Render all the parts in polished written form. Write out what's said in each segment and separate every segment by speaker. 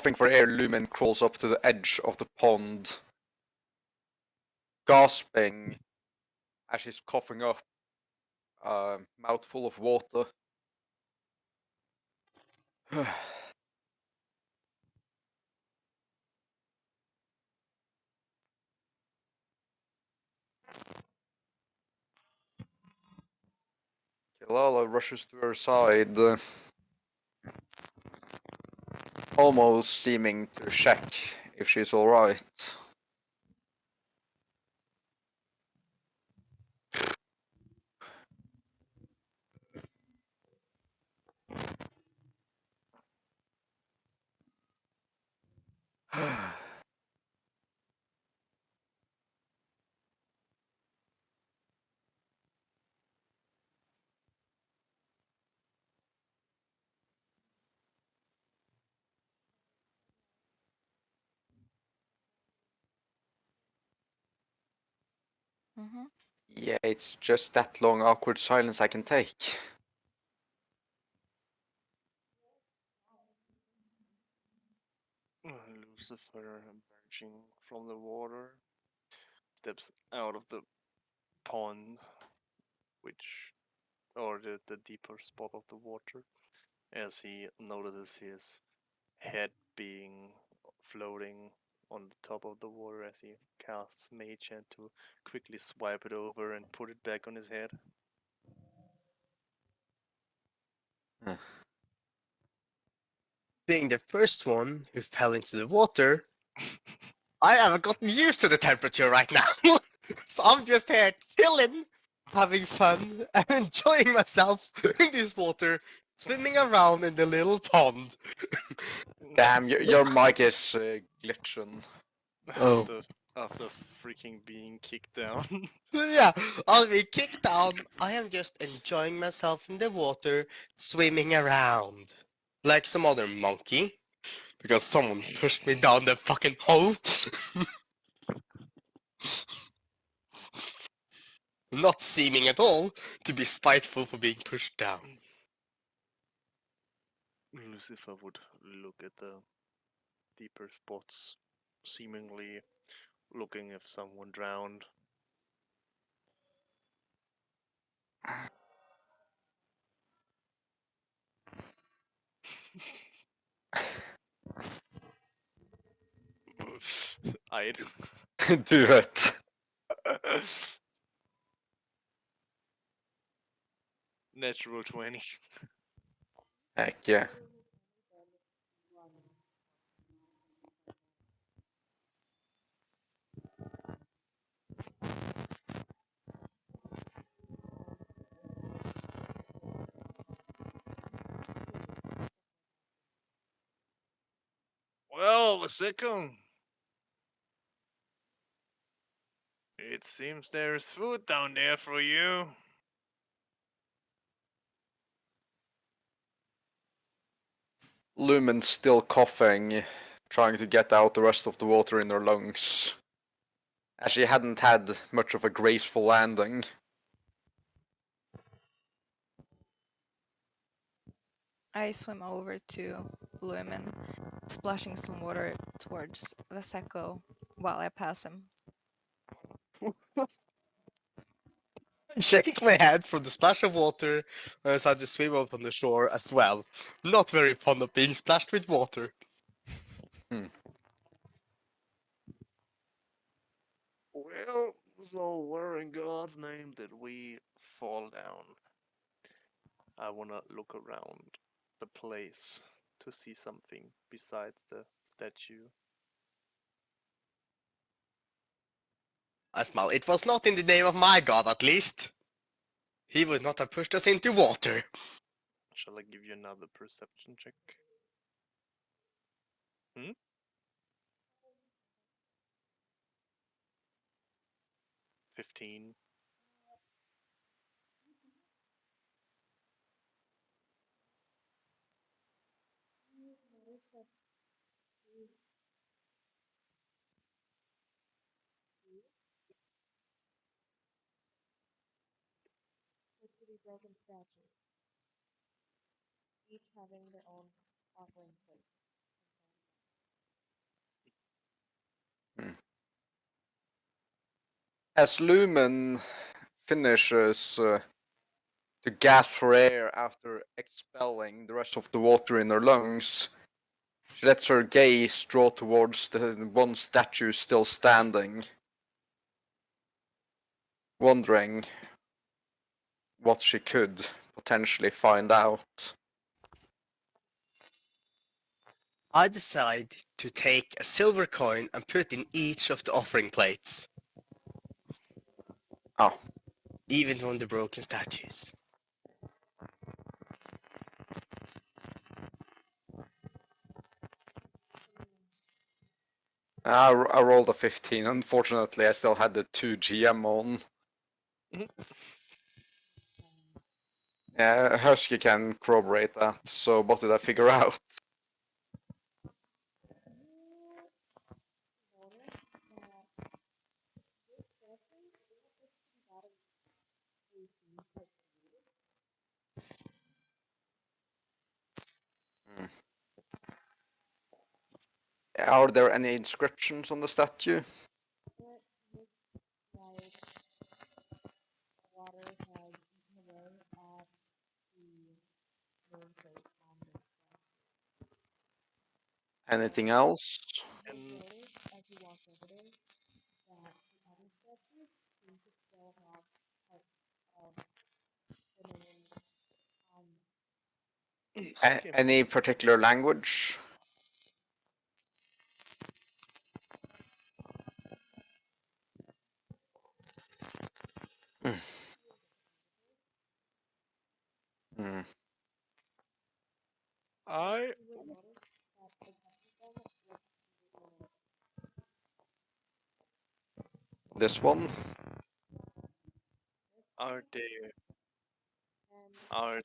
Speaker 1: coughing for air, Lumen crawls up to the edge of the pond, gasping as she's coughing up a mouthful of water. Kilala rushes to her side, almost seeming to check if she's alright.
Speaker 2: Mm-hmm.
Speaker 1: Yeah, it's just that long, awkward silence I can take.
Speaker 3: Lucifer, emerging from the water, steps out of the pond, or the deeper spot of the water, as he notices his head being floating on the top of the water as he casts Mage Hand to quickly swipe it over and put it back on his head.
Speaker 4: Being the first one who fell into the water, I haven't gotten used to the temperature right now. So I'm just here chilling, having fun, and enjoying myself in this water, swimming around in the little pond.
Speaker 1: Damn, your mic is glitching.
Speaker 4: Oh.
Speaker 3: After freaking being kicked down.
Speaker 4: Yeah, I'll be kicked down. I am just enjoying myself in the water, swimming around. Like some other monkey. Because someone pushed me down the fucking hole. Not seeming at all to be spiteful for being pushed down.
Speaker 3: Lucifer would look at the deeper spots, seemingly looking if someone drowned. I'd.
Speaker 1: Do it.
Speaker 3: Natural 20.
Speaker 1: Heck yeah.
Speaker 3: Well, the second. It seems there's food down there for you.
Speaker 1: Lumen's still coughing, trying to get out the rest of the water in her lungs. As she hadn't had much of a graceful landing.
Speaker 2: I swim over to Lumen, splashing some water towards Vaseko while I pass him.
Speaker 4: Shake my head from the splash of water and I decided to swim up on the shore as well. Not very fond of being splashed with water.
Speaker 3: Well, so where in God's name did we fall down? I wanna look around the place to see something besides the statue.
Speaker 4: I smile. It was not in the name of my god, at least. He would not have pushed us into water.
Speaker 3: Shall I give you another perception check? 15.
Speaker 1: As Lumen finishes to gasp for air after expelling the rest of the water in her lungs, she lets her gaze draw towards the one statue still standing, wondering what she could potentially find out.
Speaker 4: I decide to take a silver coin and put in each of the offering plates.
Speaker 1: Oh.
Speaker 4: Even on the broken statues.
Speaker 1: I rolled a 15. Unfortunately, I still had the 2 GM on. Yeah, Husky can corroborate that. So what did I figure out? Are there any inscriptions on the statue? Anything else?
Speaker 3: And excuse me.
Speaker 1: Any particular language? Hmm.
Speaker 3: I
Speaker 1: This one?
Speaker 3: are they are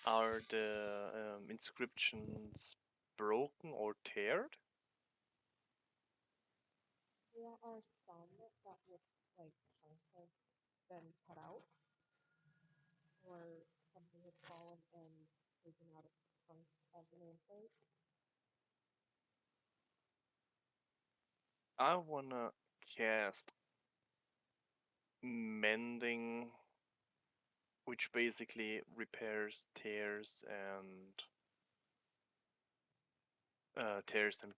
Speaker 3: are the inscriptions broken or teared? I wanna cast mending, which basically repairs tears and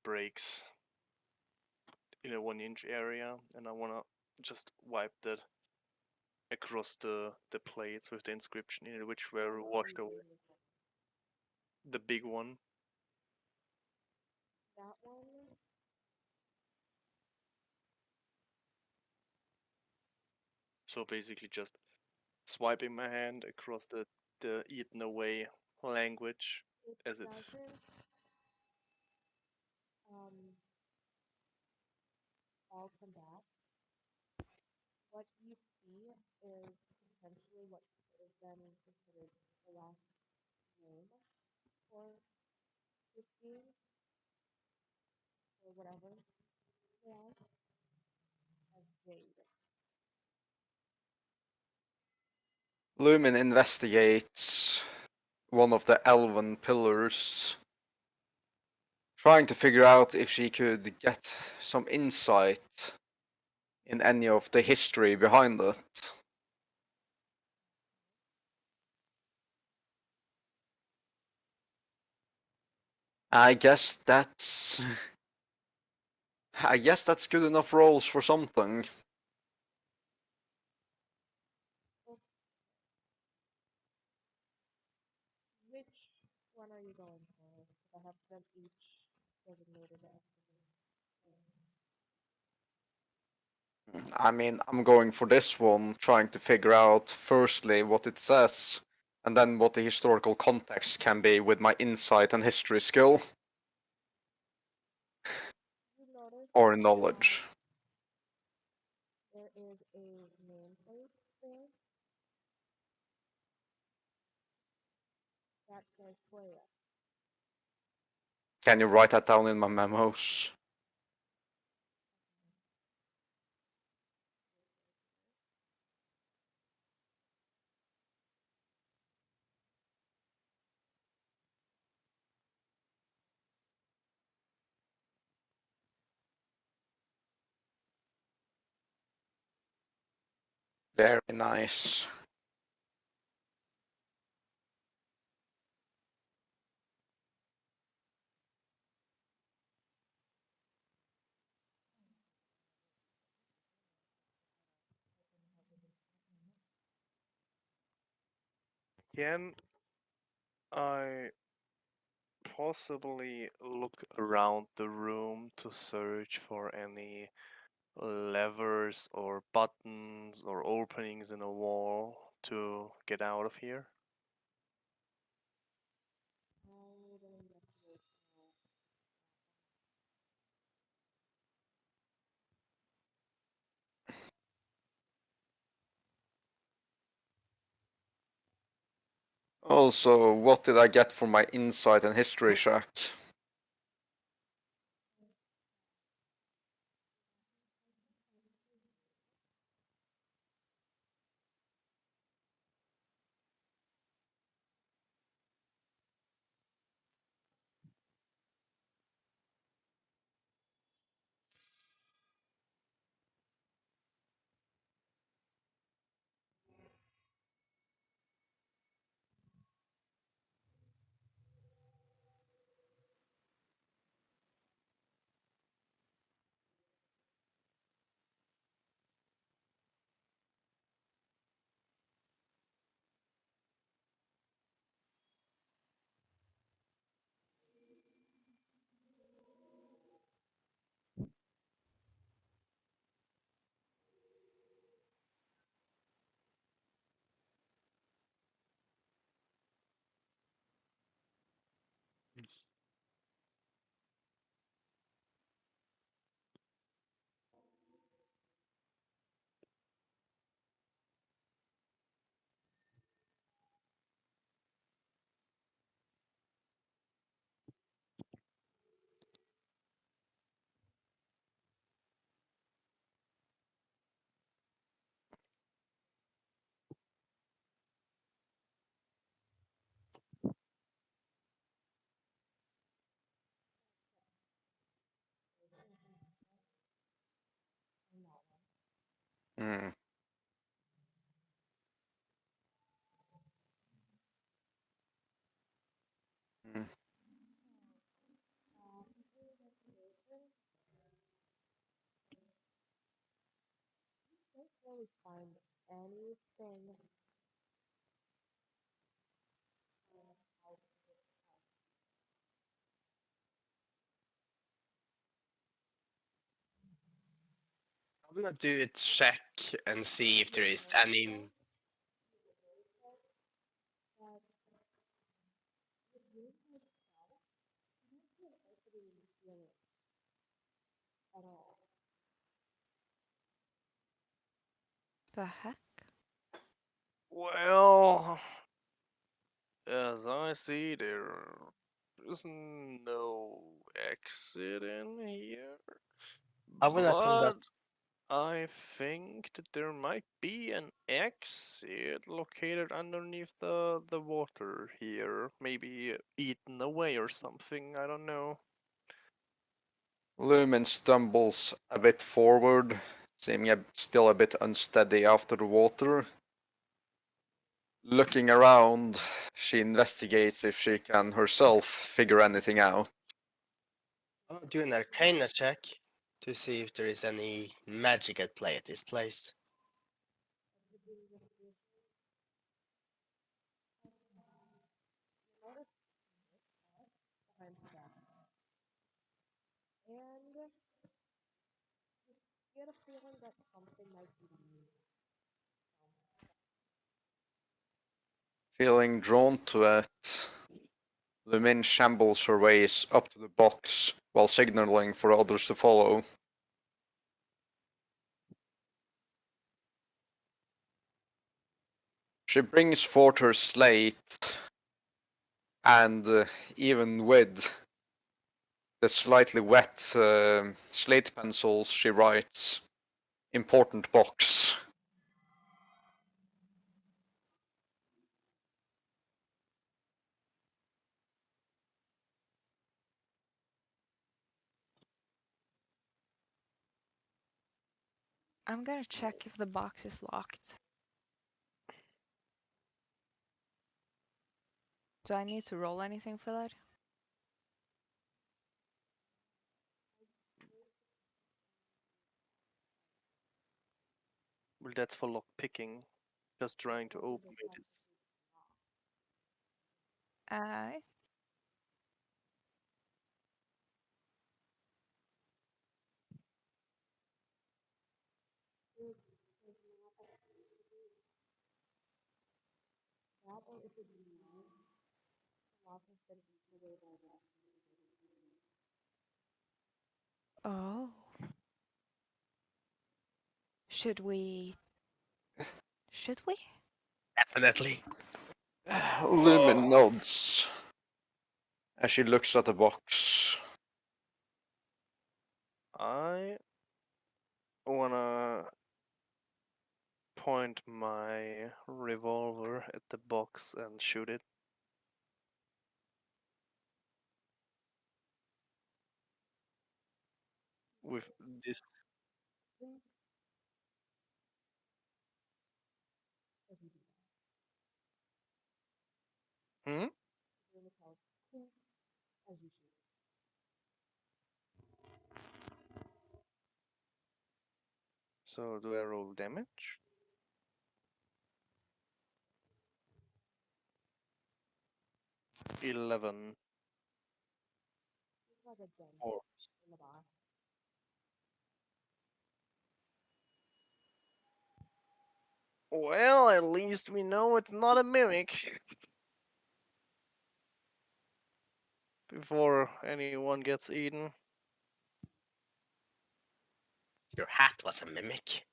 Speaker 3: breaks in a 1-inch area, and I wanna just wipe that across the plates with the inscription in it, which were washed away. The big one. So basically just swiping my hand across the eaten away language as it.
Speaker 1: Lumin investigates one of the elven pillars, trying to figure out if she could get some insight in any of the history behind it. I guess that's good enough rolls for something. I mean, I'm going for this one, trying to figure out firstly what it says, and then what the historical context can be with my insight and history skill. Or knowledge. Can you write that down in my memos? Very nice.
Speaker 3: Can I possibly look around the room to search for any levers or buttons or openings in a wall to get out of here?
Speaker 1: Also, what did I get for my insight and history check? Hmm. Hmm.
Speaker 4: I'm gonna do a check and see if there is any.
Speaker 2: The heck?
Speaker 3: Well, as I see, there is no exit in here,
Speaker 4: I'm gonna
Speaker 3: but
Speaker 4: conduct.
Speaker 3: I think that there might be an exit located underneath the water here. Maybe eaten away or something, I don't know.
Speaker 1: Lumen stumbles a bit forward, seeming still a bit unsteady after the water. Looking around, she investigates if she can herself figure anything out.
Speaker 4: I'm gonna do an Arcana check to see if there is any magic at play at this place.
Speaker 1: Feeling drawn to it, Lumin shambles her ways up to the box while signaling for others to follow. She brings forth her slate, and even with the slightly wet slate pencils, she writes, "Important box."
Speaker 2: I'm gonna check if the box is locked. Do I need to roll anything for that?
Speaker 3: Well, that's for lock picking. Just trying to open it.
Speaker 2: I Oh. Should we? Should we?
Speaker 4: Definitely.
Speaker 1: Lumen nods as she looks at the box.
Speaker 3: I wanna point my revolver at the box and shoot it. With this. Hmm? So do I roll damage? $11. Or well, at least we know it's not a mimic. Before anyone gets eaten.
Speaker 4: Your hat was a mimic.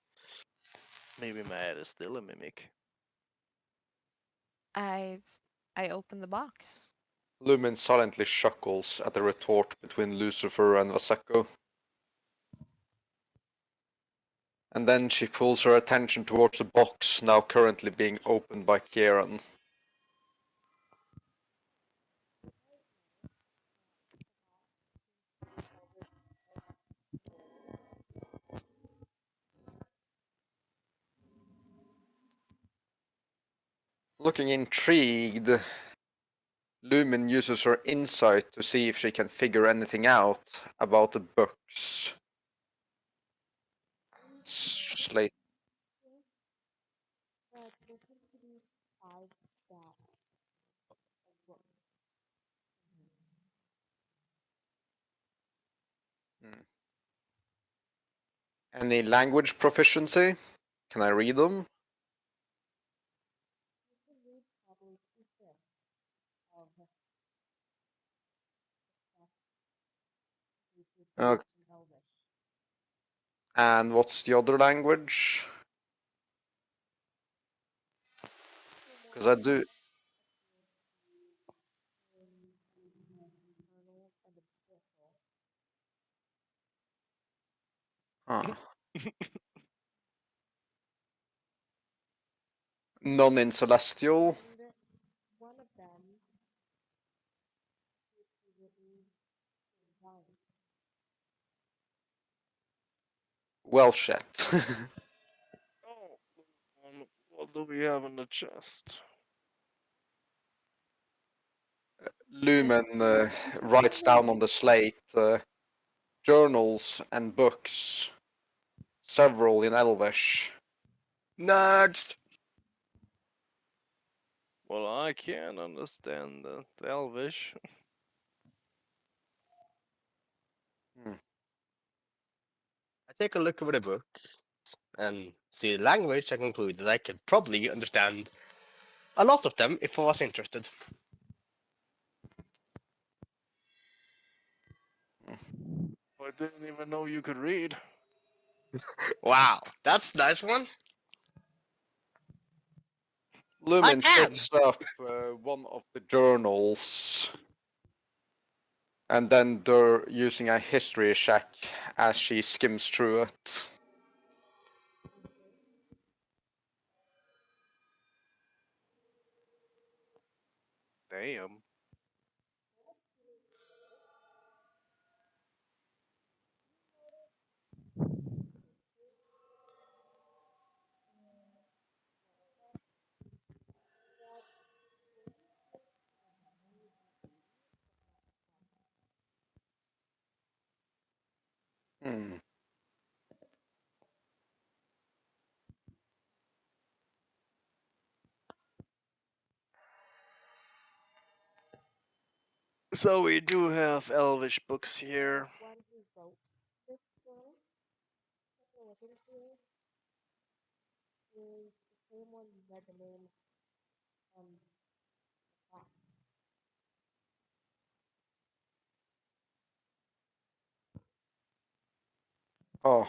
Speaker 3: Maybe my head is still a mimic.
Speaker 2: I open the box.
Speaker 1: Lumen silently chuckles at the retort between Lucifer and Vaseko. And then she pulls her attention towards the box now currently being opened by Kieran. Looking intrigued, Lumen uses her insight to see if she can figure anything out about the books. Slate. Any language proficiency? Can I read them? Okay. And what's the other language? Because I do. Huh. None in Celestial. Well, shit.
Speaker 3: Oh, what do we have in the chest?
Speaker 1: Lumen writes down on the slate journals and books, several in Elvish.
Speaker 4: Nerds!
Speaker 3: Well, I can understand the Elvish.
Speaker 4: I take a look over the book and see the language. I conclude that I could probably understand a lot of them if I was interested.
Speaker 3: I didn't even know you could read.
Speaker 4: Wow, that's a nice one.
Speaker 1: Lumen
Speaker 4: can!
Speaker 1: picks up one of the journals, and then they're using a history check as she skims through it.
Speaker 3: Damn.
Speaker 1: Hmm.
Speaker 3: So we do have Elvish books here.
Speaker 5: One who wrote this scroll that we're looking for is the same one who read the name on the plaque.
Speaker 1: Oh,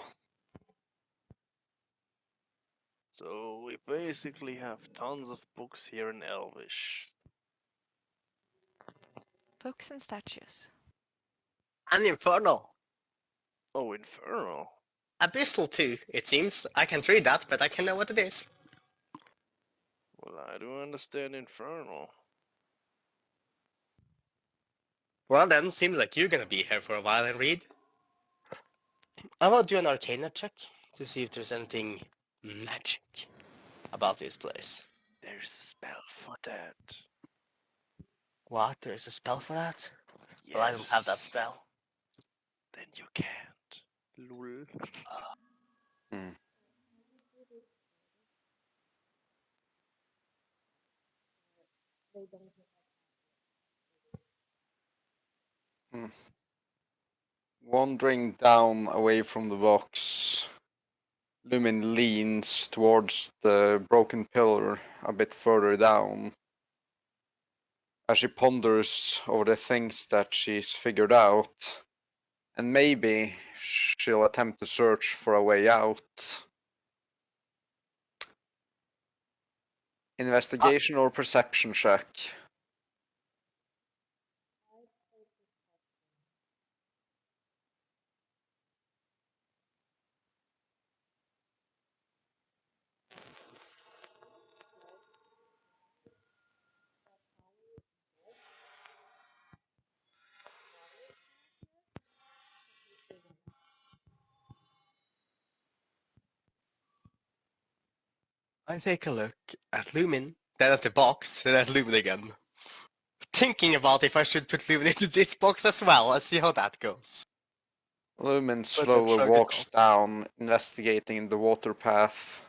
Speaker 3: So we basically have tons of books here in Elvish.
Speaker 2: Books and statues.
Speaker 4: And Infernal.
Speaker 3: Oh, Infernal.
Speaker 4: Abyssal too, it seems. I can't read that, but I can know what it is.
Speaker 3: Well, I do understand Infernal.
Speaker 4: Well then, seems like you're gonna be here for a while and read. I will do an Arcana check to see if there's anything magic about this place.
Speaker 3: There's a spell for that.
Speaker 4: What? There's a spell for that?
Speaker 3: Yes.
Speaker 4: Well, I don't have that spell.
Speaker 3: Then you can't. Lul.
Speaker 1: hmm.
Speaker 5: They don't look
Speaker 1: Hmm. Wandering down away from the box, Lumin leans towards the broken pillar a bit further down. As she ponders over the things that she's figured out, and maybe she'll attempt to search for a way out. Investigation or perception check?
Speaker 4: I take a look at Lumin, then at the box, then at Lumin again. Thinking about if I should put Lumin into this box as well and see how that goes.
Speaker 1: Lumin
Speaker 4: But then
Speaker 1: slowly
Speaker 4: shrug it
Speaker 1: walks
Speaker 4: off.
Speaker 1: down, investigating the water path.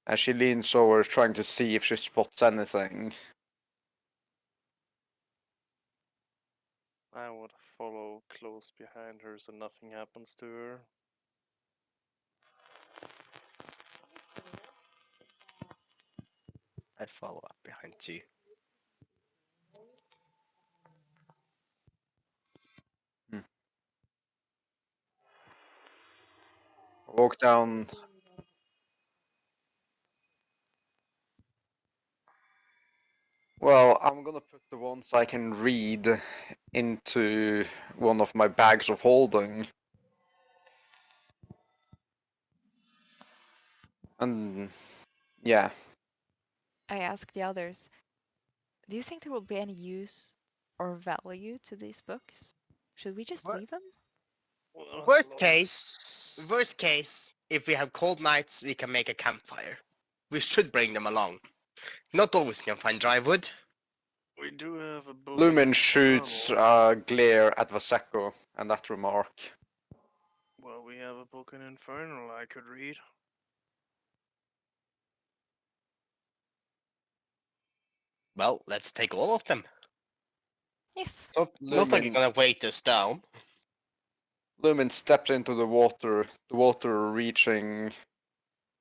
Speaker 1: As she leans over, trying to see if she spots anything.
Speaker 3: I would follow close behind her so nothing happens to her.
Speaker 4: I follow up behind you.
Speaker 1: Walk down. Well, I'm gonna put the ones I can read into one of my bags of holding. And yeah,
Speaker 2: I ask the others, do you think there will be any use or value to these books? Should we just
Speaker 4: What?
Speaker 2: leave them?
Speaker 3: Well,
Speaker 4: Worst case, if we have cold nights, we can make a campfire. We should bring them along. Not always can find dry wood.
Speaker 3: we do have a book.
Speaker 1: Lumin shoots a glare at Vaseko and that remark.
Speaker 3: Well, we have a book in Infernal I could read.
Speaker 4: Well, let's take all of them.
Speaker 2: Yes.
Speaker 4: Not like you're
Speaker 1: Lumin,
Speaker 4: gonna weight us down.
Speaker 1: Lumin steps into the water reaching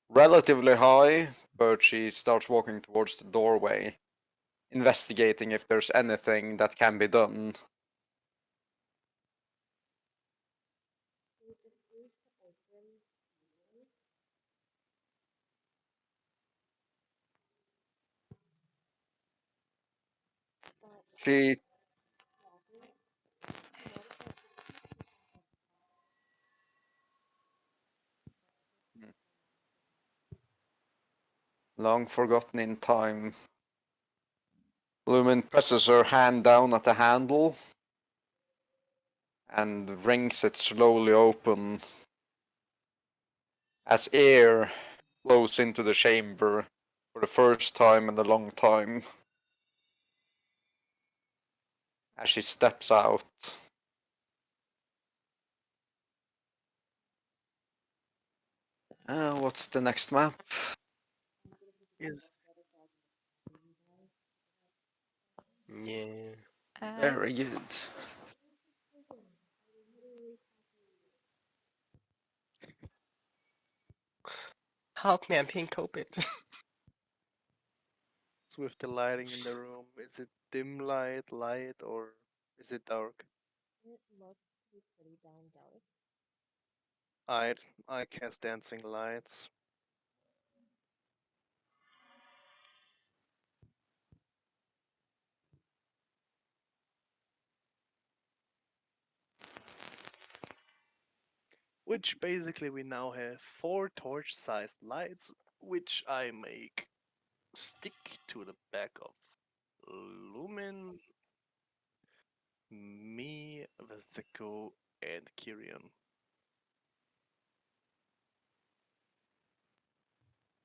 Speaker 1: relatively high, but she starts walking towards the doorway, investigating if there's anything that can be done. She long forgotten in time. Lumin presses her hand down at the handle and rings it slowly open as air flows into the chamber for the first time in a long time. As she steps out, What's the next map?
Speaker 4: Is yeah.
Speaker 1: Very good.
Speaker 4: Help me, I'm being copied.
Speaker 3: So with the lighting in the room, is it dim light, light, or is it dark?
Speaker 5: It looks to be pretty darn dark.
Speaker 3: I cast dancing lights. Which basically we now have 4 torch-sized lights, which I make stick to the back of Lumen, me, Veseko, and Kyrian.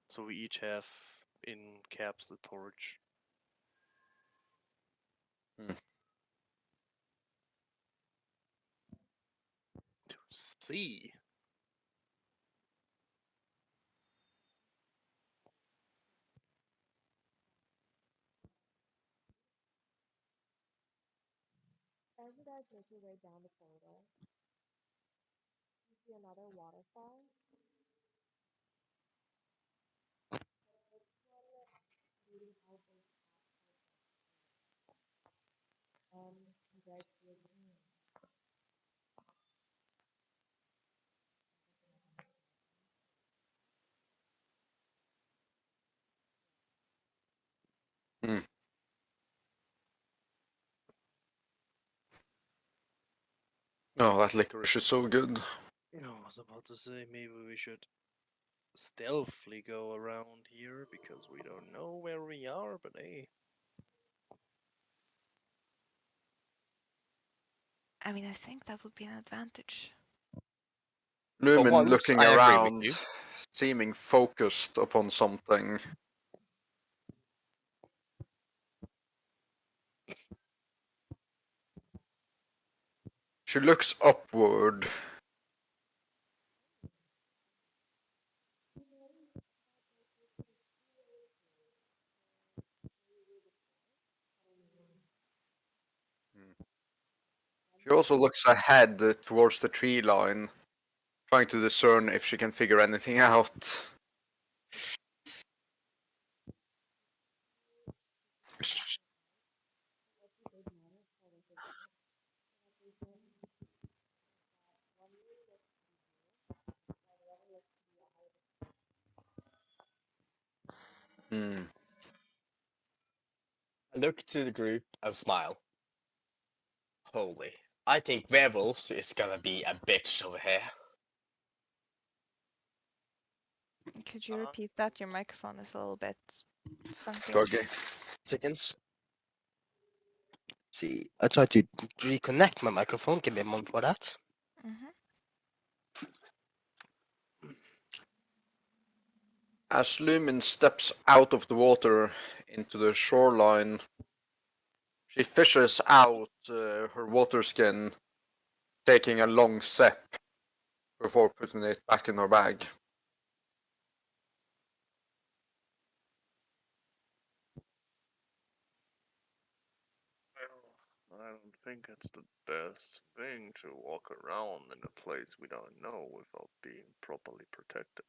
Speaker 3: So we each have in caps a torch.
Speaker 1: Hmm.
Speaker 3: To see.
Speaker 5: As you guys make your way down the corridor, you see another waterfall. Leading out of you guys see it.
Speaker 1: Hmm. Oh, that licorice is so good.
Speaker 3: I was about to say maybe we should stealthily go around here because we don't know where we are, but hey.
Speaker 2: I mean, I think that would be an advantage.
Speaker 1: Lumen
Speaker 4: once,
Speaker 1: looking
Speaker 4: I agree with
Speaker 1: around,
Speaker 4: you.
Speaker 1: seeming focused upon something. She looks upward. She also looks ahead towards the tree line, trying to discern if she can figure anything out. Hmm.
Speaker 4: I look to the group and smile. Holy. I think werewolves is gonna be a bitch over here.
Speaker 2: Could you repeat that? Your microphone is a little bit funky.
Speaker 1: Buggy.
Speaker 4: Seconds. See, I tried to reconnect my microphone. Give me a moment for that.
Speaker 2: Mm-hmm.
Speaker 1: As Lumen steps out of the water into the shoreline, she fishes out her water skin, taking a long sip before putting it back in her bag.
Speaker 3: Well, I don't think it's the best thing to walk around in a place we don't know without being properly protected.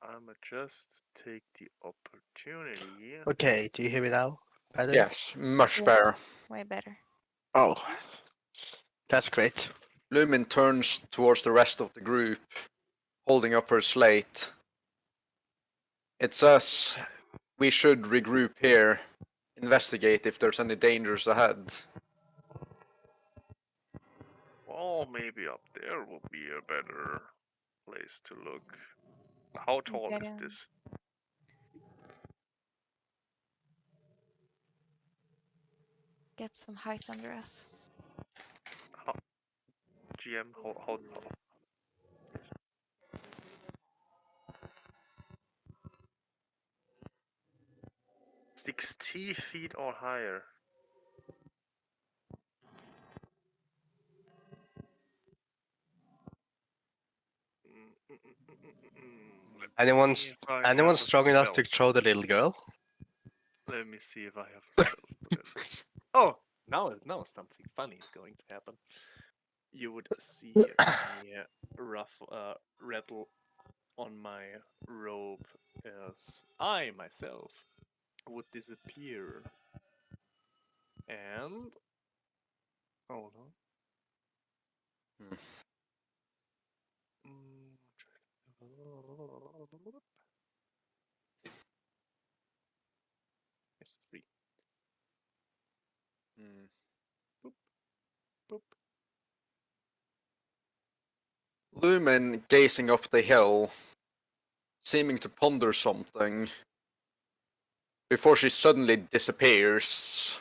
Speaker 3: I'ma just take the opportunity.
Speaker 4: Okay, do you hear me now? Better?
Speaker 1: Yes, much
Speaker 2: Yes.
Speaker 1: better.
Speaker 2: Way better.
Speaker 4: Oh, that's great.
Speaker 1: Lumin turns towards the rest of the group, holding up her slate. It's us. We should regroup here, investigate if there's any dangers ahead.
Speaker 3: Well, maybe up there will be a better place to look. How tall
Speaker 2: Get
Speaker 3: is
Speaker 2: in.
Speaker 3: this?
Speaker 2: Get some height under us.
Speaker 3: How, GM, how tall? 60 feet or higher. Let me
Speaker 4: Anyone,
Speaker 3: see if I
Speaker 4: anyone
Speaker 3: have a
Speaker 4: strong enough to
Speaker 3: spell.
Speaker 4: throw the little girl?
Speaker 3: Let me see if I have a spell for this. Oh, now something funny is going to happen. You would see me rattle on my robe as I myself would disappear. And hold on. It's free.
Speaker 1: Hmm.
Speaker 3: Boop, boop.
Speaker 1: Lumen gazing up the hill, seeming to ponder something, before she suddenly disappears.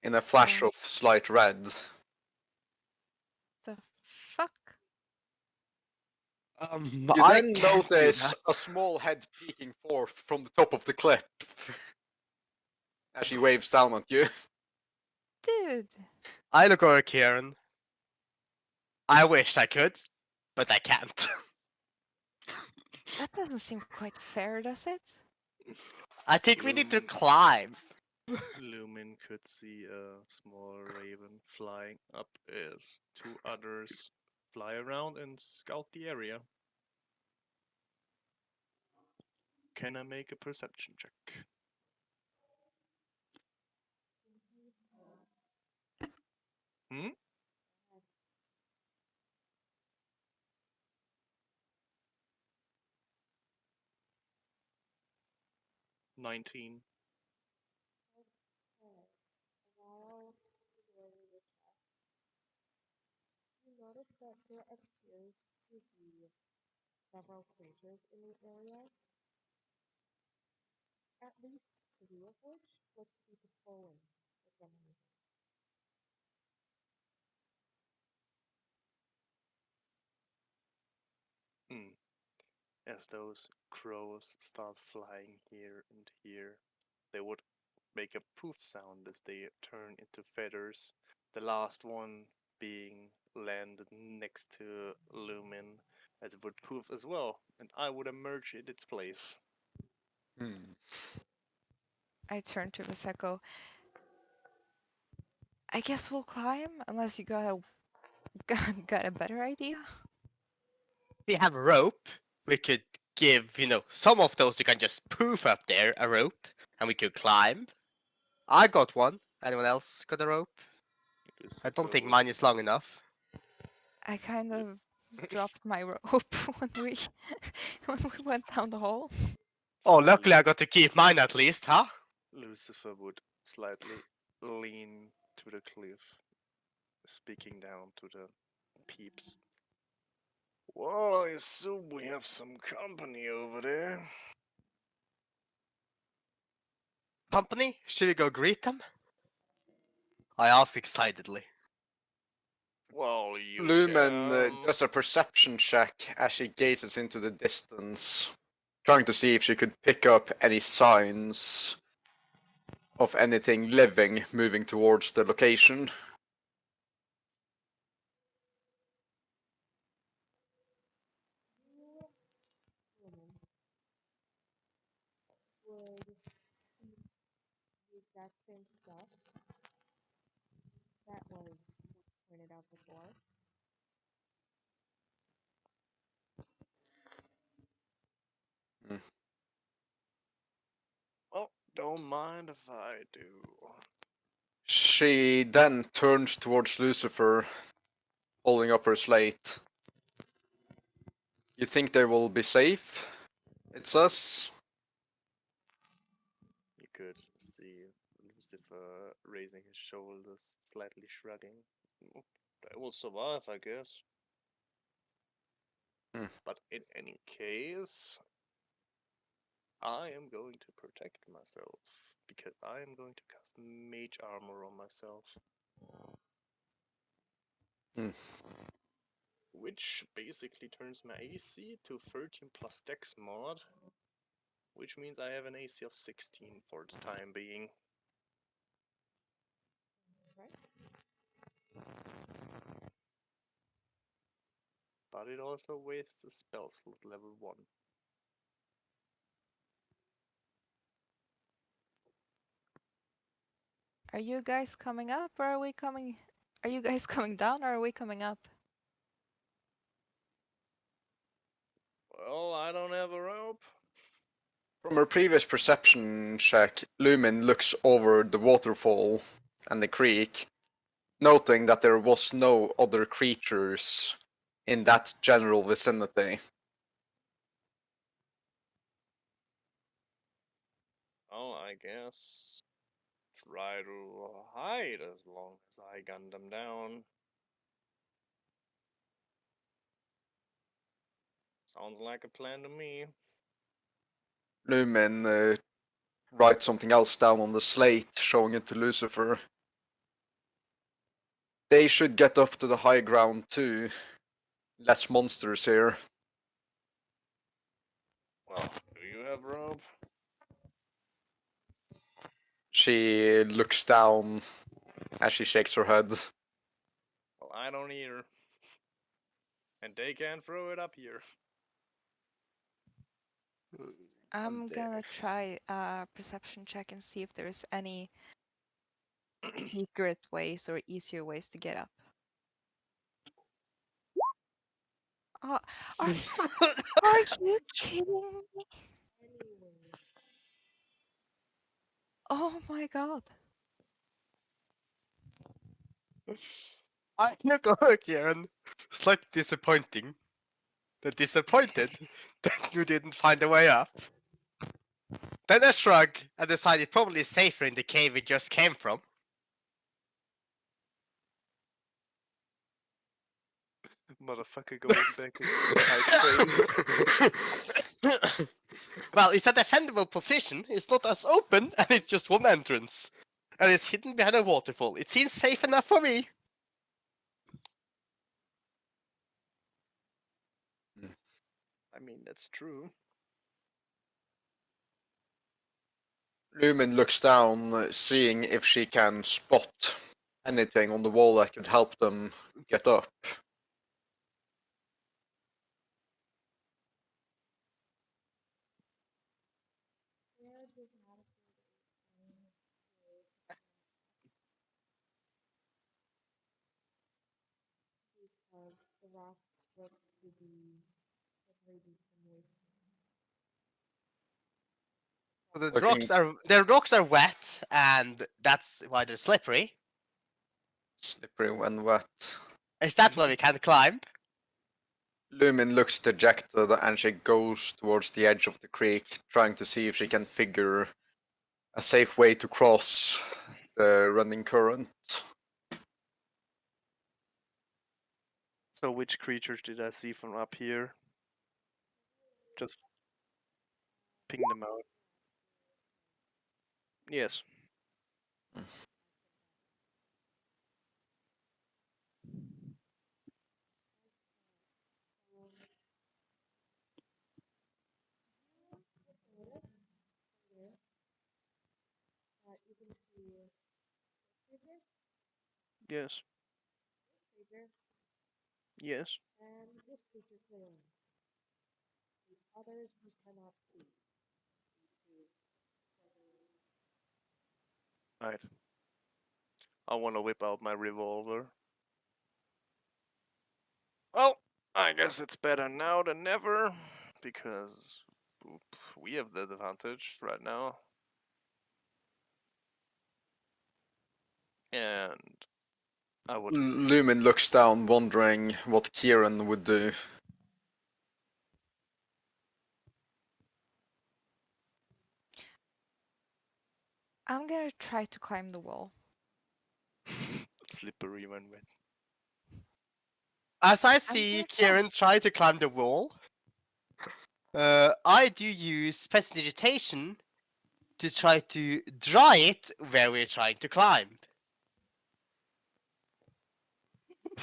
Speaker 1: In a flash of slight red.
Speaker 2: The fuck?
Speaker 1: You
Speaker 4: I
Speaker 1: then
Speaker 4: can't do
Speaker 1: notice
Speaker 4: that.
Speaker 1: a small head peeking forth from the top of the cliff as she waves down at you.
Speaker 2: Dude,
Speaker 4: I look over Kieran. I wish I could, but I can't.
Speaker 2: that doesn't seem quite fair, does it?
Speaker 4: I think we need to
Speaker 3: Lumen,
Speaker 4: climb.
Speaker 3: Lumen could see a small raven flying up as two others fly around and scout the area. Can I make a perception check? Hmm? 19.
Speaker 5: Okay. While wearing the chest, you notice that there appears to be several creatures in the area, at least three of which look to be patrolling the generation.
Speaker 3: Hmm. As those crows start flying here and here, they would make a poof sound as they turn into feathers. The last one being landed next to Lumin, as it would poof as well, and I would emerge in its place.
Speaker 2: I turn to Vaseko. I guess we'll climb, unless you got a better idea.
Speaker 4: We have a rope. We could give, some of those you can just poof up there, a rope, and we could climb. I got one. Anyone else got a rope? I don't think mine is long enough.
Speaker 2: I kind of dropped my rope when we went down the hall.
Speaker 4: Oh, luckily I got to keep mine at least, huh?
Speaker 3: Lucifer would slightly lean to the cliff, speaking down to the peeps. Well, I assume we have some company over there.
Speaker 4: Company? Should we go greet them? I asked excitedly.
Speaker 3: Well, you
Speaker 1: Lumen
Speaker 3: can.
Speaker 1: does a perception check as she gazes into the distance, trying to see if she could pick up any signs of anything living moving towards the location.
Speaker 5: You, woman, would see the exact same stuff that was pointed out before.
Speaker 1: Hmm.
Speaker 3: Well, don't mind if I do.
Speaker 1: She then turns towards Lucifer, holding up her slate. You think they will be safe? It's us?
Speaker 3: You could see Lucifer raising his shoulders, slightly shrugging. They will survive, I guess.
Speaker 1: Hmm.
Speaker 3: But in any case, I am going to protect myself because I am going to cast mage armor on myself.
Speaker 1: Hmm.
Speaker 3: Which basically turns my AC to 13 plus dex mod, which means I have an AC of 16 for the time being.
Speaker 5: Right?
Speaker 3: but it also wastes a spell slot level 1.
Speaker 2: Are you guys coming up or are we coming? Are you guys coming down or are we coming up?
Speaker 3: Well, I don't have a rope.
Speaker 1: From her previous perception check, Lumin looks over the waterfall and the creek, noting that there was no other creatures in that general vicinity.
Speaker 3: Oh, I guess try to hide as long as I gun them down. Sounds like a plan to me.
Speaker 1: Lumin writes something else down on the slate, showing it to Lucifer. They should get up to the high ground too. Less monsters here.
Speaker 3: Well, do you have rope?
Speaker 1: She looks down as she shakes her head.
Speaker 3: Well, I don't either. And they can't throw it up here.
Speaker 2: I'm
Speaker 4: there.
Speaker 2: gonna try a perception check and see if there's any secret ways or easier ways to get up. Oh, are you kidding me?
Speaker 5: Anyway,
Speaker 2: Oh my god.
Speaker 4: I look over Kieran. Slightly disappointing. Disappointed that you didn't find a way up. Then I shrug and decide it's probably safer in the cave we just came from.
Speaker 3: Motherfucker going back into tight space.
Speaker 4: Well, it's a defendable position. It's not as open, and it's just one entrance. And it's hidden behind a waterfall. It seems safe enough for me.
Speaker 3: I mean, that's true.
Speaker 1: Lumin looks down, seeing if she can spot anything on the wall that could help them get up.
Speaker 5: there does not appear to be any way to climb up because the rocks look to be separated from moist
Speaker 4: The
Speaker 5: sand.
Speaker 4: rocks are wet, and that's why they're slippery.
Speaker 1: Slippery when wet.
Speaker 4: Is that why we can't climb?
Speaker 1: Lumin looks dejected and she goes towards the edge of the creek, trying to see if she can figure a safe way to cross the running current.
Speaker 3: So, which creatures did I see from up here? Just ping them out. Yes.
Speaker 5: Notice here that you can see this creature,
Speaker 3: Yes.
Speaker 5: this creature,
Speaker 3: Yes.
Speaker 5: and this creature clearly. The others you cannot see due to feathers.
Speaker 3: Right. I want to whip out my revolver. Well, I guess it's better now than never, because we have the advantage right now. And I would.
Speaker 1: Lumin looks down, wondering what Kieran would do.
Speaker 2: I'm gonna try to climb the wall.
Speaker 3: Slippery when wet.
Speaker 4: As I
Speaker 2: I'm
Speaker 4: see
Speaker 2: gonna try.
Speaker 4: Kieran try to climb the wall, I do use prestidigitation to try to draw it where we're trying to climb.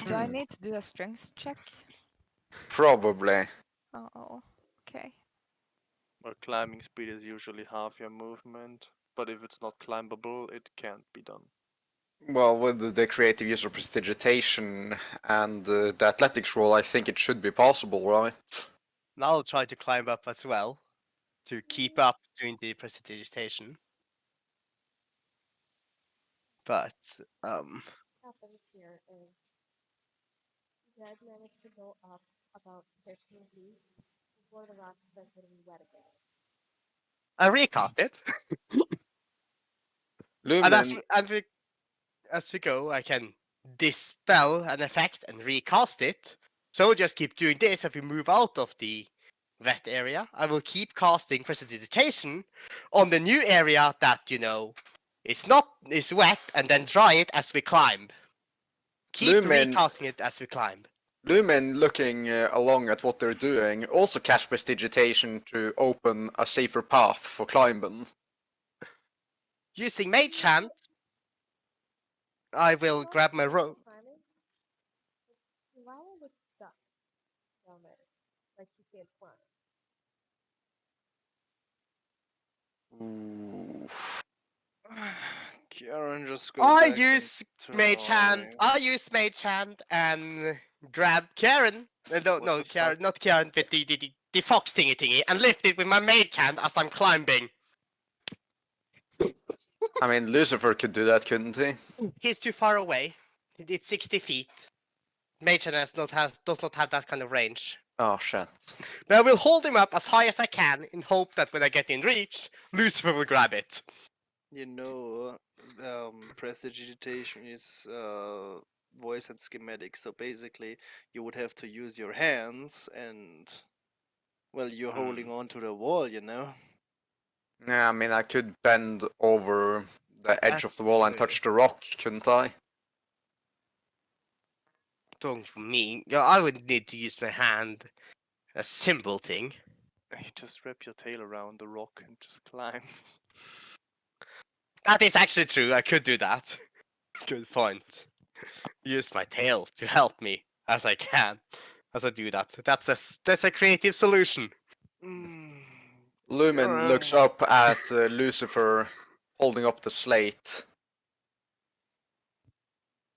Speaker 2: Do I need to do a strength check?
Speaker 1: Probably.
Speaker 2: Oh, okay.
Speaker 3: Well, climbing speed is usually half your movement, but if it's not climbable, it can't be done.
Speaker 1: Well, with the creative use of prestidigitation and the athletics roll, I think it should be possible, right?
Speaker 4: Now I'll try to climb up as well to keep up doing the prestidigitation. But
Speaker 5: Happens here is Jed managed to go up about 15 feet before the rock started getting wet again.
Speaker 4: I recast it, and
Speaker 1: Lumen,
Speaker 4: as we go, I can dispel an effect and recast it. So just keep doing this if we move out of the wet area. I will keep casting prestidigitation on the new area that is wet, and then dry it as we climb. Keep
Speaker 1: Lumen,
Speaker 4: recasting it as we climb.
Speaker 1: Lumen, looking along at what they're doing, also cast prestidigitation to open a safer path for climbing.
Speaker 4: Using Mage Hand, I will grab my rope.
Speaker 5: Climbing, but Lila looks stuck down there, like she can't climb.
Speaker 1: Ooh.
Speaker 3: Karen, just go
Speaker 4: I
Speaker 3: back
Speaker 4: use
Speaker 3: and
Speaker 4: Mage Hand.
Speaker 3: try.
Speaker 4: I use Mage Hand and grab Karen. No,
Speaker 3: What
Speaker 4: no,
Speaker 3: the
Speaker 4: Karen,
Speaker 3: fuck?
Speaker 4: not Karen, but the fox thingy, and lift it with my Mage Hand as I'm climbing.
Speaker 1: I mean, Lucifer could do that, couldn't he?
Speaker 4: He's too far away. It's 60 feet. Mage Hand does not have that kind of range.
Speaker 1: Oh shit.
Speaker 4: But I will hold him up as high as I can in hope that when I get in reach, Lucifer will grab it.
Speaker 3: You know, prestidigitation is voice and schematic. So basically, you would have to use your hands, and well, you're holding on to the wall. You know.
Speaker 1: Yeah, I mean, I could bend over the edge of the wall and
Speaker 4: True.
Speaker 1: touch the rock, couldn't I?
Speaker 4: Talking for me, yeah, I would need to use my hand. A simple thing.
Speaker 3: You just wrap your tail around the rock and just climb.
Speaker 4: That is actually true. I could do that. Good point. Use my tail to help me as I can as I do that. That's a creative solution.
Speaker 1: Lumen looks up at Lucifer holding up the slate.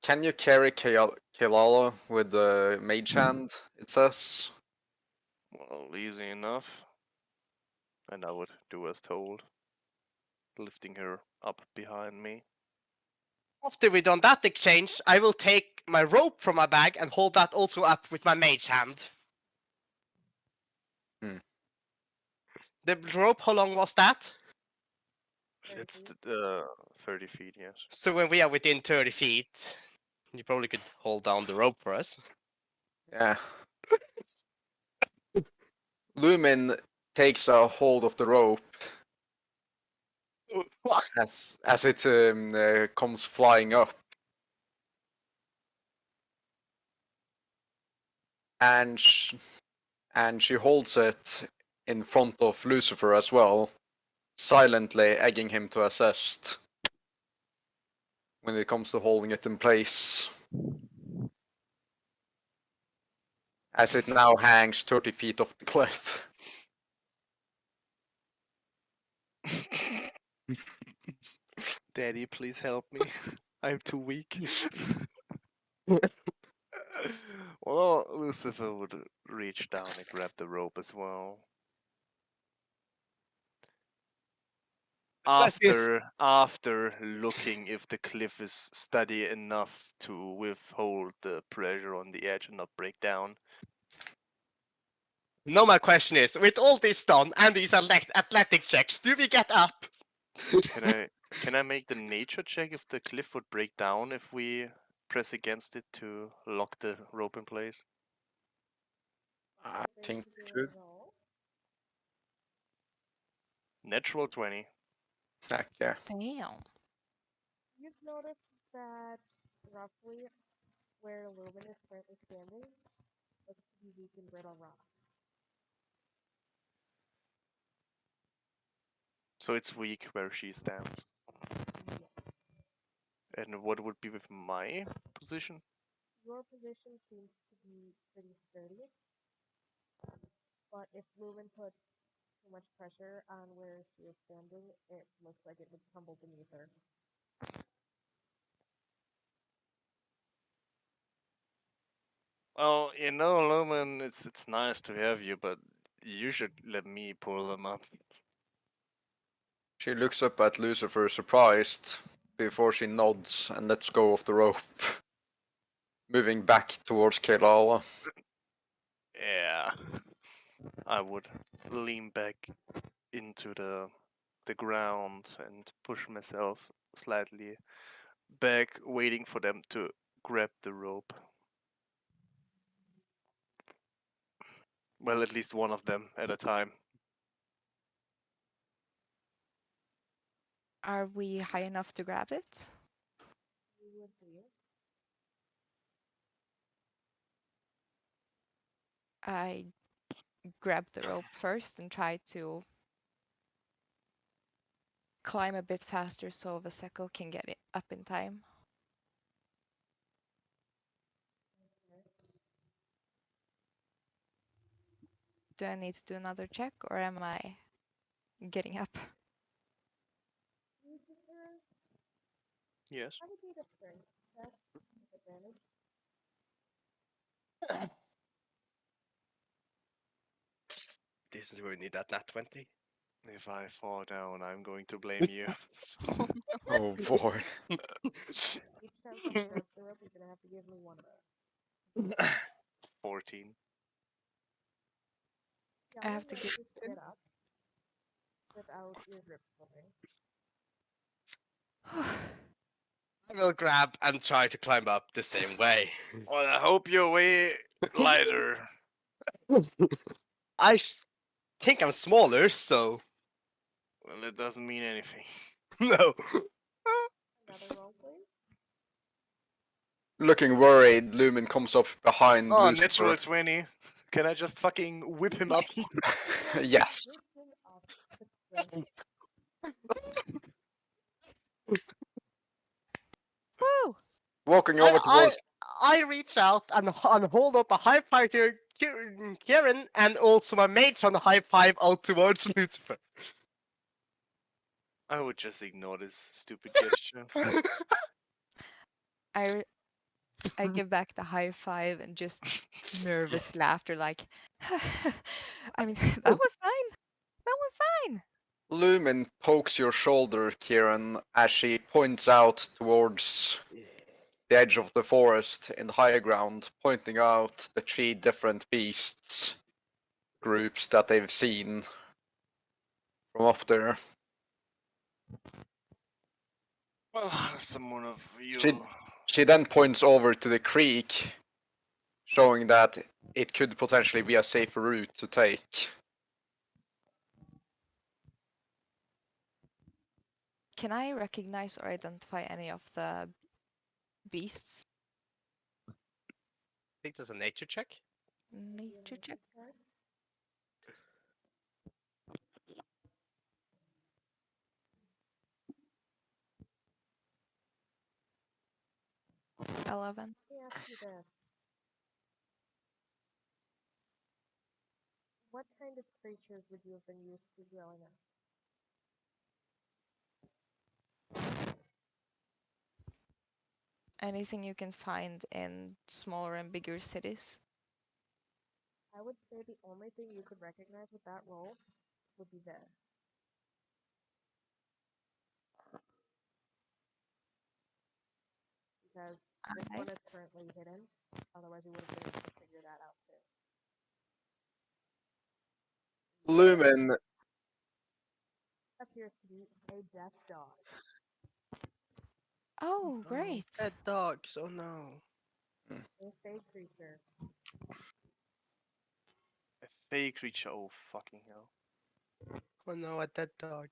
Speaker 1: Can you carry Kelala with the mage hand, it says?
Speaker 3: Well, easy enough. And I would do as told, lifting her up behind me.
Speaker 4: After we done that exchange, I will take my rope from my bag and hold that also up with my mage hand.
Speaker 1: Hmm.
Speaker 4: The rope, how long was that?
Speaker 3: It's 30 feet, yes.
Speaker 4: So when we are within 30 feet, you probably could hold down the rope for us.
Speaker 1: Yeah. Lumen takes a hold of the rope as it comes flying up. And she holds it in front of Lucifer as well, silently egging him to assist when it comes to holding it in place. As it now hangs 30 feet off the cliff.
Speaker 3: Daddy, please help me. I'm too weak. Well, Lucifer would reach down and grab the rope as well. After looking if the cliff is steady enough to withhold the pressure on the edge and not break down.
Speaker 4: No, my question is, with all this done and these athletic checks, do we get up?
Speaker 3: Can I make the nature check if the cliff would break down if we press against it to lock the rope in place?
Speaker 1: I
Speaker 5: Going
Speaker 1: think
Speaker 5: to do a
Speaker 1: should.
Speaker 5: roll.
Speaker 3: Natural 20.
Speaker 1: Heck yeah.
Speaker 2: Damn.
Speaker 5: You've noticed that roughly where Lumen is currently standing looks to be weak and brittle rock.
Speaker 3: So it's weak where she stands.
Speaker 5: Yes.
Speaker 3: And what would be with my position?
Speaker 5: Your position seems to be pretty sturdy, but if Lumen put too much pressure on where she is standing, it looks like it would crumble beneath her.
Speaker 3: Well, Lumen, it's nice to have you, but you should let me pull them up.
Speaker 1: She looks up at Lucifer surprised before she nods and lets go of the rope, moving back towards Kelala.
Speaker 3: Yeah. I would lean back into the ground and push myself slightly back, waiting for them to grab the rope. Well, at least one of them at a time.
Speaker 2: Are we high enough to grab it?
Speaker 5: You would be.
Speaker 2: I grab the rope first and try to climb a bit faster so Vaseko can get it up in time. Do I need to do another check or am I getting up?
Speaker 5: Lucifer,
Speaker 3: Yes.
Speaker 5: how would you a strength check with advantage?
Speaker 4: This is where we need that nat 20.
Speaker 3: If I fall down, I'm going to blame you.
Speaker 1: Oh boy.
Speaker 5: Each time someone grabs the rope, you're gonna have to give me one of those.
Speaker 3: 14.
Speaker 5: Yeah,
Speaker 2: I
Speaker 5: I'm
Speaker 2: have to
Speaker 5: gonna
Speaker 2: get
Speaker 5: just get up without your grip slipping.
Speaker 4: I will grab and try to climb up the same way.
Speaker 3: Well, I hope you're way lighter.
Speaker 4: I think I'm smaller, so
Speaker 3: Well, it doesn't mean anything.
Speaker 4: no.
Speaker 5: Another roll, please.
Speaker 1: Looking worried, Lumen comes up behind
Speaker 3: Oh,
Speaker 1: Lucifer.
Speaker 3: natural 20. Can I just fucking whip him up here?
Speaker 1: Yes.
Speaker 5: Lifting up the strength.
Speaker 2: Woo!
Speaker 1: Walking over towards.
Speaker 4: I reach out and hold up a high five to Kieran and also my mate on the high five out towards Lucifer.
Speaker 3: I would just ignore this stupid gesture.
Speaker 2: I give back the high five and just nervous laughter like I mean that was fine. That was fine.
Speaker 1: Lumen pokes your shoulder, Kieran, as she points out towards the edge of the forest in the higher ground, pointing out the 3 different beasts groups that they've seen from up there.
Speaker 3: Well, someone of you.
Speaker 1: She then points over to the creek, showing that it could potentially be a safer route to take.
Speaker 2: Can I recognize or identify any of the beasts?
Speaker 4: I think there's a nature check.
Speaker 2: Nature check. 11.
Speaker 5: Let me ask you this. What kind of creatures would you have been used to growing up?
Speaker 2: Anything you can find in smaller and bigger cities.
Speaker 5: I would say the only thing you could recognize with that roll would be this. Because this one is currently hidden. Otherwise, you would have been able to figure that out too.
Speaker 1: Lumen
Speaker 5: Appears to be a death dog.
Speaker 2: Oh, great.
Speaker 4: Dead dogs, oh no.
Speaker 5: A fey creature.
Speaker 3: A fake creature, oh fucking hell.
Speaker 4: Oh no, a dead dog.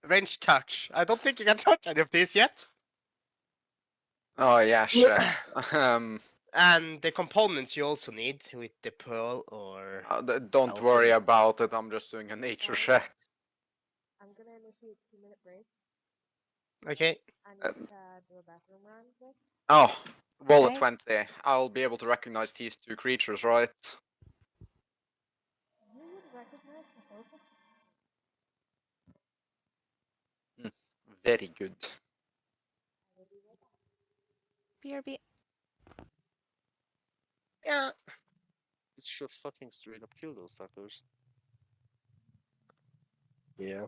Speaker 4: Range touch. I don't think you can touch any of these yet.
Speaker 1: Oh yeah, shit.
Speaker 4: And the components you also need with the pearl or
Speaker 1: Don't worry
Speaker 4: Alchemy.
Speaker 1: about it. I'm just doing a nature check.
Speaker 5: I'm gonna initiate 2-minute break.
Speaker 4: Okay.
Speaker 5: I need to do a bathroom run quick.
Speaker 1: Oh, roll a
Speaker 2: Okay.
Speaker 1: 20. I'll be able to recognize these 2 creatures, right?
Speaker 5: You would recognize the focus.
Speaker 1: Very good.
Speaker 5: I
Speaker 2: BRB.
Speaker 4: Yeah.
Speaker 3: It's just fucking straight up kill those suckers.
Speaker 4: Yeah.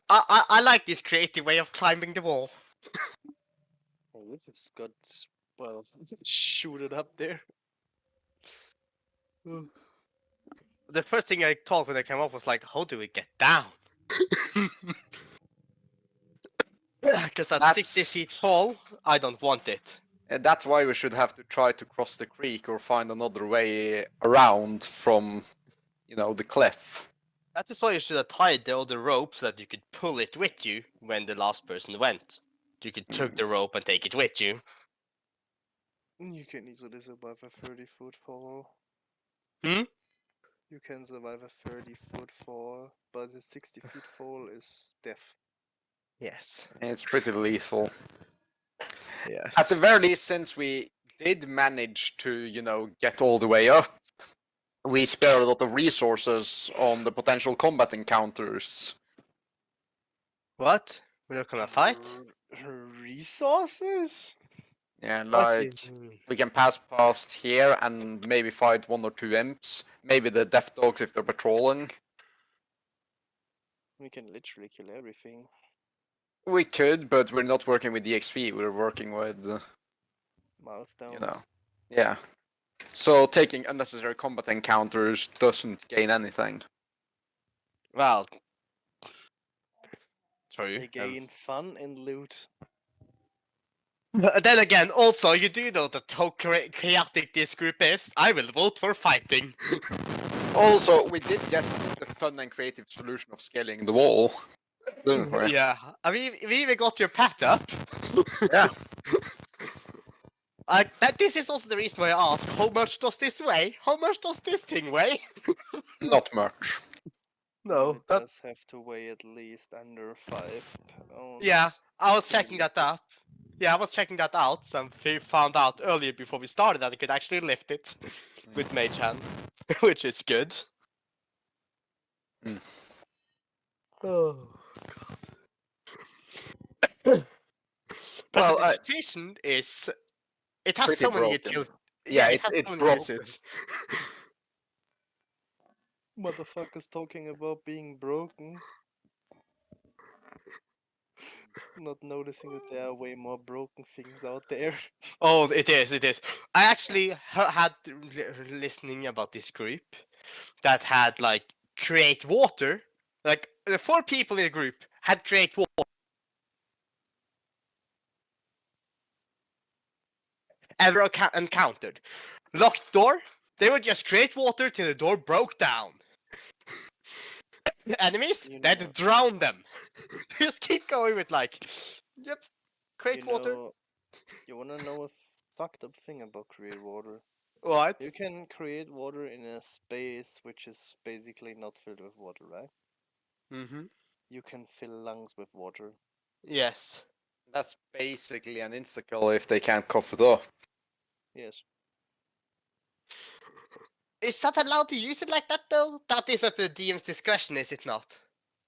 Speaker 4: I like this creative way of climbing the wall.
Speaker 3: Oh, we just got, well, shoot it up there.
Speaker 4: The first thing I thought when I came up was like, how do we get down? Because at 60
Speaker 1: That's
Speaker 4: feet tall, I don't want it.
Speaker 1: that's why we should have to try to cross the creek or find another way around from, the cliff.
Speaker 4: That is why you should have tied the other rope so that you could pull it with you when the last person went. You could tug the rope and take it with you.
Speaker 3: You can easily survive a 30-foot fall.
Speaker 4: Hmm?
Speaker 3: You can survive a 30-foot fall, but a 60-feet fall is death.
Speaker 4: Yes.
Speaker 1: It's pretty lethal.
Speaker 4: Yes.
Speaker 1: At the very least, since we did manage to, get all the way up, we spared a lot of resources on the potential combat encounters.
Speaker 4: What? We're not gonna fight?
Speaker 3: Resources?
Speaker 1: Yeah,
Speaker 4: What do you
Speaker 1: like
Speaker 4: mean?
Speaker 1: we can pass past here and maybe fight one or two imps. Maybe the death dogs if they're patrolling.
Speaker 3: We can literally kill everything.
Speaker 1: We could, but we're not working with DXP. We're working with,
Speaker 3: Milestones.
Speaker 1: yeah. So taking unnecessary combat encounters doesn't gain anything.
Speaker 4: Well, sorry.
Speaker 3: They gain fun and loot.
Speaker 4: Then again, also, you do know that how chaotic this group is. I will vote for fighting.
Speaker 1: Also, we did get the fun and creative solution of scaling the wall. Didn't we?
Speaker 4: Yeah, I mean, we even got your pat up.
Speaker 1: Yeah.
Speaker 4: This is also the reason why I ask, how much does this weigh? How much does this thing weigh?
Speaker 1: Not much.
Speaker 4: No,
Speaker 3: It
Speaker 4: that,
Speaker 3: does have to weigh at least under 5 pounds.
Speaker 4: yeah, I was
Speaker 3: to
Speaker 4: checking that
Speaker 3: lift it.
Speaker 4: up. Yeah, I was checking that out, so we found out earlier before we started that I could actually lift it with Mage Hand, which is good.
Speaker 1: Mm.
Speaker 4: Oh,
Speaker 1: Well,
Speaker 4: Precipitation is... It has
Speaker 1: pretty
Speaker 4: so many
Speaker 1: broken.
Speaker 4: utilities.
Speaker 1: Yeah,
Speaker 4: it has
Speaker 1: it's
Speaker 4: so many
Speaker 1: broken.
Speaker 4: uses.
Speaker 3: Motherfuckers talking about being broken. Not noticing that there are way more broken things out there.
Speaker 4: Oh, it is, it is. I actually had listening about this group that had like create water. Like the 4 people in the group had create water. Ever encountered. Locked door, they would just create water till the door broke down. Enemies,
Speaker 3: You
Speaker 4: they'd
Speaker 3: know.
Speaker 4: drown them. Just keep going with like, yep, create water.
Speaker 3: You wanna know a fucked up thing about create water?
Speaker 4: What?
Speaker 3: You can create water in a space which is basically not filled with water, right?
Speaker 4: Mm-hmm.
Speaker 3: You can fill lungs with water.
Speaker 4: Yes.
Speaker 1: That's basically an insta-kill if they can't cough it up.
Speaker 3: Yes.
Speaker 4: Is that allowed to use it like that though? That is up to the DM's discretion, is it not?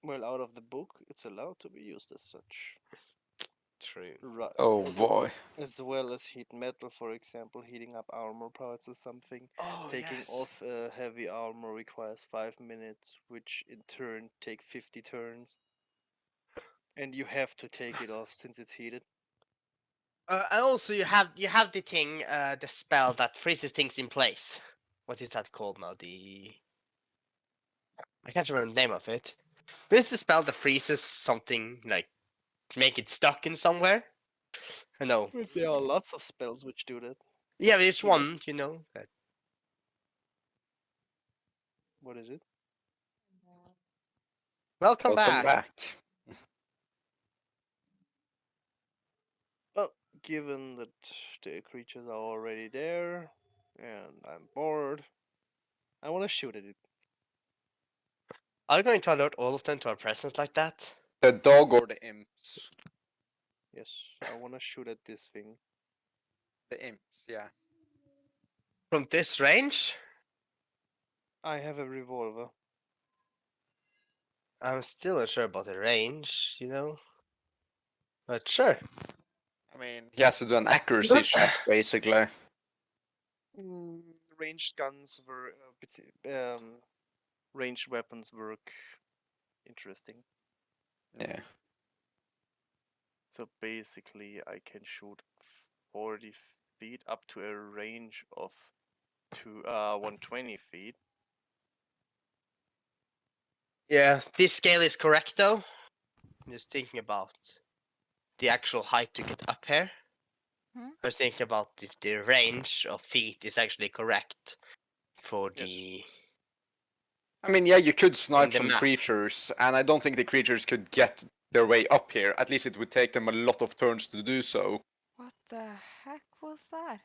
Speaker 3: Well, out of the book, it's allowed to be used as such.
Speaker 4: True.
Speaker 3: Right.
Speaker 1: Oh boy.
Speaker 3: As well as heat metal, for example, heating up armor parts or something.
Speaker 4: Oh,
Speaker 3: Taking
Speaker 4: yes.
Speaker 3: off heavy armor requires 5 minutes, which in turn take 50 turns. And you have to take it off since it's heated.
Speaker 4: And also you have the thing, the spell that freezes things in place. What is that called now? I can't remember the name of it. This is the spell that freezes something, like make it stuck in somewhere. I know.
Speaker 3: There are lots of spells which do that.
Speaker 4: Yeah, there's
Speaker 3: Yes.
Speaker 4: one, you know.
Speaker 3: What is it?
Speaker 4: Welcome
Speaker 1: Welcome
Speaker 4: back.
Speaker 1: back.
Speaker 3: Well, given that the creatures are already there, and I'm bored, I want to shoot at it.
Speaker 4: Are you going to alert all of them to our presence like that?
Speaker 1: The dog or the imps?
Speaker 3: Yes, I want to shoot at this thing.
Speaker 1: The imps, yeah.
Speaker 4: From this range?
Speaker 3: I have a revolver.
Speaker 4: I'm still not sure about the range, you know. But sure.
Speaker 1: I mean, he has to do an accuracy check, basically.
Speaker 3: Ranged guns were ranged weapons work interesting.
Speaker 1: Yeah.
Speaker 3: So basically, I can shoot 40 feet up to a range of 120 feet.
Speaker 4: Yeah, this scale is correct though. Just thinking about the actual height to get up here.
Speaker 2: Hmm?
Speaker 4: I was thinking about if the range of feet is actually correct for
Speaker 3: Yes.
Speaker 4: the.
Speaker 1: I mean, yeah, you could snipe
Speaker 4: the
Speaker 1: some
Speaker 4: map.
Speaker 1: creatures, and I don't think the creatures could get their way up here. At least it would take them a lot of turns to do so.
Speaker 2: What the heck was that?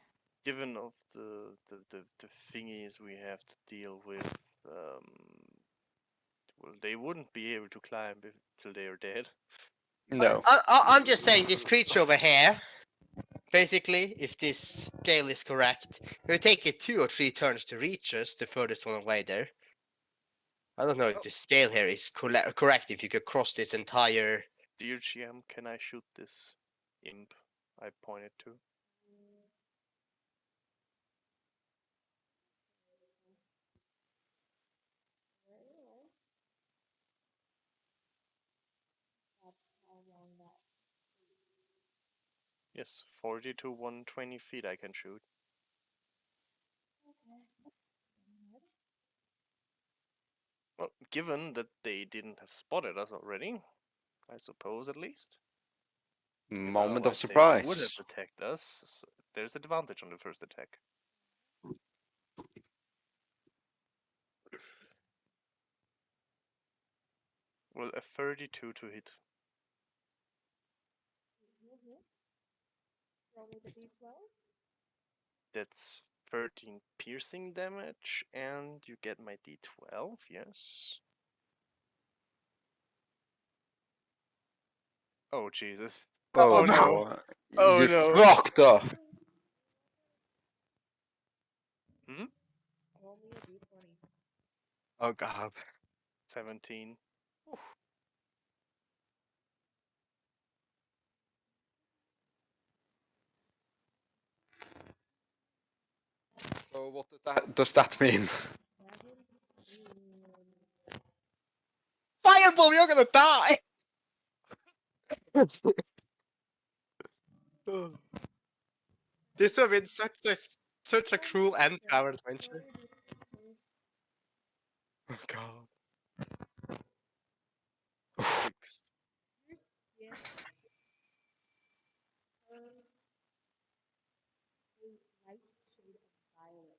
Speaker 3: Given of the thingies we have to deal with, well, they wouldn't be able to climb till they are dead.
Speaker 1: No.
Speaker 4: I'm just saying this creature over here. Basically, if this scale is correct, it will take it 2 or 3 turns to reach us, the furthest one away there. I don't know if the scale here is correct. If you could cross this entire.
Speaker 3: Dear GM, can I shoot this imp I pointed to?
Speaker 5: That's how long that.
Speaker 3: Yes, 40 to 120 feet I can shoot.
Speaker 5: Okay.
Speaker 3: Well, given that they didn't have spotted us already, I suppose at least. Because
Speaker 1: Moment of
Speaker 3: otherwise they would have
Speaker 1: surprise.
Speaker 3: attacked us. There's advantage on the first attack. Well, a 32 to hit.
Speaker 5: Hits. Roll me the d12.
Speaker 3: That's 13 piercing damage, and you get my d12, yes. Oh, Jesus.
Speaker 1: Oh,
Speaker 3: Oh, no.
Speaker 1: no.
Speaker 3: Oh,
Speaker 1: You
Speaker 3: no.
Speaker 1: fucked up.
Speaker 3: Hmm?
Speaker 5: Roll me a d20.
Speaker 4: Oh god.
Speaker 3: 17.
Speaker 1: So what does that mean?
Speaker 5: 17.
Speaker 4: Fireball, you're gonna die! This would have been such a cruel end to our adventure. Oh god.
Speaker 3: 6.
Speaker 5: Your skin turns a light shade of violet.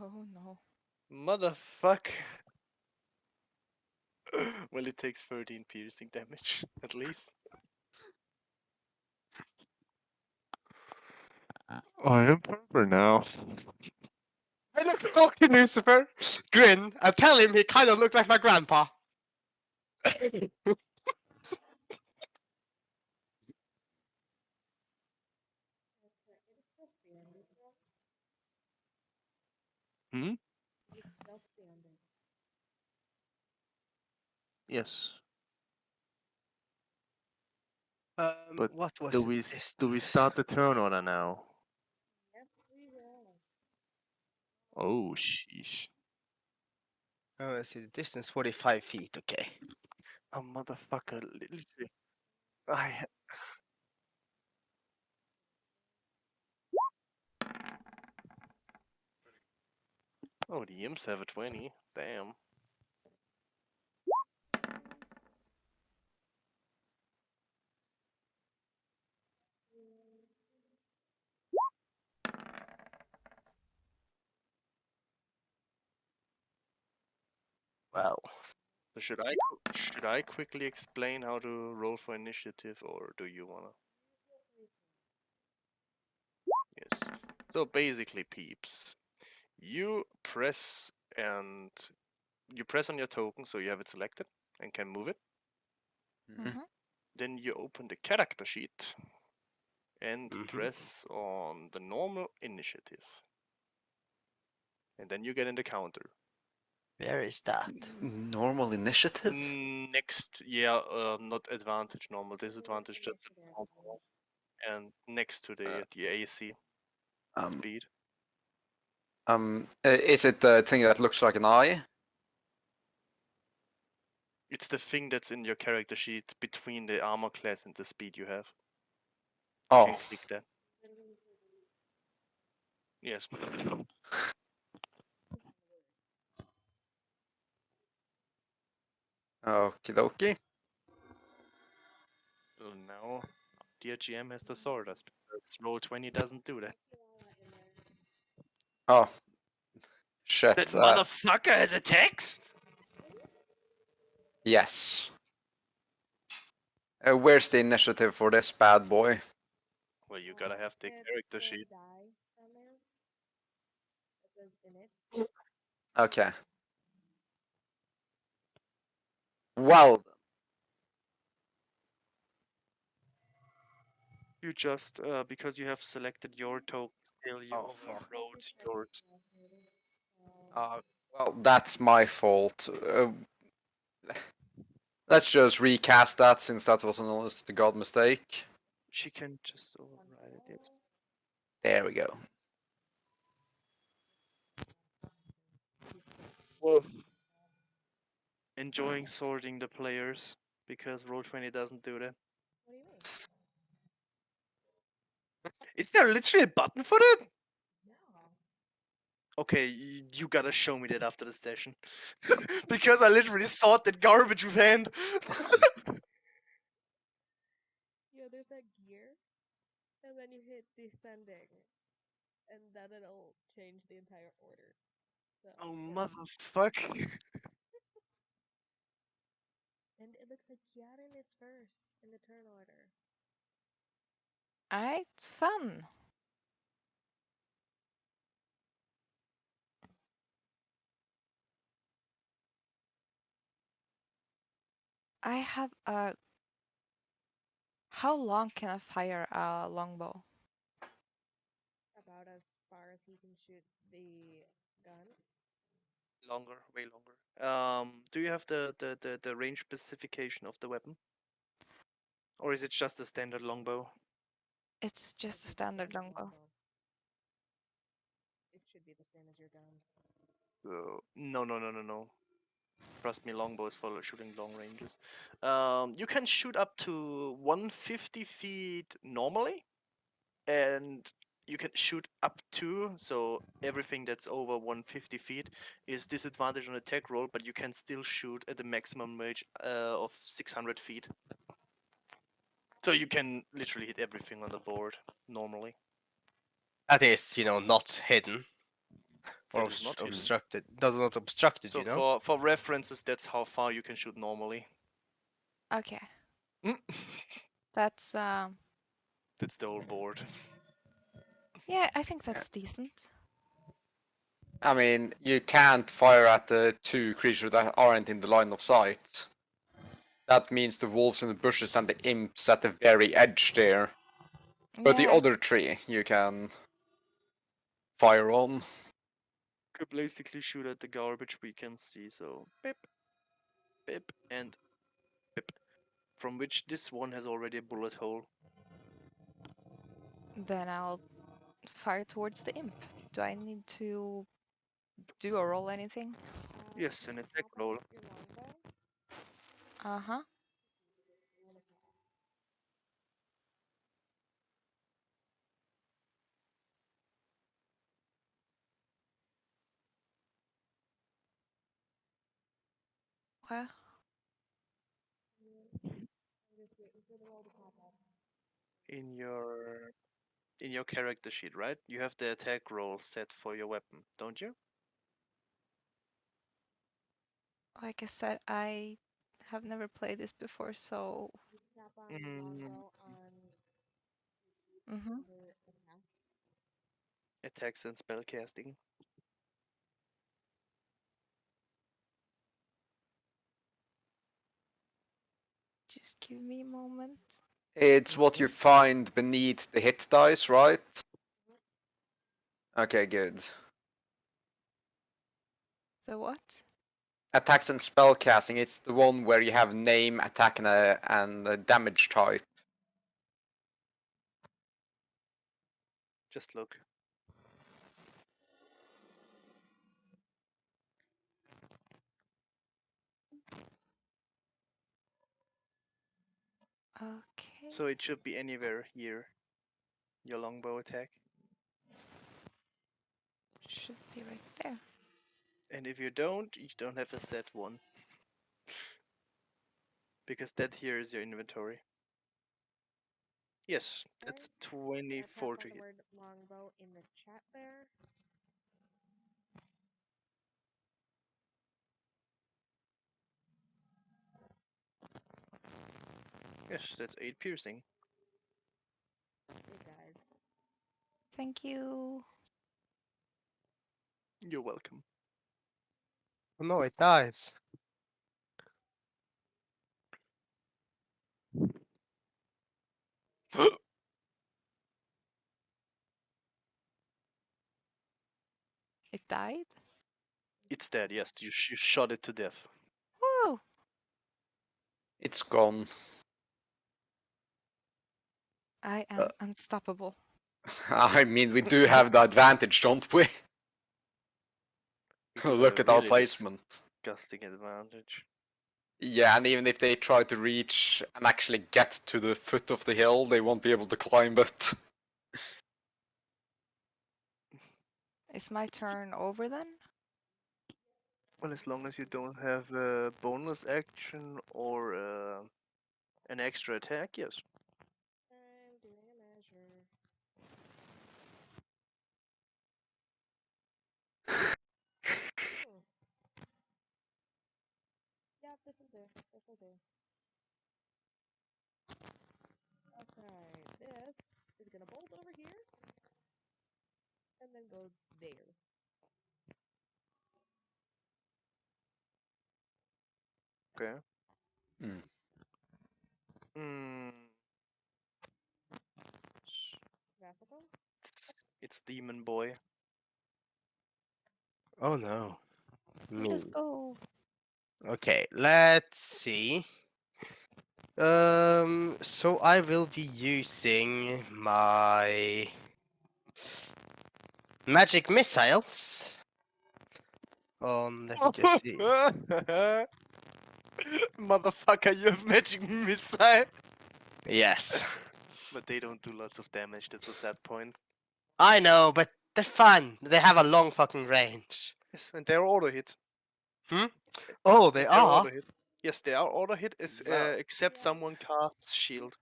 Speaker 2: Oh no.
Speaker 3: Motherfucker. Well, it takes 13 piercing damage, at least. I am purple now.
Speaker 4: I look over to Lucifer, grin, and tell him he kind of looked like my grandpa.
Speaker 5: It's still standing.
Speaker 3: Hmm?
Speaker 5: It's still standing.
Speaker 3: Yes. But
Speaker 4: What was
Speaker 3: do we
Speaker 4: this?
Speaker 3: do we start the turn order now?
Speaker 5: Yes, we will.
Speaker 3: Oh, sheesh.
Speaker 4: Oh, I see. The distance 45 feet. Okay.
Speaker 3: Oh, motherfucker. Literally. I. Oh, the imps have a 20. Damn.
Speaker 4: Well,
Speaker 3: So should I quickly explain how to roll for initiative, or do you wanna? Yes. So basically, peeps, you press and you press on your token, so you have it selected and can move it.
Speaker 2: Mm-hmm.
Speaker 3: Then you open the character sheet and
Speaker 4: Mhm.
Speaker 3: press on the normal initiative. and then you get in the counter.
Speaker 4: Where is that?
Speaker 1: Normal initiative?
Speaker 3: Next, yeah, not advantage, normal, disadvantage, just
Speaker 5: Initiative,
Speaker 3: normal, and next to the AC
Speaker 1: Um,
Speaker 3: speed.
Speaker 1: Is it the thing that looks like an eye?
Speaker 3: It's the thing that's in your character sheet between the armor class and the speed you have. You
Speaker 1: Oh,
Speaker 3: can click that. Yes.
Speaker 1: okie dokie.
Speaker 3: So now, dear GM has to sort us because Roll20 doesn't do that.
Speaker 1: Oh, shit.
Speaker 4: That motherfucker has attacks?
Speaker 1: Yes. Where's the initiative for this bad boy?
Speaker 3: Well, you gotta have the
Speaker 5: It's
Speaker 3: character
Speaker 5: the
Speaker 3: sheet.
Speaker 5: die on there. It says in it.
Speaker 1: Okay. Well,
Speaker 3: You just, because you have selected your token, still you
Speaker 1: Oh, fuck.
Speaker 3: overrode yours.
Speaker 1: well, that's my fault. Let's just recast that since that was an honest to God mistake.
Speaker 3: She can just override it, yes.
Speaker 1: There we go.
Speaker 3: Well, enjoying sorting the players because Roll20 doesn't do that.
Speaker 5: What do you mean?
Speaker 4: Is there literally a button for that?
Speaker 5: Yeah.
Speaker 3: Okay, you gotta show me that after the session. Because I literally sort that garbage with hand.
Speaker 5: Yeah, there's that gear, and then you hit descending, and then it'll change the entire order. So.
Speaker 3: Oh,
Speaker 5: yeah.
Speaker 3: motherfucker.
Speaker 5: And it looks like Kiaren is first in the turn order.
Speaker 2: Alright, fun. I have a. How long can I fire a longbow?
Speaker 5: About as far as he can shoot the gun.
Speaker 3: Longer, way longer. Do you have the range specification of the weapon? Or is it just a standard longbow?
Speaker 2: It's just a
Speaker 5: It's
Speaker 2: standard longbow.
Speaker 5: It should be the same as your gun.
Speaker 3: No. Trust me, longbow is for shooting long ranges. You can shoot up to 150 feet normally, and you can shoot up to, so everything that's over 150 feet is disadvantage on attack roll, but you can still shoot at the maximum range of 600 feet. So you can literally hit everything on the board normally.
Speaker 4: That is, not hidden. Or
Speaker 3: That is not hidden.
Speaker 4: obstructed. That's not obstructed,
Speaker 3: So for references, that's how far you can shoot normally.
Speaker 2: Okay. That's
Speaker 3: That's the whole board.
Speaker 2: yeah, I think that's decent.
Speaker 1: I mean, you can't fire at the two creatures that aren't in the line of sight. That means the wolves in the bushes and the imps at the very edge there. But the
Speaker 2: Yeah,
Speaker 1: other three you can fire on.
Speaker 3: Could basically shoot at the garbage we can see. So pip, pip, and pip. From which this one has already a bullet hole.
Speaker 2: then I'll fire towards the imp. Do I need to do or roll anything?
Speaker 3: Yes, an attack roll.
Speaker 5: Your longbow.
Speaker 2: Uh-huh. Well,
Speaker 5: I'm just waiting for the roll to pop up.
Speaker 3: In your character sheet, right? You have the attack roll set for your weapon, don't you?
Speaker 2: like I said, I have never played this before, so
Speaker 5: You tap on longbow on
Speaker 2: mm-hmm.
Speaker 5: under attacks.
Speaker 3: Attacks and spellcasting.
Speaker 2: Just give me a moment.
Speaker 1: It's what you find beneath the hit dice, right? Okay, good.
Speaker 2: The what?
Speaker 1: Attacks and spellcasting, it's the one where you have name, attack, and a damage type.
Speaker 3: Just look.
Speaker 2: Okay.
Speaker 3: So it should be anywhere here. Your longbow attack.
Speaker 2: Should be right there.
Speaker 3: And if you don't have a set one. Because that here is your inventory. Yes, that's
Speaker 5: Okay. Can I
Speaker 3: 24
Speaker 5: type
Speaker 3: to
Speaker 5: out the
Speaker 3: hit.
Speaker 5: word longbow in the chat there?
Speaker 3: Yes, that's 8 piercing.
Speaker 5: It died.
Speaker 2: Thank you.
Speaker 3: You're welcome.
Speaker 4: Oh, no, it dies.
Speaker 2: It died?
Speaker 3: It's dead, yes. You shot it to death.
Speaker 2: Woo!
Speaker 1: It's gone.
Speaker 2: I am unstoppable.
Speaker 1: I mean, we do have the advantage, don't we?
Speaker 3: We do have
Speaker 1: Look
Speaker 3: a
Speaker 1: at our
Speaker 3: really
Speaker 1: placement.
Speaker 3: disgusting advantage.
Speaker 1: Yeah, and even if they try to reach and actually get to the foot of the hill, they won't be able to climb it.
Speaker 2: Is my turn over then?
Speaker 3: Well, as long as you don't have a bonus action or an extra attack, yes.
Speaker 5: I'm doing a measure. Hmm. Yeah, this'll do. This'll do. Okay, this is gonna bolt over here and then go there.
Speaker 3: Okay.
Speaker 1: Hmm.
Speaker 3: Mm,
Speaker 5: Vasicle?
Speaker 3: it's Demon Boy.
Speaker 4: Oh no.
Speaker 2: Let us
Speaker 4: Me.
Speaker 2: go.
Speaker 4: Okay, let's see. So I will be using my magic missiles. Let me just see.
Speaker 3: Motherfucker, you have magic missile.
Speaker 4: Yes.
Speaker 3: But they don't do lots of damage, that's a sad point.
Speaker 4: I know, but they're fun. They have a long fucking range.
Speaker 3: Yes, and they're auto hit.
Speaker 4: Oh, they
Speaker 3: They're
Speaker 4: are?
Speaker 3: auto hit. Yes, they are auto hit,
Speaker 1: Wow.
Speaker 3: except
Speaker 5: Yeah.
Speaker 3: someone casts shield.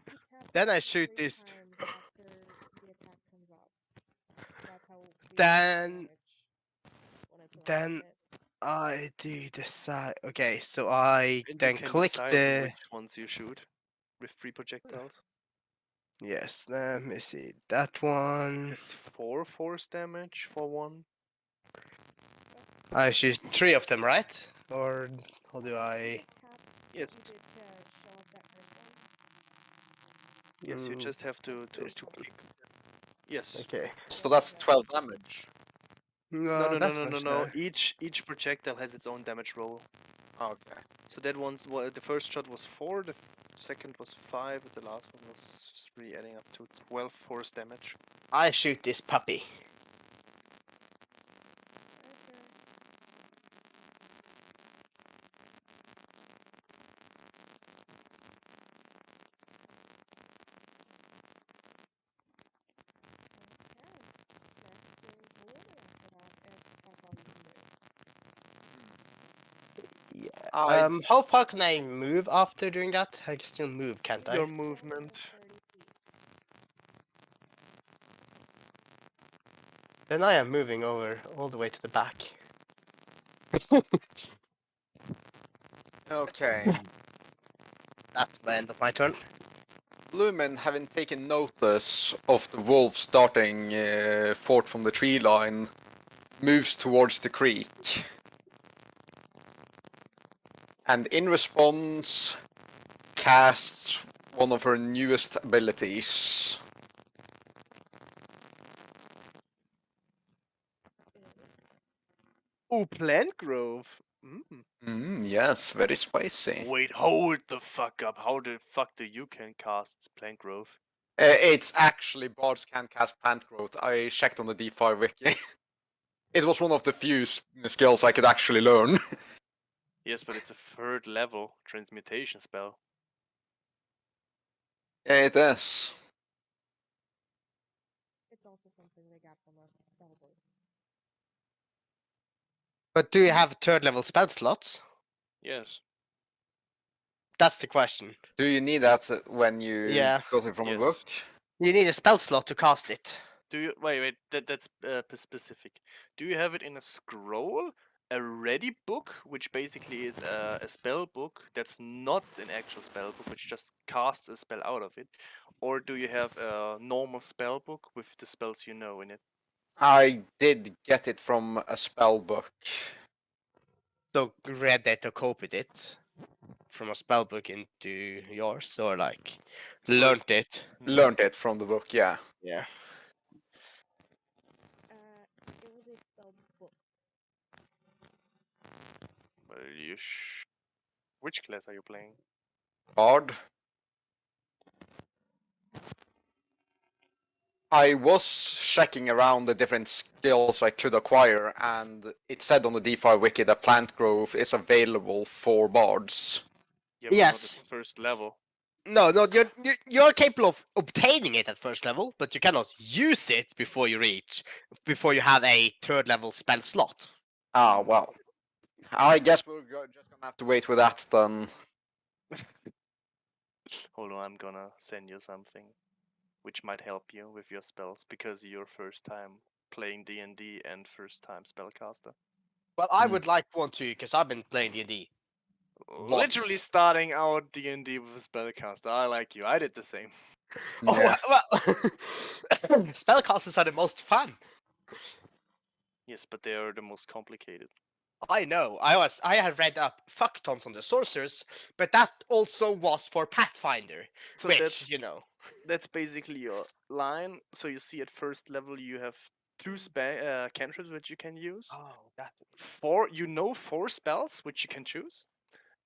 Speaker 5: You tap
Speaker 4: Then I
Speaker 5: it
Speaker 4: shoot
Speaker 5: 3
Speaker 4: this.
Speaker 5: times after the attack comes up. That's how we apply
Speaker 4: Then-
Speaker 5: damage when it's an auto
Speaker 4: Then
Speaker 5: hit.
Speaker 4: I do decide. Okay, so I
Speaker 3: And you
Speaker 4: then
Speaker 3: can
Speaker 4: click
Speaker 3: decide
Speaker 4: the.
Speaker 3: which ones you shoot with 3 projectiles.
Speaker 4: Yes, let me see. That one.
Speaker 3: It's 4 force damage for one.
Speaker 4: I shoot 3 of them, right? Or how do I?
Speaker 5: Just tap
Speaker 3: Yes.
Speaker 5: use it to show off that first one.
Speaker 3: Yes, you
Speaker 4: Mm,
Speaker 3: just have to
Speaker 4: this
Speaker 3: click. Yes.
Speaker 4: Okay.
Speaker 1: So that's 12 damage.
Speaker 3: No,
Speaker 4: That's
Speaker 3: no.
Speaker 4: much
Speaker 3: No.
Speaker 4: there.
Speaker 3: Each projectile has its own damage roll.
Speaker 1: Okay.
Speaker 3: So that one's well, the first shot was 4, the second was 5, and the last one was 3, adding up to 12 force damage.
Speaker 4: I shoot this puppy.
Speaker 5: Measure. Okay. Next is Maloney after that, if that's all you can do.
Speaker 4: Yeah.
Speaker 1: I
Speaker 4: How far can I move after doing that? I can still move, can't
Speaker 3: Your
Speaker 4: I?
Speaker 3: movement.
Speaker 5: 30 feet.
Speaker 4: Then I am moving over all the way to the back.
Speaker 1: okay.
Speaker 4: That's the end of my turn.
Speaker 1: Lumen, having taken notice of the wolf starting forth from the tree line, moves towards the creek. And in response, casts one of her newest abilities.
Speaker 4: Oh, Plant Grove.
Speaker 1: Yes, very spicy.
Speaker 3: Wait, hold the fuck up. How the fuck do you can cast Plant Growth?
Speaker 1: It's actually bards can cast plant growth. I checked on the D5 wiki. It was one of the few skills I could actually learn.
Speaker 3: Yes, but it's a third level transmutation spell.
Speaker 1: It is.
Speaker 5: It's also something they got from us spellbook.
Speaker 4: But do you have third level spell slots?
Speaker 3: Yes.
Speaker 4: That's the question.
Speaker 1: Do you need that when you
Speaker 4: Yeah.
Speaker 1: got it from a book?
Speaker 3: Yes.
Speaker 4: You need a spell slot to cast it.
Speaker 3: Do you wait? That's specific. Do you have it in a scroll, a ready book, which basically is a spell book that's not an actual spell book, which just casts a spell out of it, or do you have a normal spell book with the spells you know in it?
Speaker 1: I did get it from a spell book.
Speaker 4: So read it or copied it from a spell book into yours, or like
Speaker 3: So-
Speaker 4: learned it.
Speaker 1: Learned it from the book, yeah.
Speaker 4: Yeah.
Speaker 5: It was a spell book.
Speaker 3: Well, which class are you playing?
Speaker 1: Bard. I was checking around the different skills I could acquire, and it said on the D5 wiki that plant growth is available for bards.
Speaker 3: Yeah, but
Speaker 4: Yes.
Speaker 3: not at first level.
Speaker 4: No, you're capable of obtaining it at first level, but you cannot use it before you have a third level spell slot.
Speaker 1: Ah, well. I guess we're just gonna have to wait with that then.
Speaker 3: Hold on, I'm gonna send you something, which might help you with your spells because you're first time playing D&D and first time spellcaster.
Speaker 4: Well, I
Speaker 1: Hmm.
Speaker 4: would like one too, because I've been playing D&D.
Speaker 3: Literally
Speaker 4: Once.
Speaker 3: starting out D&D with a spellcaster. I like you. I did the same.
Speaker 1: Yeah.
Speaker 4: Oh, well, spellcasters are the most fun.
Speaker 3: Yes, but they are the most complicated.
Speaker 4: I know. I had read up fuck tons on the sorcerers, but that also was for Pathfinder,
Speaker 3: So
Speaker 4: which
Speaker 3: that's basically your line. So you see at first level you have two cantrips which you can use.
Speaker 4: Oh, that.
Speaker 3: Four spells which you can choose,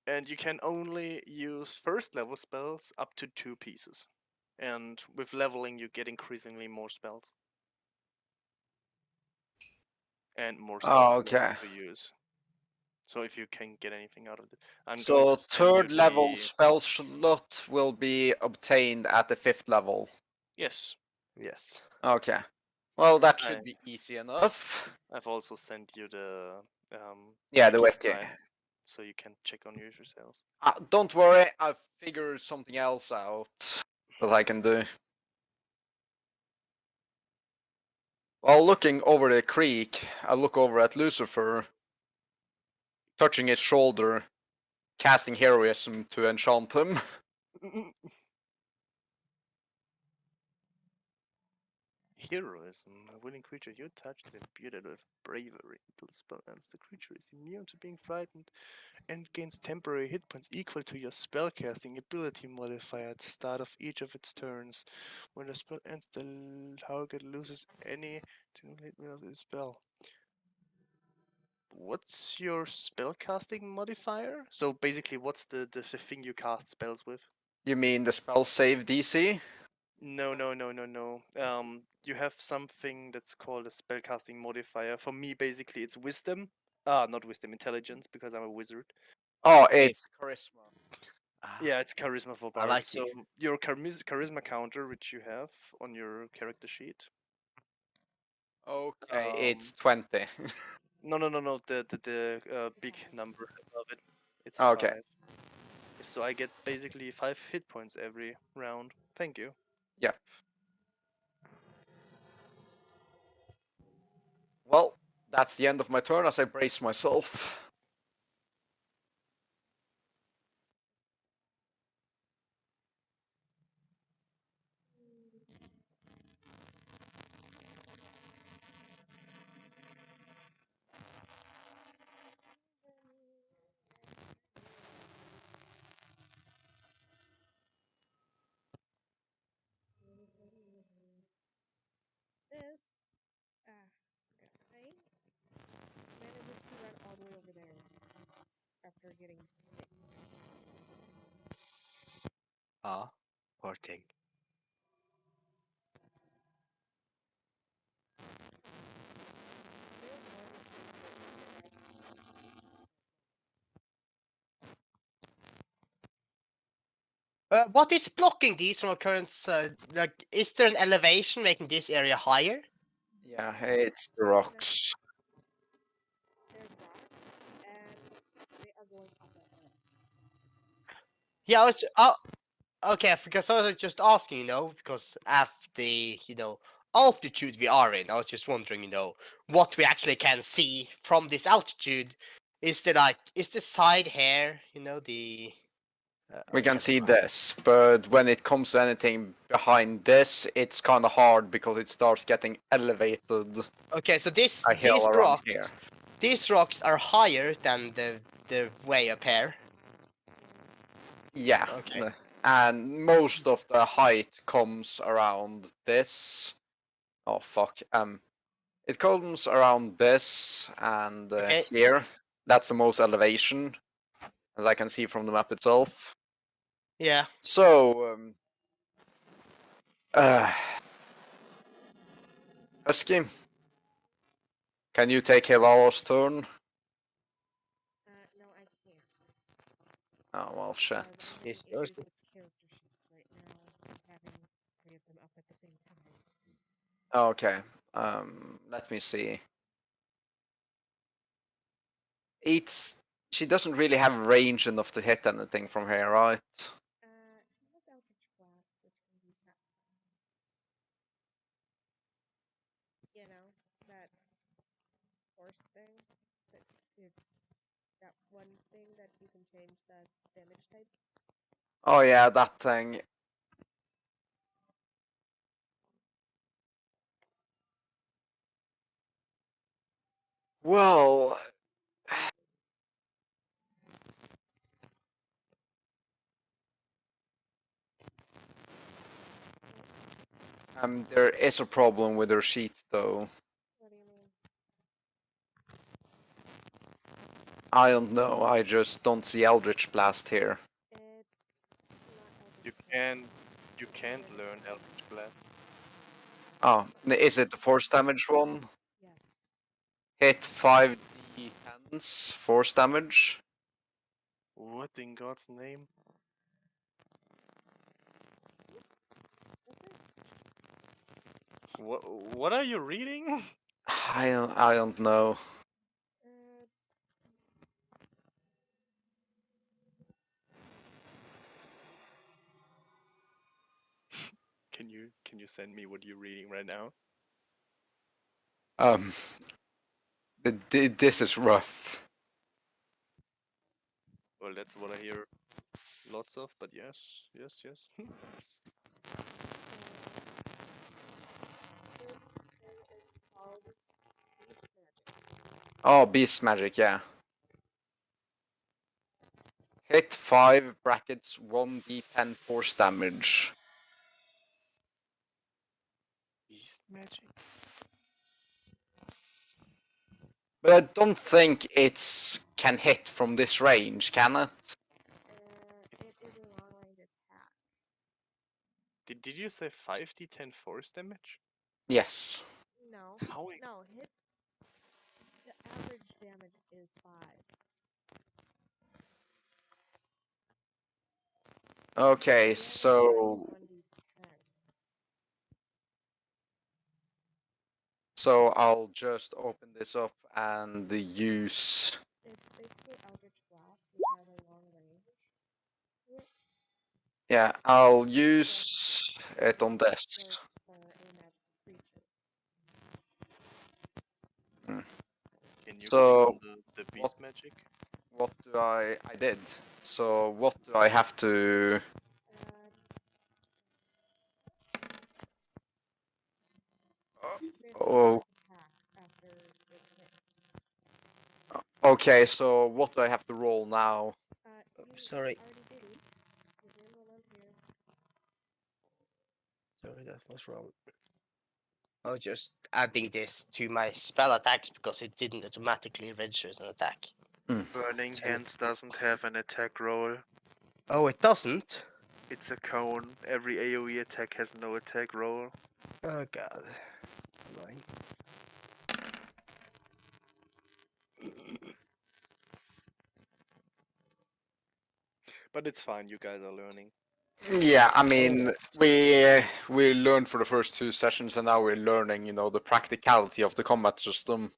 Speaker 3: and you can only use first level spells up to 2 pieces. And with leveling, you get increasingly more spells and more spell
Speaker 1: Oh,
Speaker 3: slots
Speaker 1: okay.
Speaker 3: to use. So if you can get anything out of it, I'm going
Speaker 1: So
Speaker 3: to send you
Speaker 1: third level
Speaker 3: the
Speaker 1: spell slot will be obtained at the 5th level.
Speaker 3: yes.
Speaker 4: Yes.
Speaker 1: Okay. Well, that
Speaker 3: I
Speaker 1: should be easy enough.
Speaker 3: I've also sent you the
Speaker 1: Yeah, the
Speaker 3: wiki
Speaker 1: wiki.
Speaker 3: site, so you can check on yours yourself.
Speaker 1: Don't worry, I've figured something else out that I can do. While looking over the creek, I look over at Lucifer, touching his shoulder, casting heroism to enchant him.
Speaker 3: Heroism. A willing creature you touch is imbued with bravery. Until the spell ends, the creature is immune to being frightened and gains temporary hit points equal to your spellcasting ability modifier at the start of each of its turns. When the spell ends, the target loses any hit of the spell. What's your spellcasting modifier? So basically, what's the thing you cast spells with?
Speaker 1: You mean the spell save DC?
Speaker 3: No. You have something that's called a spellcasting modifier. For me, basically, it's wisdom. Not wisdom, intelligence, because I'm a wizard.
Speaker 1: Oh,
Speaker 4: Okay.
Speaker 1: it's charisma.
Speaker 3: Yeah, it's charisma for
Speaker 4: I
Speaker 3: bard.
Speaker 4: like
Speaker 3: So
Speaker 4: you.
Speaker 3: your charisma counter, which you have on your character sheet.
Speaker 1: Okay, it's
Speaker 3: Um,
Speaker 1: 20.
Speaker 3: no. The big number above it. It's a
Speaker 1: Okay,
Speaker 3: 5. So I get basically 5 hit points every round. Thank you.
Speaker 1: yeah. Well, that's the end of my turn as I brace myself.
Speaker 5: This, I managed to over there after getting hit.
Speaker 4: Ah, poor thing.
Speaker 5: There's one creature that
Speaker 4: What is blocking these from occurrence? Like, is there an elevation making this area higher?
Speaker 1: Yeah, it's the rocks.
Speaker 5: there's rocks and they are going up that hill.
Speaker 4: Yeah, okay, because I was just asking, because of the, altitude we are in, I was just wondering, what we actually can see from this altitude. Is the side here, the...
Speaker 1: We
Speaker 4: oh,
Speaker 1: can
Speaker 4: never
Speaker 1: see
Speaker 4: mind.
Speaker 1: this, but when it comes to anything behind this, it's kind of hard because it starts getting elevated
Speaker 4: Okay, so
Speaker 1: a hill around here.
Speaker 4: these rocks are higher than the way up here.
Speaker 1: Yeah,
Speaker 4: Okay.
Speaker 1: and most of the height comes around this. Oh fuck. It comes around this and
Speaker 4: Okay.
Speaker 1: here. That's the most elevation, as I can see from the map itself.
Speaker 4: Yeah.
Speaker 1: So, Husky, can you take Hivalo's turn?
Speaker 5: No, I can't.
Speaker 1: Oh well,
Speaker 5: Because I'm
Speaker 1: shit.
Speaker 5: having
Speaker 4: It's yours.
Speaker 5: issues with character sheets right now, having three of them up at the same time.
Speaker 1: Okay. Let me see. It's she doesn't really have range enough to hit anything from here, right?
Speaker 5: She has Eldritch Blast, which can be that. You know, that force thing. That it, that one thing that you can change the damage type.
Speaker 1: Oh yeah, that thing. Well, there is a problem with her sheet though.
Speaker 5: What do you mean?
Speaker 1: I don't know. I just don't see Eldritch Blast here.
Speaker 5: It's not Eldritch
Speaker 3: You
Speaker 5: Blast.
Speaker 3: can you
Speaker 5: It's
Speaker 3: can't
Speaker 5: standard.
Speaker 3: learn Eldritch Blast.
Speaker 1: Oh, is it the force damage one?
Speaker 5: Yes.
Speaker 1: Hit 5d10s, force damage.
Speaker 3: What in God's name?
Speaker 5: That's it.
Speaker 3: What are you reading?
Speaker 1: I don't know.
Speaker 5: Uh,
Speaker 3: Can you send me what you're reading right now?
Speaker 1: Um, this is rough.
Speaker 3: Well, that's what I hear lots of, but yes, yes, yes.
Speaker 5: this thing is called Beast Magic.
Speaker 1: Oh, beast magic, yeah. Hit 5 brackets 1d10 force damage.
Speaker 3: Beast magic?
Speaker 1: But I don't think it's can hit from this range, can it?
Speaker 5: It is a long range attack.
Speaker 3: Did you say 5d10 force damage?
Speaker 1: Yes.
Speaker 5: No.
Speaker 3: How?
Speaker 5: No, hit. The average damage is 5.
Speaker 1: Okay,
Speaker 5: The average damage is
Speaker 1: so
Speaker 5: 1d10.
Speaker 1: I'll just open this up and use.
Speaker 5: It's basically Eldritch Blast, which has a long range to it.
Speaker 1: Yeah, I'll
Speaker 5: Just
Speaker 1: use it on this.
Speaker 5: works for a magical creature.
Speaker 3: Can you click
Speaker 1: So
Speaker 3: on the
Speaker 1: what
Speaker 3: beast magic?
Speaker 1: what do I did? So what do I have to?
Speaker 5: Uh, basically
Speaker 1: Oh,
Speaker 5: attack after it hits.
Speaker 1: okay. So what do I have to roll now?
Speaker 5: You
Speaker 4: Sorry.
Speaker 5: already did it. Give me a moment here.
Speaker 4: Sorry, that was wrong. I was just adding this to my spell attacks because it didn't automatically register as an attack.
Speaker 3: Burning Hands doesn't have an attack roll.
Speaker 4: Oh, it doesn't?
Speaker 3: It's a cone. Every AoE attack has no attack roll.
Speaker 4: Oh god. Annoying.
Speaker 3: But it's fine, you guys are learning.
Speaker 1: Yeah, I mean, we learned for the first 2 sessions, and now we're learning, the practicality of the combat system.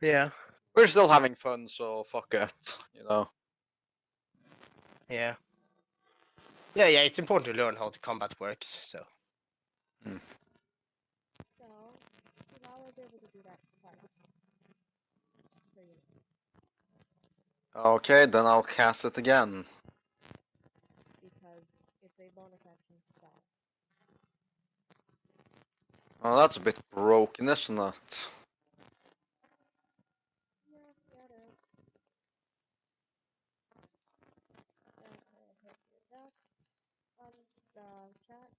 Speaker 4: Yeah,
Speaker 1: We're still having fun, so fuck it.
Speaker 4: yeah. Yeah, it's important to learn how the combat works, so.
Speaker 5: So now I was able to do that twice. So,
Speaker 1: Okay, then I'll cast it again.
Speaker 5: because it's a bonus action spell.
Speaker 1: Oh, that's a bit broken, isn't it?
Speaker 5: Yeah, it is. Hit your death on the chat.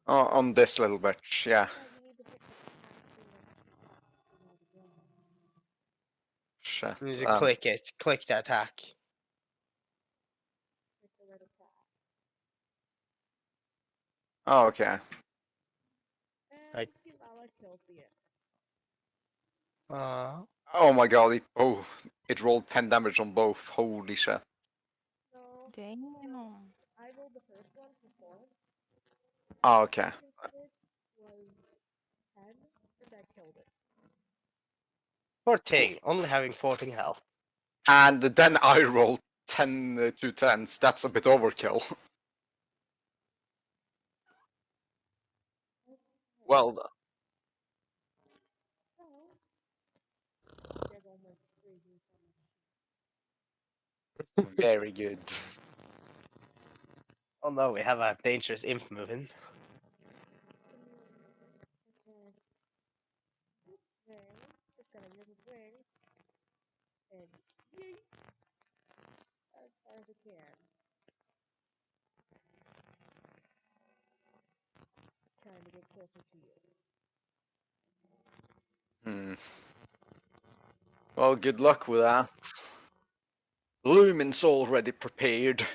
Speaker 1: Oh, on this little bitch, yeah.
Speaker 5: Yeah, you need to hit the
Speaker 1: Shit.
Speaker 4: You need to click it. Click the attack.
Speaker 5: Hit the little cat.
Speaker 1: Oh, okay.
Speaker 5: And
Speaker 4: Like-
Speaker 5: Kilala kills the it.
Speaker 1: Oh my god, it rolled 10 damage on both. Holy shit.
Speaker 5: So
Speaker 2: Damn.
Speaker 5: I rolled the first one for 4.
Speaker 1: Oh, okay.
Speaker 5: Second hit was 10, and that killed it.
Speaker 4: Poor thing, only having 14 health.
Speaker 1: And then I rolled 10 to 10s. That's a bit overkill. Well done.
Speaker 5: So there's almost 3 damage.
Speaker 1: Very good.
Speaker 4: Oh no, we have a dangerous imp moving.
Speaker 5: This thing is gonna use its wings and yeet as far as it can. Trying to get closer to you.
Speaker 1: Well, good luck with that. Lumen's already prepared.
Speaker 5: So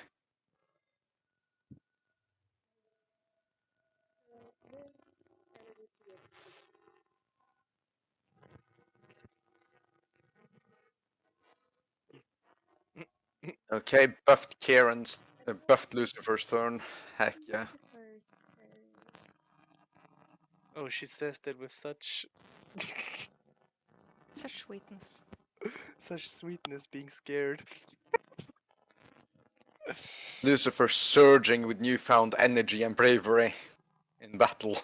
Speaker 5: this and it is to get
Speaker 1: Okay, buffed Kieran's, buffed Lucifer's turn. Heck yeah.
Speaker 5: Lucifer's turn.
Speaker 3: Oh, she says that with such
Speaker 2: Such sweetness.
Speaker 3: such sweetness, being scared.
Speaker 1: Lucifer surging with newfound energy and bravery in battle.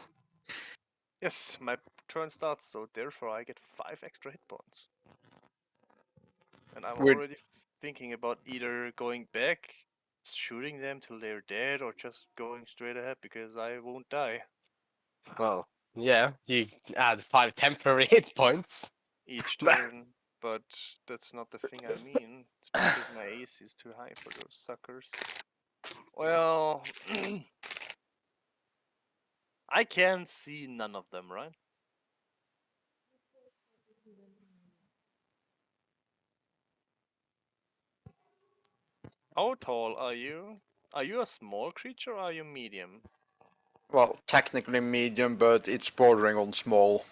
Speaker 3: Yes, my turn starts, so therefore I get 5 extra hit points. And I'm
Speaker 1: We're-
Speaker 3: already thinking about either going back, shooting them till they're dead, or just going straight ahead because I won't die
Speaker 4: Well, yeah, you add 5 temporary hit points.
Speaker 3: each turn. But that's not the thing I mean. It's because my AC is too high for those suckers. Well, I can see none of them, right? How tall are you? Are you a small creature or are you medium?
Speaker 1: Well, technically medium, but it's bordering on small.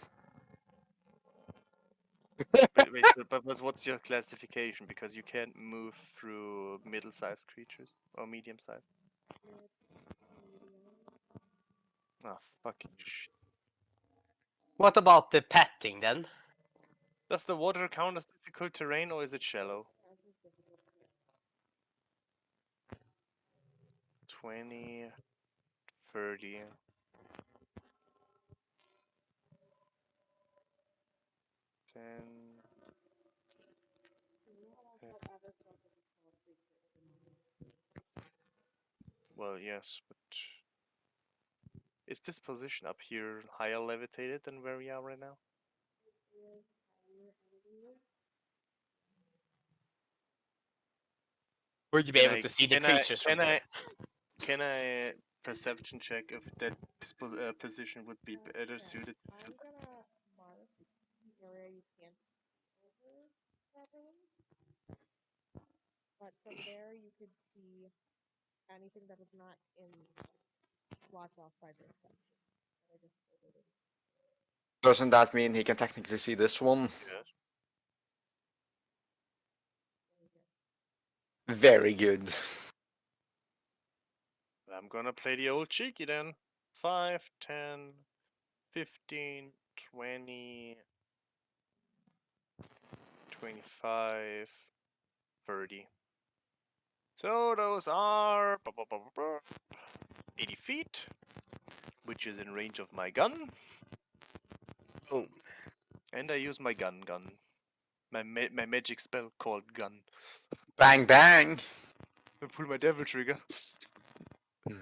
Speaker 3: Wait, but what's your classification? Because you can't move through middle-sized creatures or medium-sized. Ah, fucking shit.
Speaker 4: What about the petting then?
Speaker 3: Does the water count as difficult terrain or is it shallow? 20, 30. 10. 10. Well, yes, but is this position up here higher levitated than where we are right now?
Speaker 4: Would you be able to see the creatures from here?
Speaker 3: Can I perception check if that position would be better suited to
Speaker 5: I'm gonna mark the area you can't see. properly. But from there, you could see anything that was not in blocked off by this section that I just stated.
Speaker 1: Doesn't that mean he can technically see this one?
Speaker 3: Yes.
Speaker 1: Very good.
Speaker 3: I'm gonna play the old cheeky then. 5, 10, 15, 20, 25, 30. So those are 80 feet, which is in range of my gun.
Speaker 4: Boom.
Speaker 3: And I use my gun. My magic spell called gun.
Speaker 1: Bang bang.
Speaker 3: I pull my devil trigger.
Speaker 1: Hmm.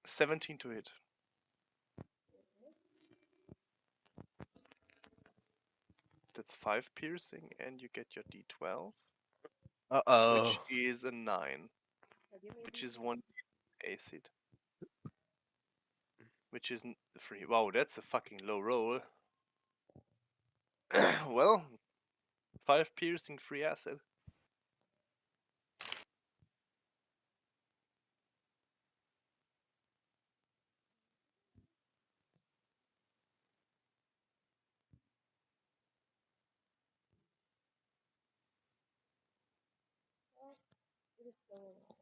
Speaker 3: 17 to hit. That's 5 piercing, and you get your d12, which
Speaker 4: Uh-oh.
Speaker 3: is a 9,
Speaker 5: So give me a
Speaker 3: which is
Speaker 5: D10.
Speaker 3: 1 acid. Which isn't 3. Wow, that's a fucking low roll. Well, 5 piercing, 3 acid.
Speaker 5: Well, it is still alive.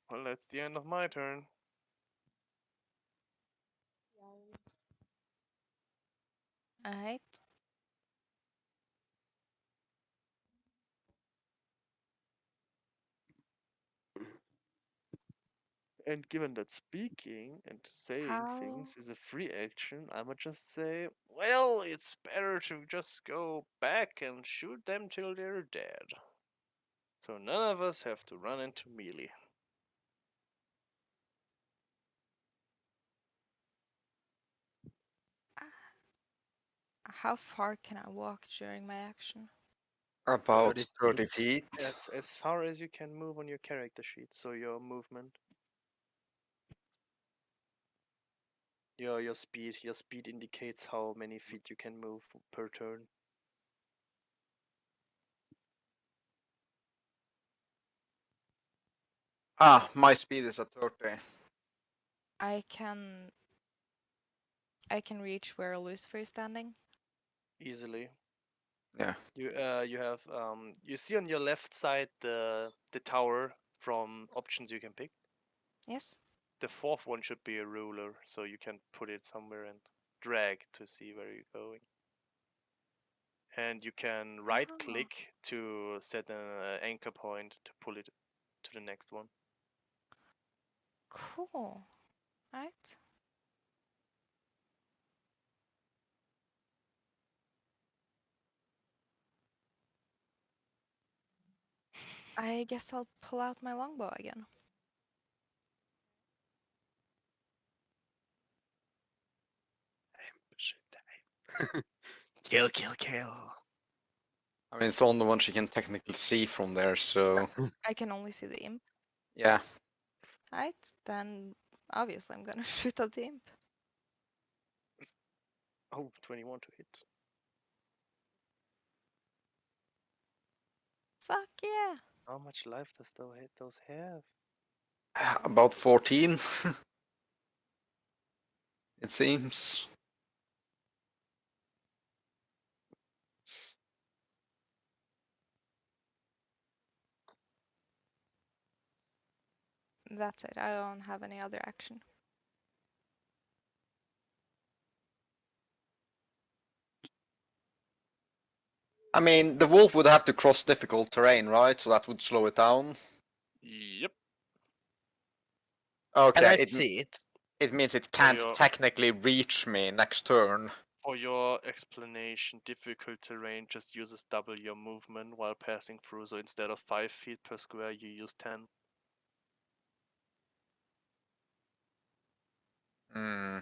Speaker 3: Well, that's the end of my turn.
Speaker 5: Young.
Speaker 2: Alright.
Speaker 3: And given that speaking and saying
Speaker 2: How
Speaker 3: things is a free action, I'ma just say, well, it's better to just go back and shoot them till they're dead. So none of us have to run into melee.
Speaker 2: how far can I walk during my action?
Speaker 1: About
Speaker 4: 30
Speaker 1: 30
Speaker 4: feet.
Speaker 1: feet.
Speaker 3: As far as you can move on your character sheet, so your movement. Your speed indicates how many feet you can move per turn.
Speaker 1: Ah, my speed is at 30.
Speaker 2: I can reach where Lucifer is standing.
Speaker 3: Easily.
Speaker 1: Yeah.
Speaker 3: You have you see on your left side the tower from options you can pick.
Speaker 2: Yes.
Speaker 3: The fourth one should be a ruler, so you can put it somewhere and drag to see where you're going. And you can right click to set an anchor point to pull it to the next one.
Speaker 2: Cool. Right. I guess I'll pull out my longbow again.
Speaker 4: Kill, kill, kill.
Speaker 1: I mean, it's the only one she can technically see from there, so
Speaker 2: I can only see the imp.
Speaker 1: yeah.
Speaker 2: Right? Then obviously I'm gonna shoot at the imp.
Speaker 3: Oh, 21 to hit.
Speaker 2: Fuck yeah.
Speaker 3: How much life does those have?
Speaker 1: About 14. It seems.
Speaker 2: That's it. I don't have any other action.
Speaker 1: I mean, the wolf would have to cross difficult terrain, right? So that would slow it down.
Speaker 3: Yep.
Speaker 4: Can I
Speaker 1: Okay,
Speaker 4: see it?
Speaker 1: it means it
Speaker 3: For
Speaker 1: can't
Speaker 3: your
Speaker 1: technically reach me next turn.
Speaker 3: for your explanation, difficult terrain just uses double your movement while passing through. So instead of 5 feet per square, you use 10.
Speaker 1: Hmm.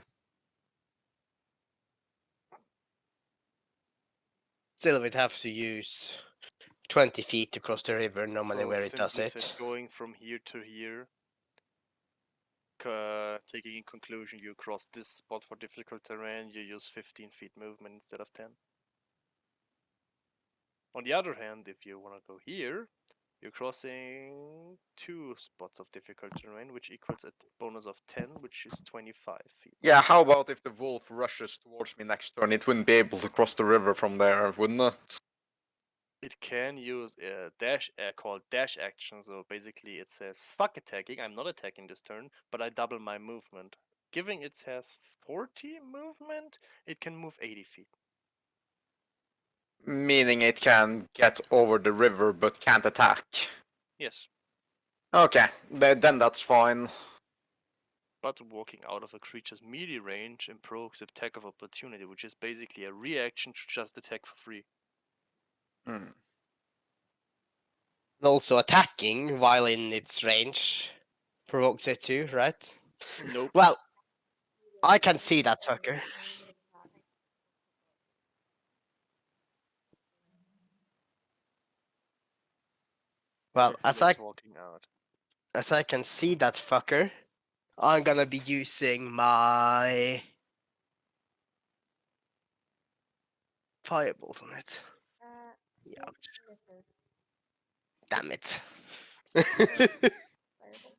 Speaker 4: Still, we'd have to use 20 feet to cross the river, normally
Speaker 3: So
Speaker 4: where it does
Speaker 3: simply said,
Speaker 4: it.
Speaker 3: going from here to here taking in conclusion, you cross this spot for difficult terrain, you use 15 feet movement instead of 10. On the other hand, if you want to go here, you're crossing 2 spots of difficult terrain, which equals a bonus of 10, which is 25 feet.
Speaker 1: Yeah, how about if the wolf rushes towards me next turn? It wouldn't be able to cross the river from there, wouldn't it?
Speaker 3: It can use a dash called dash action, so basically it says fuck attacking, I'm not attacking this turn, but I double my movement. Given it has 40 movement, it can move 80 feet.
Speaker 1: Meaning it can get over the river but can't attack.
Speaker 3: Yes,
Speaker 1: Okay, then that's fine.
Speaker 3: but walking out of a creature's melee range improves attack of opportunity, which is basically a reaction to just attack for free.
Speaker 1: Hmm.
Speaker 4: Also attacking while in its range provokes it too, right?
Speaker 3: Nope.
Speaker 4: Well, I can see that fucker. Well,
Speaker 3: He is walking out.
Speaker 4: as I can see that fucker, I'm gonna be using my firebolt on it.
Speaker 5: It
Speaker 4: Ouch.
Speaker 5: misses.
Speaker 4: Damn it.
Speaker 5: Fireball.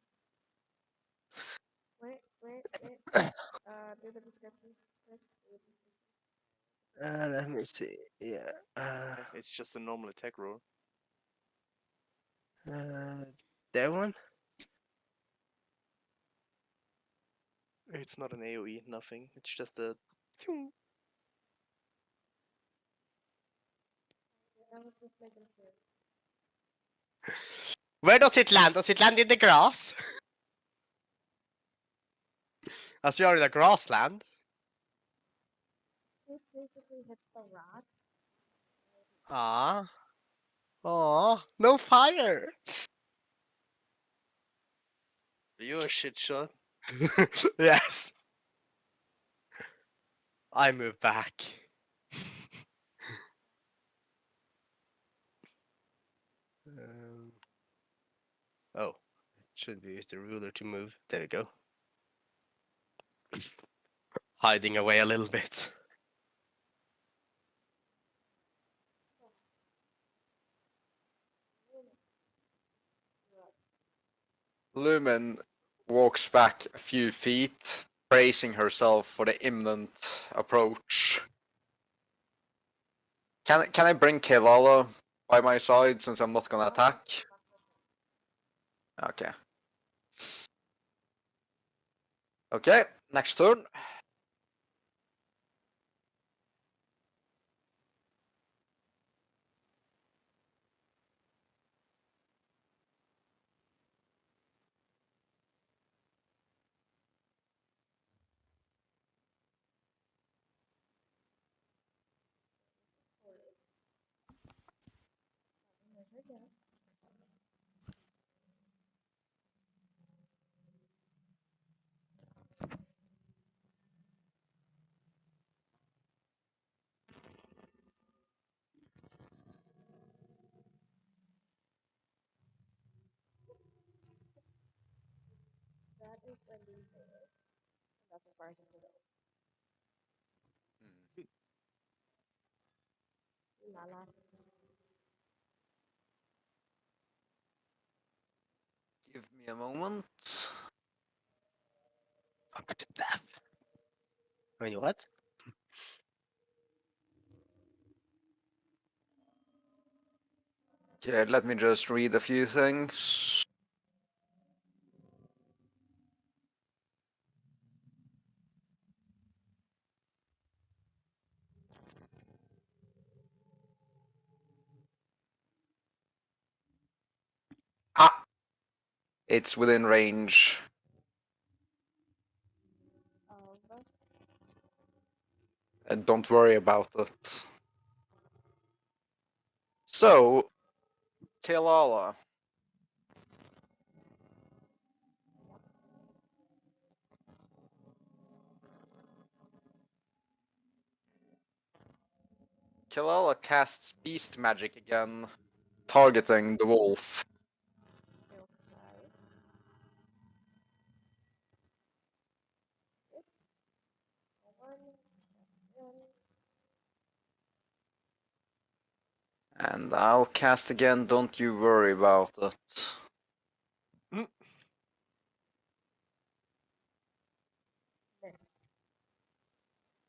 Speaker 5: Wait. Do the description quick. Do the description.
Speaker 4: Let me see. Yeah.
Speaker 3: It's just a normal attack roll.
Speaker 4: There one?
Speaker 3: It's not an AoE, nothing. It's just a.
Speaker 5: I was just making sure.
Speaker 4: Where does it land? Does it land in the grass? As we are in a grassland.
Speaker 5: It basically hits the rock.
Speaker 4: Ah. Aw, no fire.
Speaker 3: You're a shit shot.
Speaker 4: Yes. I move back. Oh, should we use the ruler to move? There we go. Hiding away a little bit.
Speaker 1: Lumen walks back a few feet, bracing herself for the imminent approach. Can I bring Kelala by my side since I'm not gonna attack? Okay. Okay, next turn.
Speaker 5: That is when we fail. That's as far as I can go. Lala.
Speaker 1: Give me a moment.
Speaker 4: Fucker to death. I mean, what?
Speaker 1: Okay, let me just read a few things. Ah! It's within range.
Speaker 5: But
Speaker 1: Don't worry about it. So, Kelala. Kelala casts Beast Magic again, targeting the wolf.
Speaker 5: okay.
Speaker 1: And I'll cast again, don't you worry about it.
Speaker 5: Miss.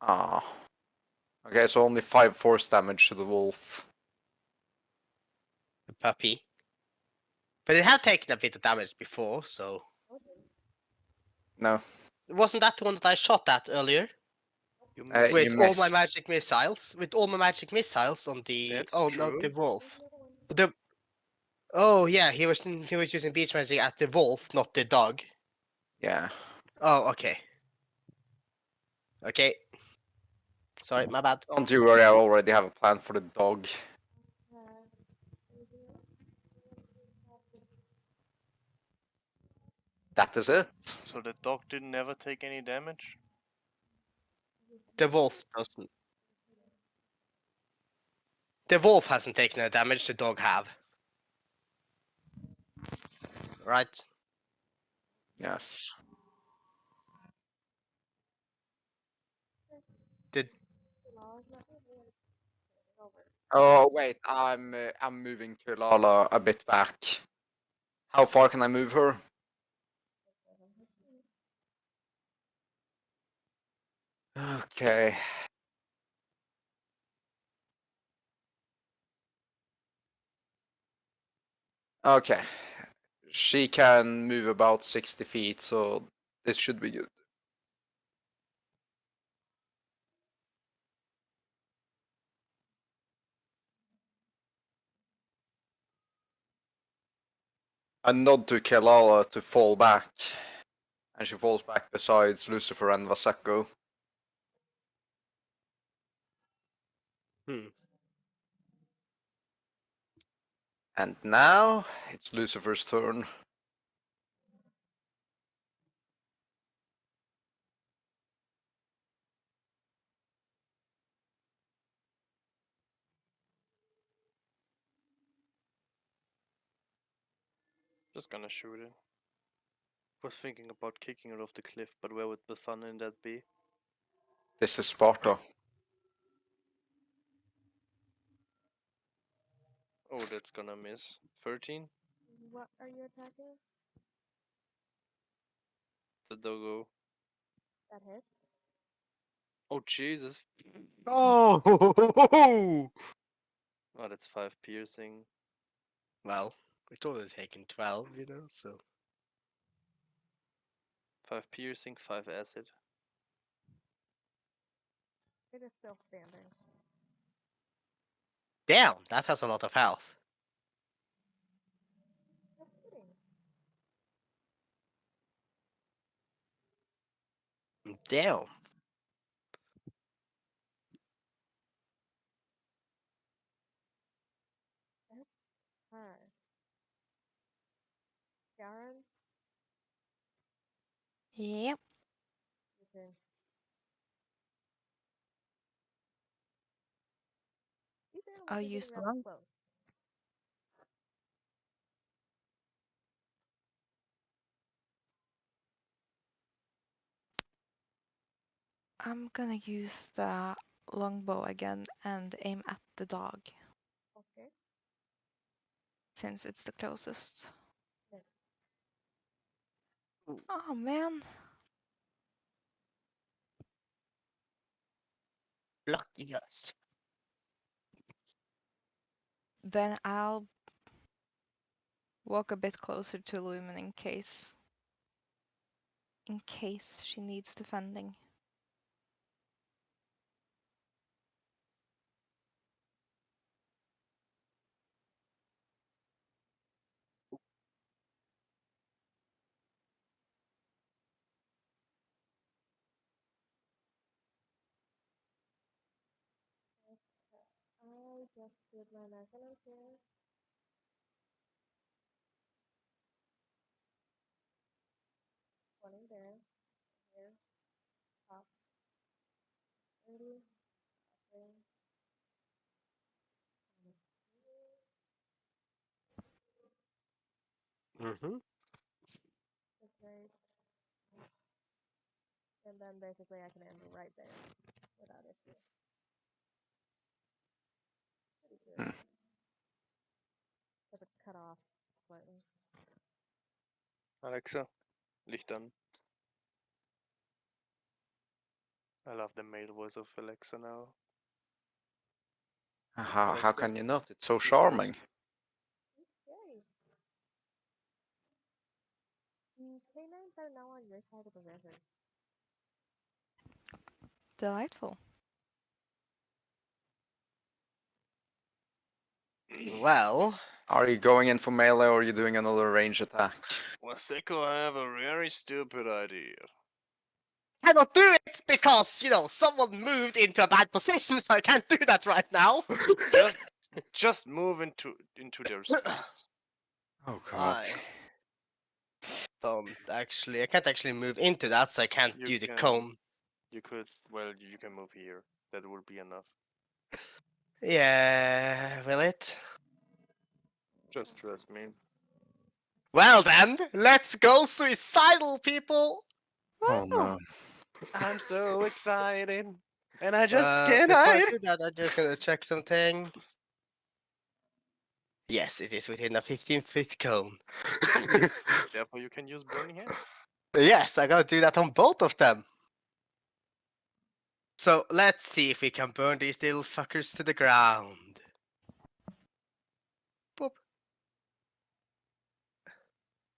Speaker 1: Ah. Okay, so only 5 force damage to the wolf.
Speaker 4: The puppy. But it had taken a bit of damage before, so
Speaker 5: Okay.
Speaker 1: No.
Speaker 4: wasn't that the one that I shot at earlier?
Speaker 3: You
Speaker 1: You
Speaker 4: With all my
Speaker 1: missed.
Speaker 4: magic missiles? With all my magic missiles on the
Speaker 3: That's
Speaker 4: no,
Speaker 3: true.
Speaker 4: the wolf.
Speaker 5: There's another one.
Speaker 4: The oh yeah, he was using beach magic at the wolf, not the dog.
Speaker 1: Yeah.
Speaker 4: Oh okay. Okay. Sorry, my bad.
Speaker 1: Don't you worry, I already have a plan for the dog.
Speaker 5: Anything else?
Speaker 1: That is it.
Speaker 3: So the dog didn't ever take any damage?
Speaker 4: The wolf doesn't. The wolf hasn't taken any damage. The dog have. Right.
Speaker 1: Yes.
Speaker 4: The
Speaker 5: Laws, let me move it over.
Speaker 1: Oh wait, I'm moving Lala a bit back. How far can I move her? Okay. Okay. She can move about 60 feet, so this should be good. A nod to Kelala to fall back, and she falls back besides Lucifer and Vaseko.
Speaker 4: hmm.
Speaker 1: And now it's Lucifer's turn.
Speaker 3: Just gonna shoot it. Was thinking about kicking it off the cliff, but where would the fun in that be?
Speaker 1: This is Sparta.
Speaker 3: Oh, that's gonna miss. 13?
Speaker 5: What are you attacking?
Speaker 3: The doggo.
Speaker 5: That hits.
Speaker 3: Oh, Jesus.
Speaker 4: Oh.
Speaker 3: Oh, that's 5 piercing.
Speaker 4: Well, it's only taken 12, you know. So
Speaker 3: 5 piercing, 5 acid.
Speaker 5: It is still standing.
Speaker 4: damn, that has a lot of health.
Speaker 5: No kidding.
Speaker 4: Damn.
Speaker 5: Alright. Garen,
Speaker 2: Yep.
Speaker 5: you can. These animals
Speaker 2: I'll
Speaker 5: are
Speaker 2: use
Speaker 5: getting
Speaker 2: the
Speaker 5: rather
Speaker 2: long.
Speaker 5: close.
Speaker 2: I'm gonna use the longbow again and aim at the dog
Speaker 5: Okay.
Speaker 2: since it's the closest.
Speaker 5: Miss.
Speaker 2: Oh man.
Speaker 4: Lucky us.
Speaker 2: Then I'll walk a bit closer to Lumen in case she needs defending.
Speaker 5: I just did my measurements here. 20 there. Here. Top. 30. Okay.
Speaker 4: Mm-hmm.
Speaker 5: That's right. and then basically I can end it right there without issue. Pretty good.
Speaker 1: Hmm.
Speaker 5: Does it cut off slightly?
Speaker 3: Alexa, Licht an. I love the male voice of Alexa now.
Speaker 1: How
Speaker 3: Alexa,
Speaker 1: can you not? It's so
Speaker 3: who's this?
Speaker 1: charming.
Speaker 5: Okay. Canines are now on your side of the river.
Speaker 2: Delightful.
Speaker 4: Well,
Speaker 1: Are you going in for melee or are you doing another range attack?
Speaker 3: Waseko, I have a very stupid idea.
Speaker 4: cannot do it because someone moved into a bad position, so I can't do that right now.
Speaker 3: Just move into their space.
Speaker 1: Oh god.
Speaker 4: I can't actually move into that, so I can't
Speaker 3: You
Speaker 4: do the
Speaker 3: can.
Speaker 4: cone.
Speaker 3: You could. Well, you can move here. That would be enough.
Speaker 4: Yeah, will it?
Speaker 3: Just trust me.
Speaker 4: Well then, let's go suicidal, people!
Speaker 1: Oh
Speaker 2: Wow.
Speaker 1: no.
Speaker 3: I'm so excited, and I just can't
Speaker 4: Before I
Speaker 3: hide.
Speaker 4: do that, I'm just gonna check something. Yes, it is within a 15-foot cone.
Speaker 3: Therefore, you can use burning hands.
Speaker 4: Yes, I gotta do that on both of them. So let's see if we can burn these little fuckers to the ground. Boop.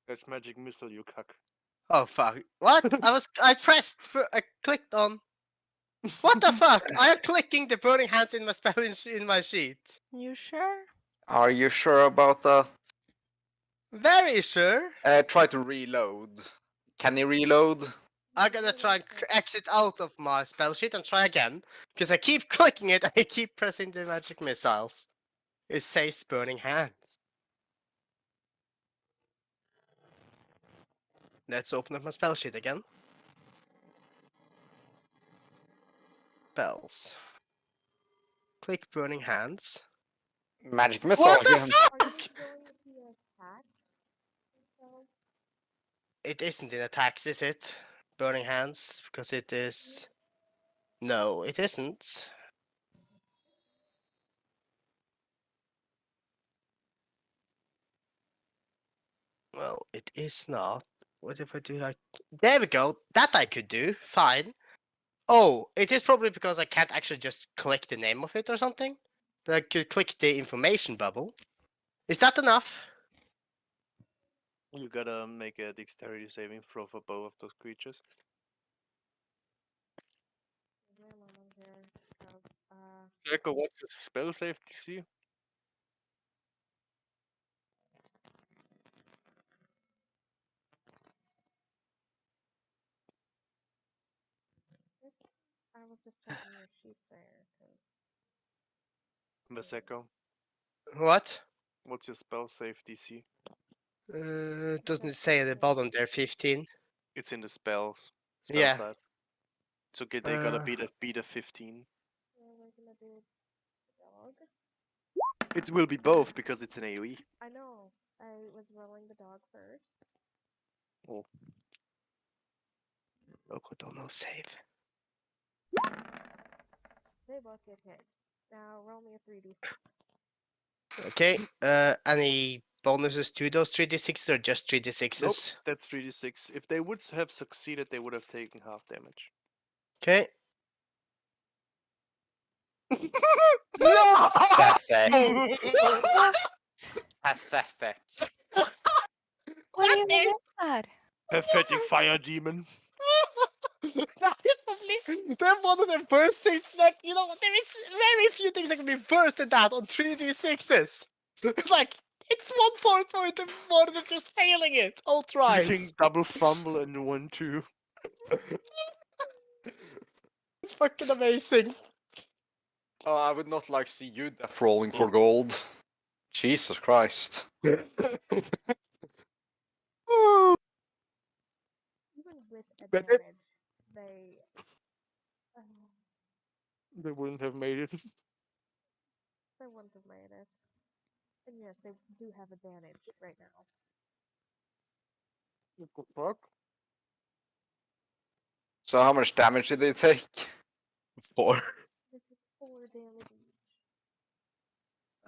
Speaker 3: That's magic missile, you cuck.
Speaker 4: Oh fuck! What? I clicked on. What the fuck? I am clicking the burning hands in my spell in my sheet.
Speaker 2: You sure?
Speaker 1: Are you sure about that?
Speaker 4: Very sure.
Speaker 1: Try to reload. Can you reload?
Speaker 4: I'm gonna try and exit out of my spell sheet and try again. Because I keep clicking it and I keep pressing the magic missiles. It says burning hands. Let's open up my spell sheet again. Spells. Click burning hands.
Speaker 1: Magic missile
Speaker 4: What the
Speaker 1: again.
Speaker 5: Are you
Speaker 4: fuck?
Speaker 5: going to attack yourself?
Speaker 4: It isn't in attacks, is it? Burning hands? Because it is. No, it isn't. Well, it is not. What if I do like... There we go. That I could do. Fine. Oh, it is probably because I can't actually just click the name of it or something. But I could click the information bubble. Is that enough?
Speaker 3: You gotta make a dexterity saving throw for both of those creatures.
Speaker 5: Give me a moment here, because
Speaker 3: Echo, what's your spell save DC?
Speaker 5: I was just checking your sheet there.
Speaker 3: Vaseko,
Speaker 4: What?
Speaker 3: what's your spell save DC?
Speaker 4: Doesn't it say at the bottom there 15?
Speaker 3: It's in the spell
Speaker 4: Yeah.
Speaker 3: side. So they gotta beat a 15.
Speaker 5: We're gonna do the dog.
Speaker 3: It will be both because it's an AoE.
Speaker 5: I know. I was rolling the dog first.
Speaker 3: Oh.
Speaker 4: Local don't know save.
Speaker 5: They both get hits. Now roll me a 3d6.
Speaker 4: Okay. Any bonuses to those 3d6s or just 3d6s?
Speaker 3: Nope, that's 3d6. If they would have succeeded, they would have taken half damage.
Speaker 4: Okay.
Speaker 1: Pathetic.
Speaker 2: What?
Speaker 1: Pathetic.
Speaker 2: What even is that?
Speaker 3: Pathetic fire demon.
Speaker 4: That is probably one of the worst things. Like, there is very few things that can be worse than that on 3d6s. Like, it's 1/4 point more than just failing it outright.
Speaker 3: Using double fumble and 1-2.
Speaker 4: It's fucking amazing.
Speaker 1: Oh, I would not like see you death rolling for gold. Jesus Christ.
Speaker 5: Even with
Speaker 4: But it-
Speaker 5: advantage, they
Speaker 3: They wouldn't have made it.
Speaker 5: they wouldn't have made it. And yes, they do have advantage right now.
Speaker 3: What the fuck?
Speaker 1: So how much damage did they take?
Speaker 4: 4.
Speaker 5: They took 4 damage each.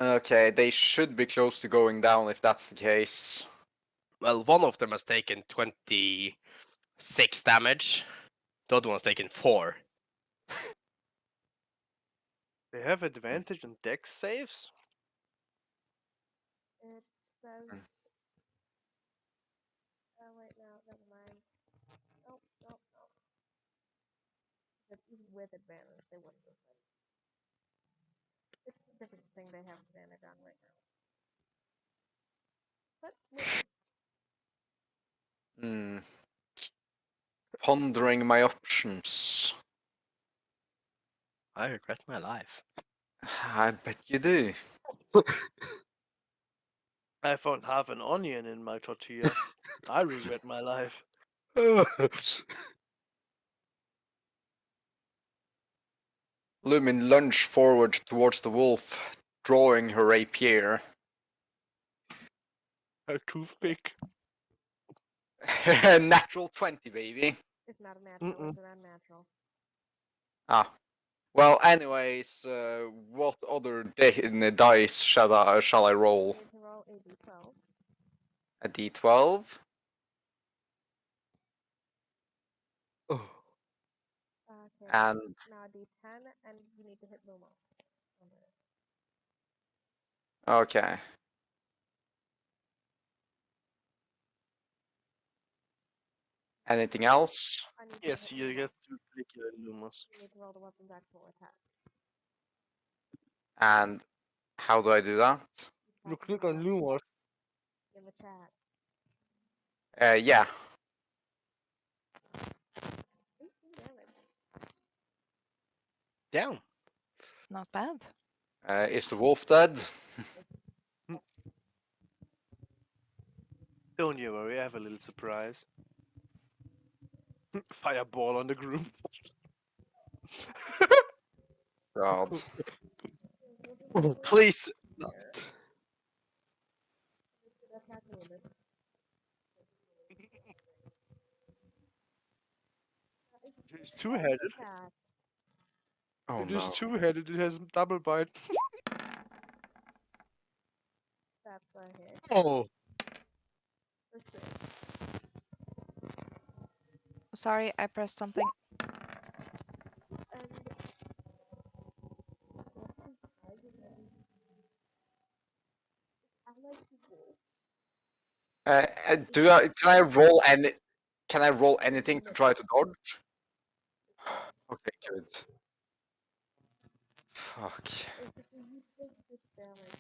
Speaker 1: Okay, they should be close to going down if that's the case.
Speaker 4: Well, one of them has taken 26 damage. The other one's taken 4.
Speaker 3: They have advantage on dex saves?
Speaker 5: It says.
Speaker 1: Mm.
Speaker 5: Wait, no, never mind. Nope, nope, nope. But even with advantage, they wouldn't have been. It's a different thing they have advantage on right now. But moving.
Speaker 1: Pondering my options.
Speaker 4: I regret my life.
Speaker 1: I bet you do.
Speaker 3: I found half an onion in my tortilla. I regret my life.
Speaker 1: Lumin lunged forward towards the wolf, drawing her rapier.
Speaker 3: A toothpick.
Speaker 1: Natural 20, baby.
Speaker 5: It's not a natural,
Speaker 3: Mm-mm.
Speaker 5: it's an unnatural.
Speaker 1: Ah. Well, anyways, what other dice shall I roll?
Speaker 5: You need to roll a d12.
Speaker 1: A d12?
Speaker 5: Okay,
Speaker 1: And
Speaker 5: now d10, and you need to hit Lumos.
Speaker 1: okay. Anything else?
Speaker 5: I need to
Speaker 3: Yes,
Speaker 5: hit
Speaker 3: you
Speaker 5: Lumos.
Speaker 3: get to click your Lumos.
Speaker 5: You need to roll the weapon's actual attack.
Speaker 1: And how do I do that?
Speaker 3: You
Speaker 5: Type
Speaker 3: click
Speaker 5: in
Speaker 3: on
Speaker 5: the-
Speaker 3: Lumos.
Speaker 5: in the chat.
Speaker 1: Yeah.
Speaker 5: 18 damage.
Speaker 4: Down.
Speaker 2: Not bad.
Speaker 1: Is the wolf dead?
Speaker 3: Don't you worry, I have a little surprise. Fireball on the group.
Speaker 1: God.
Speaker 4: Please. Not.
Speaker 5: Attack limit.
Speaker 3: It's two-headed.
Speaker 5: Attack.
Speaker 1: Oh
Speaker 3: It is
Speaker 1: no.
Speaker 3: two-headed, it has double bite.
Speaker 5: That's a hit.
Speaker 4: Oh.
Speaker 5: For six.
Speaker 2: Sorry, I pressed something.
Speaker 5: And I like to go.
Speaker 1: Can I roll any? Can I roll anything to
Speaker 5: Miss.
Speaker 1: try to dodge? Okay, good. Fuck.
Speaker 5: Basically, you take 6 damage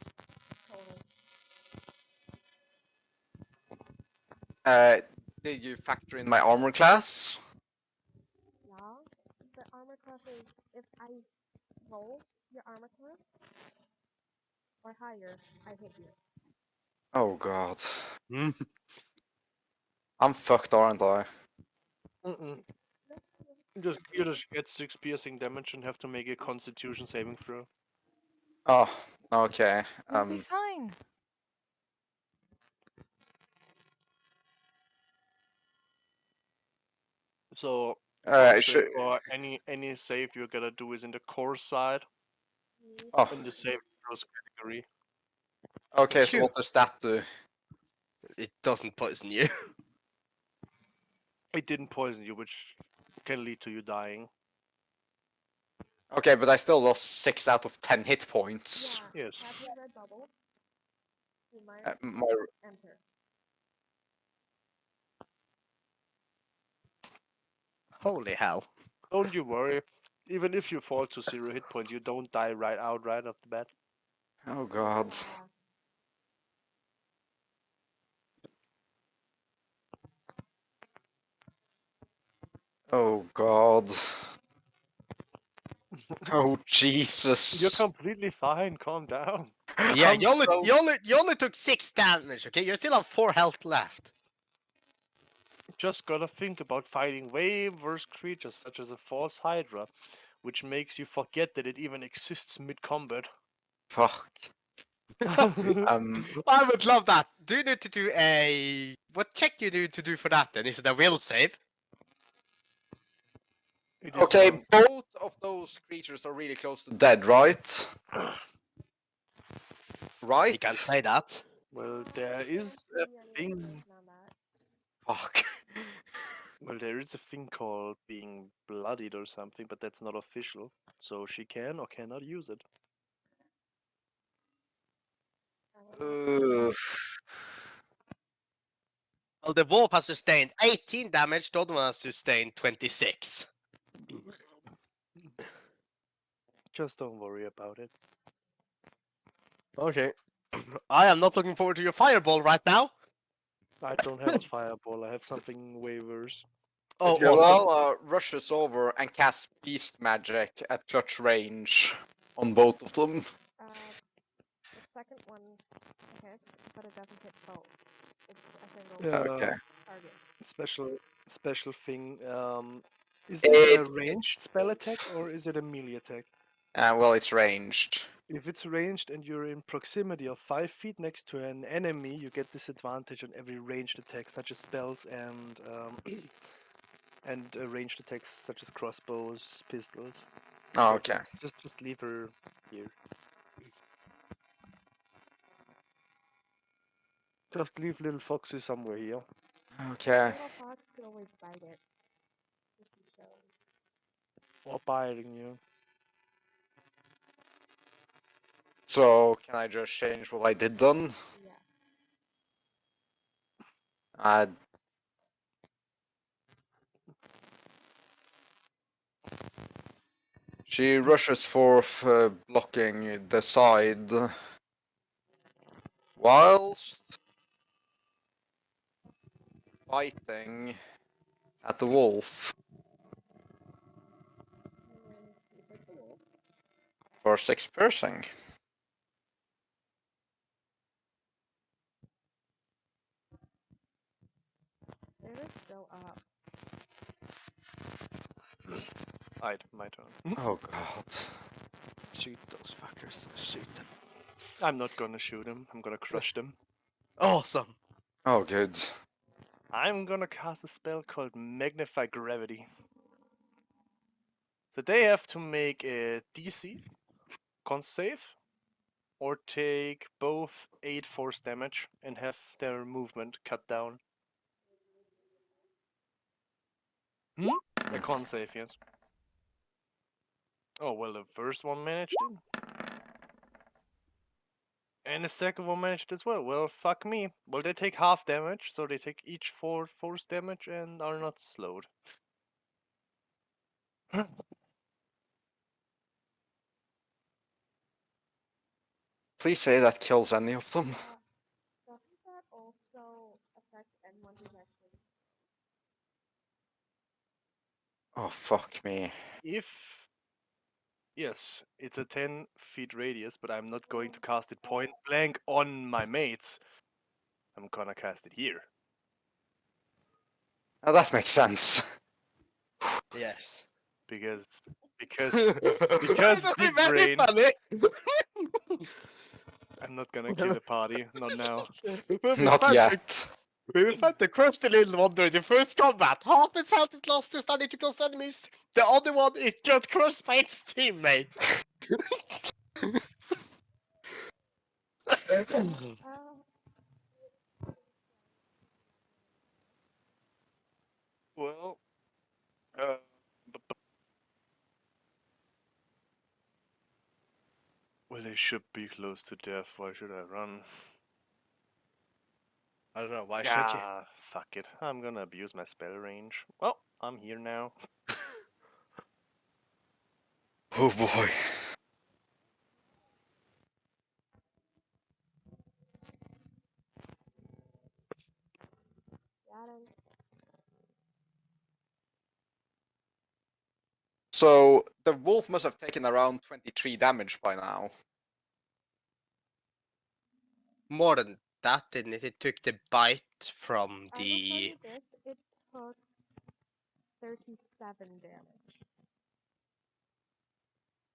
Speaker 5: total.
Speaker 1: Did you factor in my armor class?
Speaker 5: Yeah. The armor class is if I roll your armor class or higher, I hit you.
Speaker 1: Oh god.
Speaker 4: Mm.
Speaker 1: I'm fucked, aren't I?
Speaker 3: Mm-mm. You just get 6 piercing damage and have to make a constitution saving throw.
Speaker 1: Oh, okay.
Speaker 2: You'll be fine.
Speaker 3: So
Speaker 1: Should,
Speaker 3: for any save you gotta do is in the core side
Speaker 1: oh,
Speaker 3: in the save throws category.
Speaker 1: okay. So
Speaker 4: Phew.
Speaker 1: what does that do?
Speaker 4: It doesn't poison you.
Speaker 3: It didn't poison you, which can lead to you dying.
Speaker 1: Okay, but I still lost 6 out of 10 hit points.
Speaker 5: Yeah.
Speaker 3: Yes.
Speaker 5: Tap your red bubble. Do
Speaker 1: My
Speaker 5: enter.
Speaker 4: Holy hell.
Speaker 3: Don't you worry. Even if you fall to 0 hit points, you don't die right off the bat.
Speaker 1: oh god.
Speaker 5: Yeah.
Speaker 1: Oh god. Oh
Speaker 3: You're
Speaker 1: Jesus.
Speaker 3: completely fine. Calm down.
Speaker 4: Yeah,
Speaker 1: I'm
Speaker 4: you only,
Speaker 1: so-
Speaker 4: you only took 6 damage, okay? You still have 4 health left.
Speaker 3: Just gotta think about fighting way worse creatures such as a false hydra, which makes you forget that it even exists mid-combat.
Speaker 1: Fuck.
Speaker 4: I would love that. Do you need to do a... What check do you do to do for that then? Is it a will save?
Speaker 3: It is
Speaker 1: Okay,
Speaker 3: one.
Speaker 1: both of those creatures are really close to dead, right? Right?
Speaker 4: You can't say that.
Speaker 3: Well, there is
Speaker 5: Can't
Speaker 3: a
Speaker 5: see any
Speaker 3: thing.
Speaker 5: information on that.
Speaker 1: Fuck.
Speaker 3: Well, there is a thing called being bloodied or something, but that's not official. So she can or cannot use it.
Speaker 1: Ugh.
Speaker 4: Well, the wolf has sustained 18 damage, the other one has sustained 26.
Speaker 3: Just don't worry about it.
Speaker 4: Okay. I am not looking forward to your fireball right now.
Speaker 3: I don't have a fireball. I have something way worse.
Speaker 4: Oh,
Speaker 1: Okay,
Speaker 4: awesome.
Speaker 1: well, rushes over and casts beast magic at clutch range on both of them.
Speaker 5: The second one hits, but it doesn't hit both. It's a single
Speaker 1: Okay.
Speaker 5: target.
Speaker 3: Special thing. Is it a
Speaker 1: It-
Speaker 3: ranged spell attack or is it a melee attack?
Speaker 1: Well, it's ranged.
Speaker 3: If it's ranged and you're in proximity of 5 feet next to an enemy, you get disadvantage on every ranged attack, such as spells and ranged attacks such as crossbows, pistols.
Speaker 1: Oh,
Speaker 3: So
Speaker 1: okay.
Speaker 3: just leave her here. Just leave little Foxy somewhere here.
Speaker 1: Okay.
Speaker 5: Little fox could always bite it if he chose.
Speaker 3: Or biting you.
Speaker 1: So, can I just change what I did then?
Speaker 5: Yeah.
Speaker 1: Uh, she rushes forth, blocking the side, whilst biting at the wolf
Speaker 5: And she hits the wolf.
Speaker 1: for 6 piercing.
Speaker 5: It is still up.
Speaker 3: My turn.
Speaker 1: Oh god.
Speaker 4: Shoot those fuckers. Shoot them.
Speaker 3: I'm not gonna shoot him. I'm gonna crush them.
Speaker 4: Awesome.
Speaker 1: Oh, good.
Speaker 3: I'm gonna cast a spell called Magnify Gravity. So they have to make a DC, con save, or take both 8 force damage and have their movement cut down. A con save, yes. Oh, well, the first one managed it. And the second one managed as well. Well, fuck me. Well, they take half damage, so they take each 4 force damage and are not slowed.
Speaker 1: Please say that kills any of them.
Speaker 5: Doesn't that also affect anyone who's actually?
Speaker 1: Oh, fuck me.
Speaker 3: If yes, it's a 10 feet radius, but I'm not going to cast it point blank on my mates. I'm gonna cast it here.
Speaker 1: Oh, that makes sense.
Speaker 4: Yes.
Speaker 3: Because
Speaker 4: It's
Speaker 3: big
Speaker 4: very
Speaker 3: brain.
Speaker 4: funny.
Speaker 3: I'm not gonna kill a party, not now.
Speaker 1: Not yet.
Speaker 4: We will find the crushed little wonder in the first combat. Half its health it lost to standing too close to enemies. The other one it got crushed by its teammate.
Speaker 3: Well, uh, well, they should be close to death. Why should I run?
Speaker 4: I don't know, why should you?
Speaker 3: Yeah, fuck it. I'm gonna abuse my spell range. Well, I'm here now.
Speaker 1: Oh boy.
Speaker 5: Got him.
Speaker 1: So, the wolf must have taken around 23 damage by now.
Speaker 4: More than that, didn't it? It took the bite from
Speaker 5: I will tell
Speaker 4: the...
Speaker 5: you this: it took 37 damage.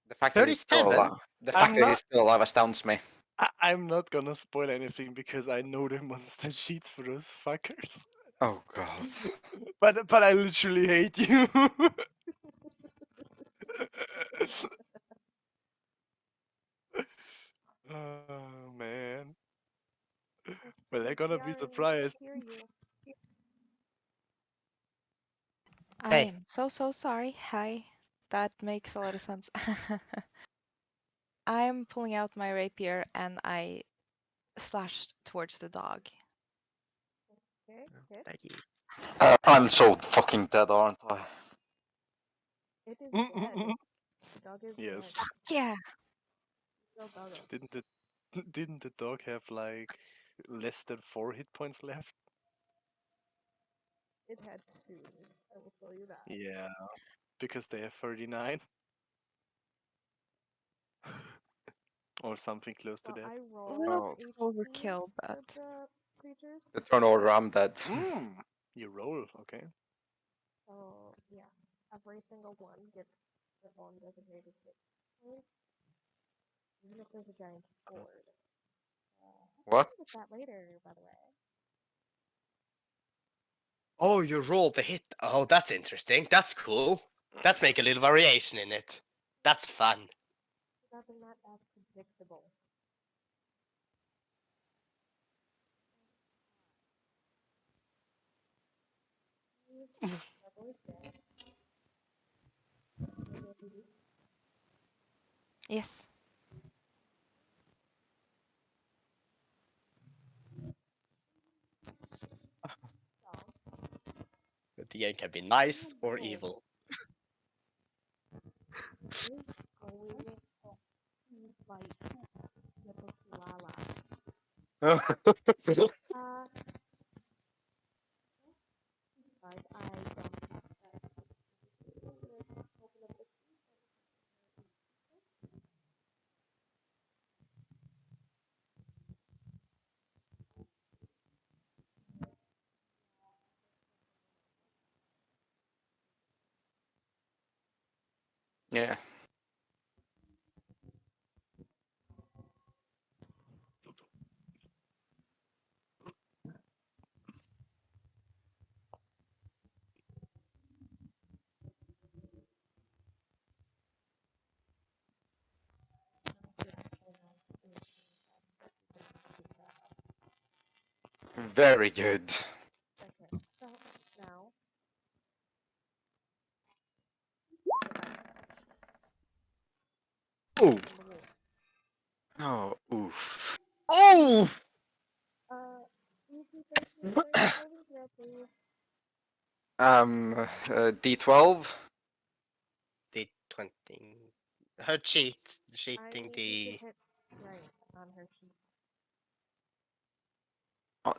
Speaker 1: The fact that he's still
Speaker 4: 37?
Speaker 1: alive. The
Speaker 3: I'm
Speaker 1: fact that
Speaker 3: not-
Speaker 1: he's still alive astounds me.
Speaker 3: I'm not gonna spoil anything because I know the monster sheets for those fuckers.
Speaker 1: Oh god.
Speaker 3: But I literally hate you. Oh man.
Speaker 5: Yes,
Speaker 3: Well, they're
Speaker 5: yes,
Speaker 3: gonna
Speaker 5: we
Speaker 3: be
Speaker 5: are, and we still
Speaker 3: surprised.
Speaker 5: hear you.
Speaker 2: I
Speaker 4: Hey.
Speaker 2: am so sorry. Hi. That makes a lot of sense. I'm pulling out my rapier and I slashed towards the dog.
Speaker 5: Okay, hit.
Speaker 4: Thank you.
Speaker 1: I'm so fucking dead, aren't I?
Speaker 5: It is dead. The dog is
Speaker 3: Yes.
Speaker 5: dead.
Speaker 2: Yeah.
Speaker 5: Still doggo.
Speaker 3: Didn't the dog have like less than 4 hit points left?
Speaker 5: It had two. I will tell you that.
Speaker 3: Yeah, because they have 39 or something close to
Speaker 5: So
Speaker 3: that.
Speaker 5: I
Speaker 2: A
Speaker 5: roll
Speaker 2: little
Speaker 1: Oh,
Speaker 5: HP
Speaker 2: overkill,
Speaker 5: for
Speaker 2: but
Speaker 5: the creatures.
Speaker 1: the turn order, I'm dead.
Speaker 3: Mm, you roll, okay.
Speaker 5: So yeah, every single one gets their own designated hit points, even if there's a giant horde.
Speaker 1: What?
Speaker 5: With that later, by the way.
Speaker 4: Oh, you rolled the hit. Oh, that's interesting. That's cool. Let's make a little variation in it. That's fun.
Speaker 5: That they're not as predictable. Double is dead.
Speaker 2: yes.
Speaker 4: The game can be nice or
Speaker 5: Oh.
Speaker 4: evil.
Speaker 5: Is going to fight little Koala. Guys, I don't have that. Open up the
Speaker 1: Yeah. Very good.
Speaker 5: Okay, so now
Speaker 1: Ooh.
Speaker 5: on the wolf.
Speaker 1: Oh, oof.
Speaker 4: Oh!
Speaker 5: Easy 13 points of saving throw, please.
Speaker 1: D12.
Speaker 4: The 20. Her cheat.
Speaker 5: I
Speaker 4: Cheating
Speaker 5: need you to
Speaker 4: the.
Speaker 5: hit strength on her sheet.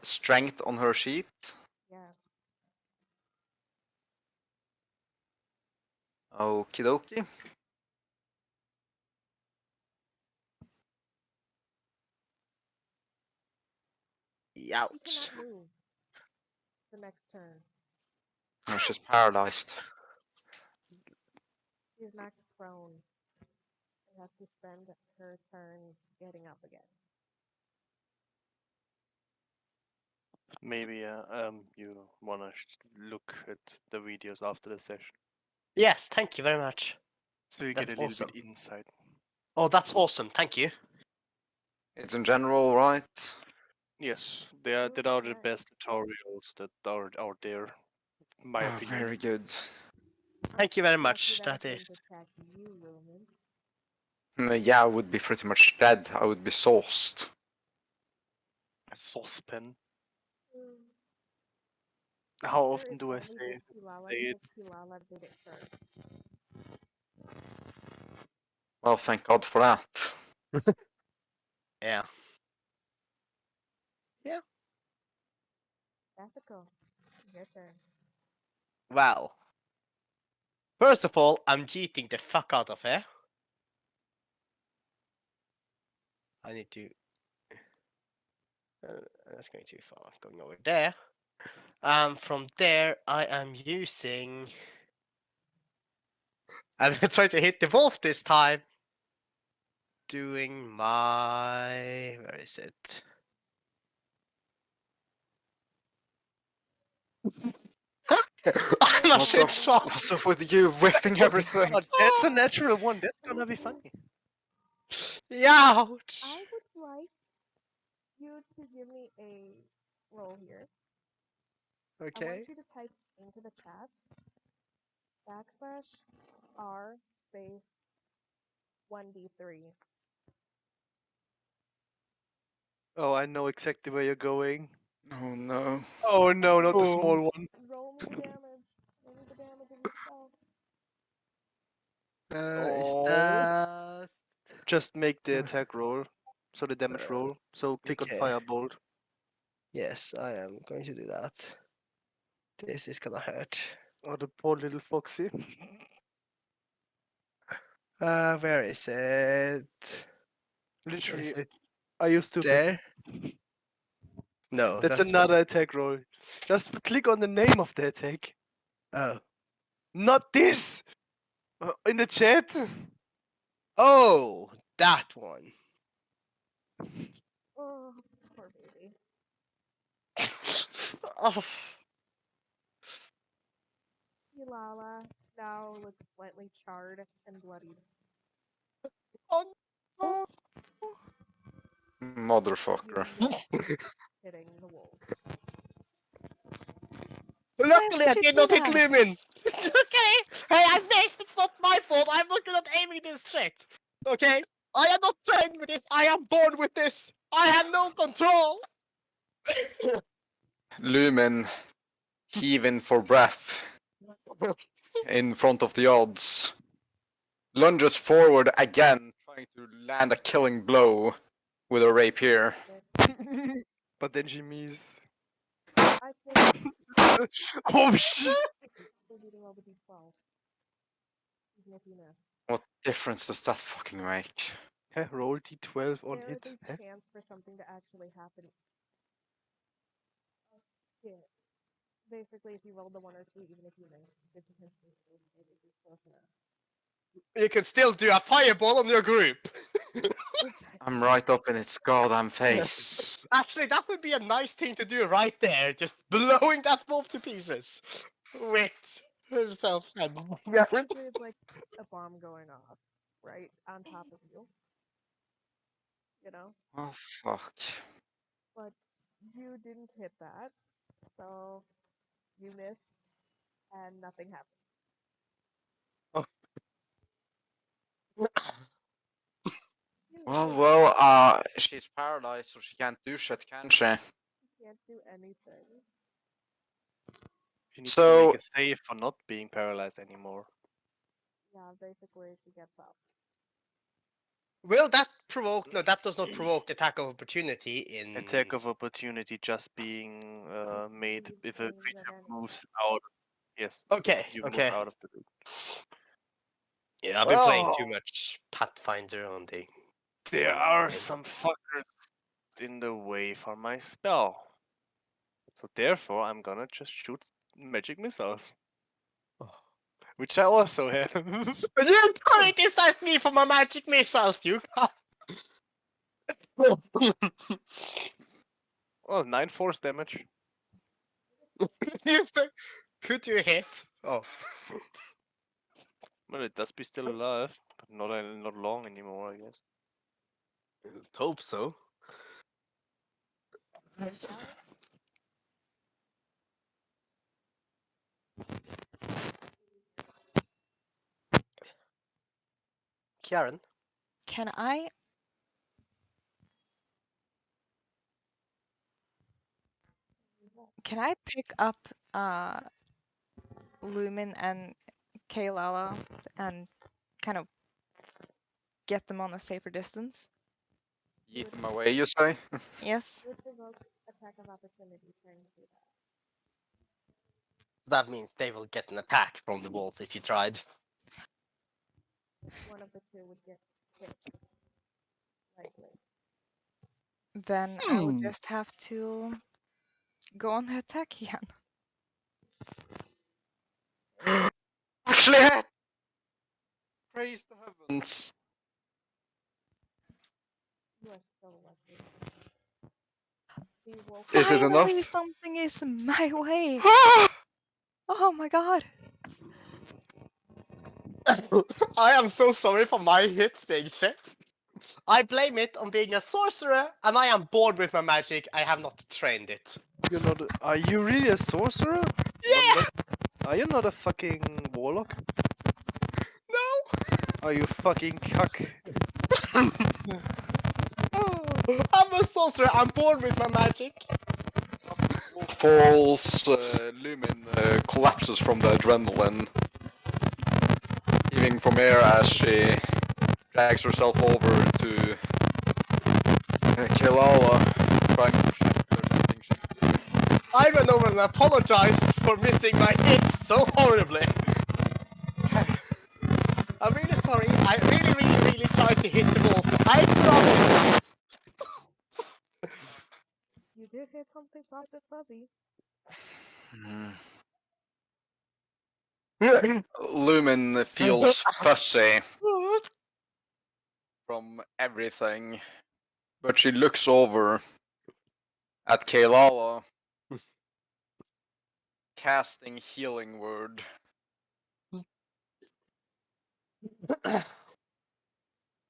Speaker 1: Strength on her sheet.
Speaker 5: Yeah.
Speaker 1: Okie dokie.
Speaker 5: She
Speaker 4: Ouch.
Speaker 5: cannot move the next turn.
Speaker 1: Oh, she's paralyzed.
Speaker 5: She's knocked prone and has to spend her turn getting up again.
Speaker 3: Maybe you wanna look at the videos after the session
Speaker 4: Yes, thank you very much.
Speaker 3: so you
Speaker 4: That's
Speaker 3: get a little
Speaker 4: awesome.
Speaker 3: bit insight.
Speaker 4: Oh, that's awesome. Thank you.
Speaker 1: It's in general, right?
Speaker 3: Yes, they are that
Speaker 5: Ooh,
Speaker 3: are the
Speaker 5: yes.
Speaker 3: best tutorials that are out there, in my
Speaker 1: Oh,
Speaker 3: opinion.
Speaker 1: very good.
Speaker 4: Thank you very
Speaker 5: Lucky
Speaker 4: much.
Speaker 5: that
Speaker 4: That
Speaker 5: didn't
Speaker 4: is.
Speaker 5: attack you, Roman.
Speaker 1: Yeah, I would be pretty much dead. I would be sauced.
Speaker 3: A saucepan.
Speaker 5: Mm.
Speaker 3: How
Speaker 5: Sure,
Speaker 3: often
Speaker 5: it's
Speaker 3: do I
Speaker 5: only
Speaker 3: say
Speaker 5: this Kilala
Speaker 3: say it?
Speaker 5: because Kilala did it first.
Speaker 1: Well, thank God for that.
Speaker 4: Yeah. Yeah.
Speaker 5: Ethical. Your turn.
Speaker 4: Well. First of all, I'm cheating the fuck out of her. I need to. That's going too far. Going over there. From there, I am using. I'm gonna try to hit the wolf this time. Doing my. Where is it? I'm I'm a
Speaker 1: What's
Speaker 4: shit
Speaker 1: up?
Speaker 4: shot.
Speaker 1: What's up with you whiffing everything?
Speaker 3: Oh, that's a natural one. That's gonna be funny.
Speaker 4: Ouch.
Speaker 5: I would like you to give me a roll here. I
Speaker 4: Okay.
Speaker 5: want you to type into the chat /r space 1d3.
Speaker 3: Oh, I know exactly where you're going.
Speaker 1: Oh no.
Speaker 3: Oh no, not the
Speaker 4: Oh.
Speaker 3: small one.
Speaker 5: Roll me the damage. Roll me the damage of your spell.
Speaker 4: Is
Speaker 3: Oh.
Speaker 4: that
Speaker 3: Just make the attack roll. So the damage
Speaker 4: Uh,
Speaker 3: roll. So click on
Speaker 4: okay.
Speaker 3: Firebolt.
Speaker 4: Yes, I am going to do that. This is gonna hurt.
Speaker 3: Oh, the poor little foxy.
Speaker 4: Where is it?
Speaker 3: Literally,
Speaker 4: Is it
Speaker 3: are you stupid?
Speaker 4: there? No,
Speaker 3: That's
Speaker 4: that's
Speaker 3: another attack roll. Just click on the name of the attack.
Speaker 4: Oh.
Speaker 3: Not this! In the chat!
Speaker 4: Oh, that one.
Speaker 5: Oh, poor baby.
Speaker 4: Oh.
Speaker 5: Yulala now looks slightly charred and bloodied.
Speaker 4: Oh.
Speaker 2: Oh,
Speaker 1: Motherfucker.
Speaker 5: You missed hitting the wolf.
Speaker 4: Luckily, I
Speaker 2: would you
Speaker 4: did
Speaker 2: do
Speaker 4: not hit
Speaker 2: that?
Speaker 4: Lumen. Okay. Hey, I missed. It's not my fault. I'm not good at aiming this shit. Okay. I am not trained with this. I am born with this. I have no control.
Speaker 1: Lumen heaving for breath in front of the odds. Lunges forward again, trying to land a killing blow with a rapier.
Speaker 5: Missed.
Speaker 3: But then she misses.
Speaker 5: I still
Speaker 3: Oh shit!
Speaker 5: need to roll the d12. Even if you miss.
Speaker 1: What difference does that fucking make?
Speaker 3: Huh, roll d12 on
Speaker 5: There
Speaker 3: hit.
Speaker 5: is
Speaker 3: Huh?
Speaker 5: a chance for something to actually happen. Yeah. Basically, if you rolled the 1 or 2, even if you miss, you could potentially still say that you're close enough.
Speaker 4: You can still do a fireball on your group.
Speaker 1: I'm right up in its goddamn face.
Speaker 4: Actually, that would be a nice thing to do right there. Just blowing that wolf to pieces. With herself.
Speaker 5: Basically, it's like a bomb going off, right on top of you. You know?
Speaker 1: Oh fuck.
Speaker 5: But you didn't hit that, so you missed, and nothing happened. You
Speaker 1: She's paralyzed, so she can't do shit, can she?
Speaker 5: can't do anything.
Speaker 3: She needs to
Speaker 1: So,
Speaker 3: make a save for not being paralyzed anymore.
Speaker 5: Yeah, basically, she gets up.
Speaker 4: Will that provoke? No, that does not provoke attack of opportunity in.
Speaker 3: Attack of opportunity just being made
Speaker 5: You
Speaker 3: if a
Speaker 5: range of
Speaker 3: creature
Speaker 5: any-
Speaker 3: moves out. Yes.
Speaker 4: Okay,
Speaker 3: If you
Speaker 4: okay.
Speaker 3: move out of the loop.
Speaker 4: Yeah, I've been playing too
Speaker 3: Well,
Speaker 4: much Pathfinder on the.
Speaker 3: there are
Speaker 4: game.
Speaker 3: some fuckers in the way for my spell. So therefore, I'm gonna just shoot magic missiles. Which I also had.
Speaker 4: You criticized me for my magic missiles, you.
Speaker 3: Well, 9 force damage.
Speaker 4: Could you hit? Oh.
Speaker 3: Well, it does be still alive, but not long anymore, I guess.
Speaker 4: Let's hope so. Karen?
Speaker 2: Can I pick up Lumen and Kaylala and kind of get them on a safer distance?
Speaker 1: eat them away, you say?
Speaker 2: Yes.
Speaker 5: Would provoke attack of opportunity trying to do
Speaker 4: That means they will get an attack from the wolf if you tried.
Speaker 5: that. One of the two would get hit. Likely.
Speaker 2: Then I would just have to go on the attack again.
Speaker 1: Actually hit! Praise the heavens.
Speaker 5: You are so lucky. The wolf
Speaker 1: Is it
Speaker 2: Finally,
Speaker 1: enough?
Speaker 2: something is my way. Oh my god.
Speaker 4: I am so sorry for my hits being shit. I blame it on being a sorcerer, and I am bored with my magic. I have not trained it.
Speaker 3: You're not. Are you really a sorcerer?
Speaker 4: Yeah!
Speaker 3: Are you not a fucking warlock?
Speaker 4: No!
Speaker 3: Are you fucking cuck?
Speaker 4: I'm a sorcerer. I'm bored with my magic.
Speaker 1: Falls, Lumin collapses from the adrenaline, heaving from air as she drags herself over to Kilala, trying to check there's something she can do.
Speaker 4: I run over and apologize for missing my hits so horribly. I'm really sorry. I really tried to hit the wolf. I promise.
Speaker 5: You did hit something soft and fuzzy.
Speaker 1: Lumin feels fussy from everything, but she looks over at Kailala, casting Healing Word.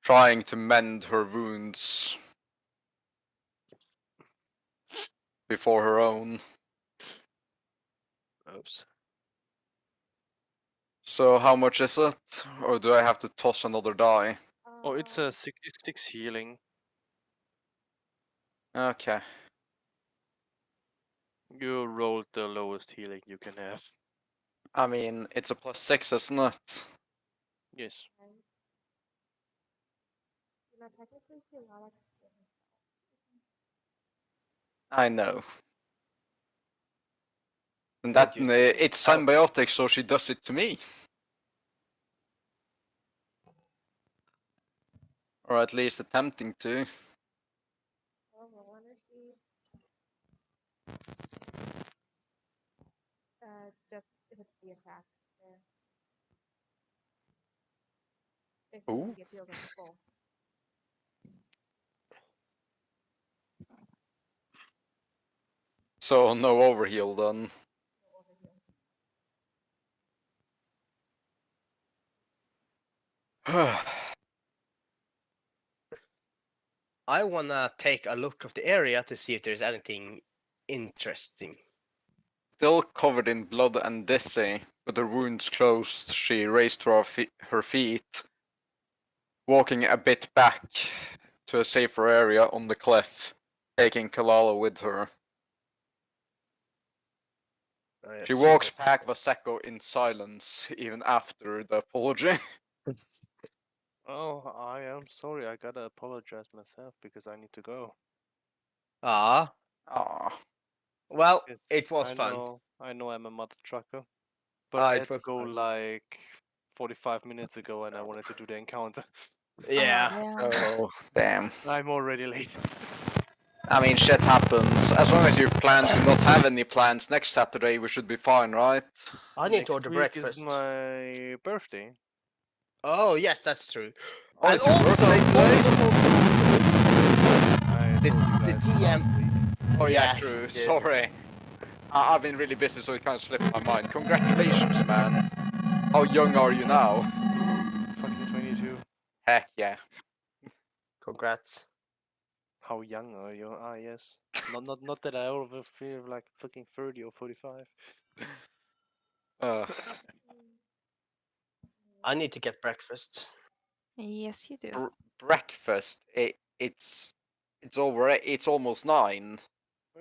Speaker 1: Trying to mend her wounds before her own.
Speaker 4: Oops.
Speaker 1: So how much is it? Or do I have to toss another die?
Speaker 3: Oh, it's 6 healing.
Speaker 1: Okay.
Speaker 3: You rolled the lowest healing you can have.
Speaker 1: I mean, it's a +6, isn't it?
Speaker 3: Yes.
Speaker 5: Right? You know, technically, Kilala can heal herself.
Speaker 1: I know. And
Speaker 4: But
Speaker 1: that
Speaker 4: you
Speaker 1: it's symbiotic, so she does it to me. Or at least attempting to.
Speaker 5: Well, roll energy. Just hit the attack there. Basically,
Speaker 1: Ooh.
Speaker 5: you get healed in full.
Speaker 1: So no overheal then.
Speaker 5: No overheal.
Speaker 4: I wanna take a look of the area to see if there's anything interesting.
Speaker 1: Still covered in blood and dizzy, with her wounds closed, she raised to her feet, walking a bit back to a safer area on the cliff, taking Kalala with her.
Speaker 4: I
Speaker 1: She
Speaker 4: assume
Speaker 1: walks
Speaker 4: it's-
Speaker 1: past Vaseko in silence, even after the apology.
Speaker 3: Oh, I am sorry. I gotta apologize myself because I need to go.
Speaker 4: Ah,
Speaker 1: Ah,
Speaker 4: well,
Speaker 3: Yes,
Speaker 4: it was
Speaker 3: I
Speaker 4: fun.
Speaker 3: know. I know I'm a mother trucker, but I
Speaker 4: It
Speaker 3: had to
Speaker 4: was
Speaker 3: go
Speaker 4: fun.
Speaker 3: like 45 minutes ago, and I wanted to do the encounter.
Speaker 4: Yeah.
Speaker 2: Oh, damn.
Speaker 1: oh, damn.
Speaker 3: I'm already late.
Speaker 1: I mean, shit happens. As long as you plan to not have any plans next Saturday, we should be fine, right?
Speaker 4: I need to
Speaker 3: Next
Speaker 4: order
Speaker 3: week is
Speaker 4: breakfast.
Speaker 3: my birthday.
Speaker 4: Oh yes, that's true.
Speaker 1: Oh,
Speaker 4: And
Speaker 1: it's your
Speaker 4: also,
Speaker 1: birthday today?
Speaker 3: I
Speaker 4: The-
Speaker 3: told you
Speaker 4: the
Speaker 3: guys
Speaker 4: DM
Speaker 3: last week.
Speaker 1: Oh yeah,
Speaker 4: yeah,
Speaker 1: true.
Speaker 4: you did.
Speaker 1: Sorry. I've been really busy, so it kind of slipped my mind. Congratulations, man. How young are you now?
Speaker 3: Fucking 22.
Speaker 1: Heck yeah.
Speaker 4: Congrats.
Speaker 3: How young are you? Ah, yes. Not that I ever feel like fucking 30 or 45.
Speaker 1: Uh,
Speaker 4: I need to get breakfast.
Speaker 2: Yes, you do.
Speaker 1: breakfast. It's over. It's almost 9.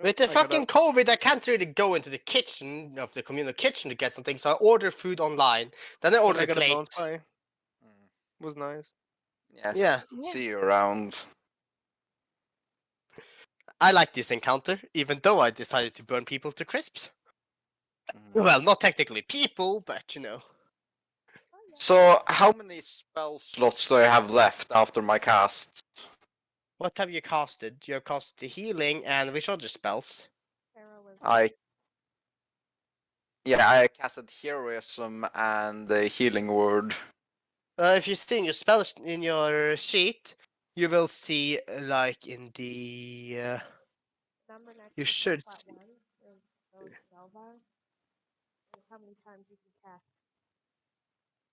Speaker 4: With the
Speaker 3: I gotta.
Speaker 4: fucking COVID, I can't really go into the kitchen of the communal kitchen to get something, so I order food online. Then I
Speaker 3: But
Speaker 4: order
Speaker 3: I
Speaker 4: it
Speaker 3: gotta
Speaker 4: late.
Speaker 3: bounce by. Was nice.
Speaker 1: Yes.
Speaker 4: Yeah,
Speaker 2: Yeah.
Speaker 1: See you around.
Speaker 4: I like this encounter, even though I decided to burn people to crisps.
Speaker 1: Mm.
Speaker 4: Well, not technically people, but you know.
Speaker 5: Oh, yeah.
Speaker 1: So, how many spell slots do I have left after my cast?
Speaker 4: What have you casted? You have casted the healing and which other spells?
Speaker 5: Heroism.
Speaker 1: I casted heroism and the healing word.
Speaker 4: If you see in your spells in your sheet, you will see like in the.
Speaker 5: Number next
Speaker 4: You
Speaker 5: to
Speaker 4: should
Speaker 5: spell slot
Speaker 4: see.
Speaker 5: 1, where those spells are, is how many times you can cast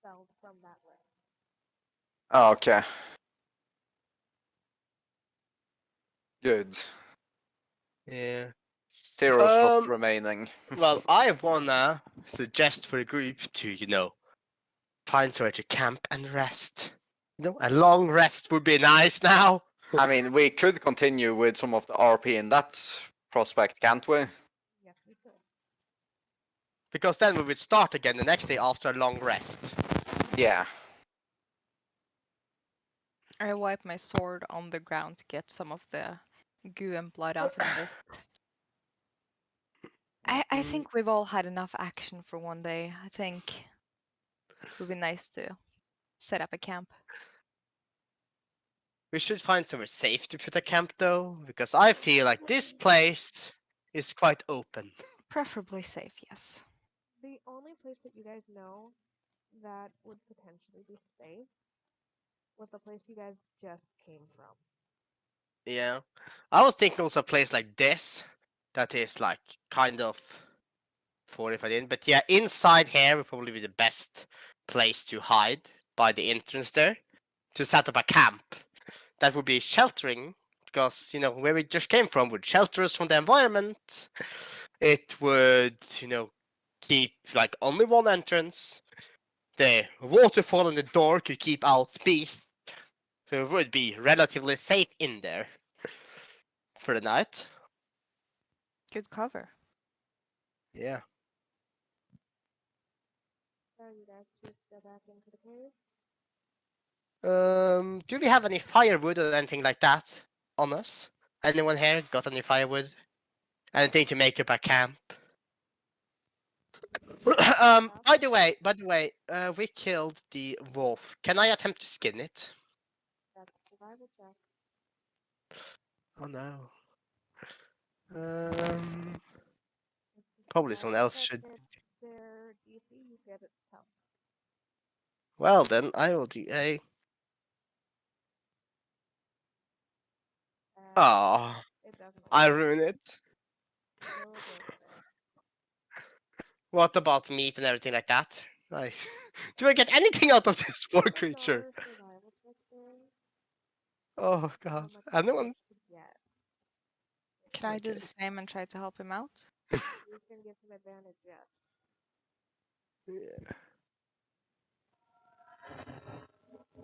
Speaker 5: spells from that list.
Speaker 1: Oh, okay. Good.
Speaker 4: Yeah.
Speaker 1: 0 slot remaining.
Speaker 4: Well, I wanna suggest for the group to, find somewhere to camp and rest. A long rest would be nice now.
Speaker 1: I mean, we could continue with some of the RP in that prospect, can't we?
Speaker 5: Yes, we could.
Speaker 4: Because then we would start again the next day after a long rest.
Speaker 1: Yeah.
Speaker 2: I wipe my sword on the ground to get some of the goo and blood off of it. I think we've all had enough action for one day. I think it would be nice to set up a camp.
Speaker 4: We should find somewhere safe to put a camp though, because I feel like this place is quite open.
Speaker 2: Preferably safe, yes.
Speaker 5: The only place that you guys know that would potentially be safe was the place you guys just came from.
Speaker 4: Yeah. I was thinking also a place like this that is like kind of fortified in. But yeah, inside here would probably be the best place to hide by the entrance there. To set up a camp. That would be sheltering because where we just came from would shelter us from the environment. It would keep like only one entrance. The waterfall in the door could keep out beasts, so it would be relatively safe in there for the night.
Speaker 2: Good cover.
Speaker 4: Yeah.
Speaker 5: So you guys choose to go back into the cave?
Speaker 4: Do we have any firewood or anything like that on us? Anyone here got any firewood? Anything to make up a camp? By the way, we killed the wolf. Can I attempt to skin it?
Speaker 5: That's a survival check.
Speaker 4: Oh no. Probably
Speaker 5: Survival
Speaker 4: someone else
Speaker 5: check
Speaker 4: should.
Speaker 5: hits their DC, you get its health.
Speaker 4: Well then, I will do a. Oh,
Speaker 5: It doesn't
Speaker 4: I
Speaker 5: work.
Speaker 4: ruin it.
Speaker 5: You'll deal with it.
Speaker 4: What about meat and everything like that? I... do I get anything out of this poor
Speaker 5: It's
Speaker 4: creature?
Speaker 5: another survival check thing.
Speaker 4: Oh
Speaker 5: How
Speaker 4: god.
Speaker 5: much
Speaker 4: Anyone?
Speaker 5: damage to get.
Speaker 2: Can I do
Speaker 4: Okay.
Speaker 2: the same and try to help him out?
Speaker 5: You can give him advantage, yes.
Speaker 4: Yeah.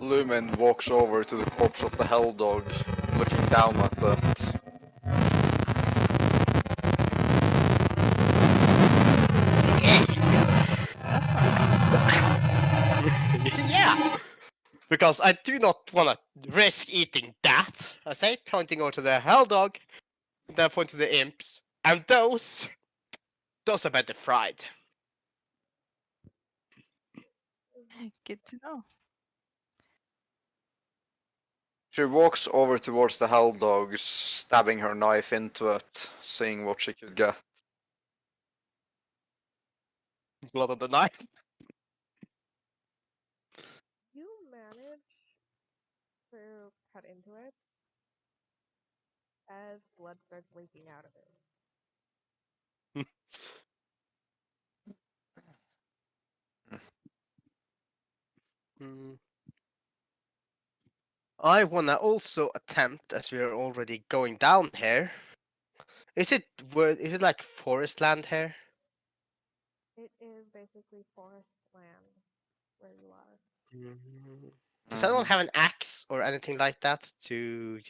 Speaker 1: Lumen walks over to the corpse of the hell dog, looking down at it.
Speaker 4: Yeah. Because I do not want to risk eating that. I say, pointing over to the hell dog, then point to the imps, and those are better fried.
Speaker 2: Good to know.
Speaker 1: She walks over towards the hell dogs, stabbing her knife into it, seeing what she could get.
Speaker 4: Blood on the knife.
Speaker 5: You manage to cut into it as blood starts leaking out of it.
Speaker 4: Mm. I wanna also attempt, as we are already going down here. Is it like forest land here?
Speaker 5: It is basically forest land where you are.
Speaker 4: Does anyone have an axe or anything like that to,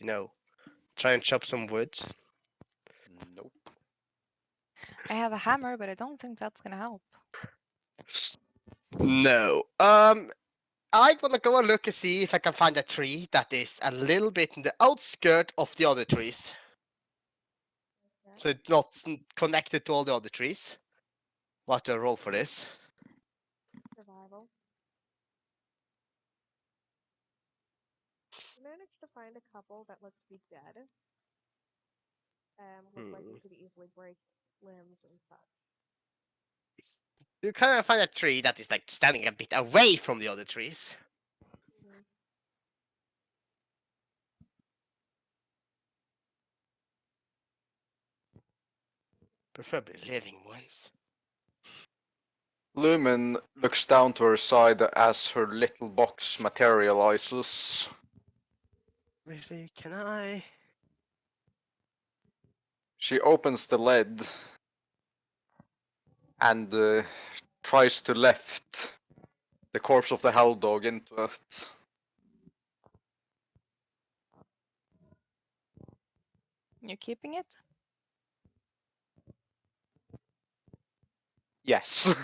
Speaker 4: try and chop some wood?
Speaker 1: Nope.
Speaker 2: I have a hammer, but I don't think that's gonna help.
Speaker 4: No. I wanna go and look and see if I can find a tree that is a little bit in the outskirt of the other trees.
Speaker 5: Okay.
Speaker 4: So it's not connected to all the other trees. What do I roll for this?
Speaker 5: Survival. You managed to find a couple that looked to be dead. Looked like you could easily break limbs and such.
Speaker 4: You kind of find a tree that is like standing a bit away from the other trees.
Speaker 5: Mm-hmm.
Speaker 4: Preferably living ones.
Speaker 1: Lumen looks down to her side as her little box materializes.
Speaker 4: Really, can I?
Speaker 1: She opens the lid and tries to lift the corpse of the hell dog into it.
Speaker 2: You're keeping it?
Speaker 1: Yes.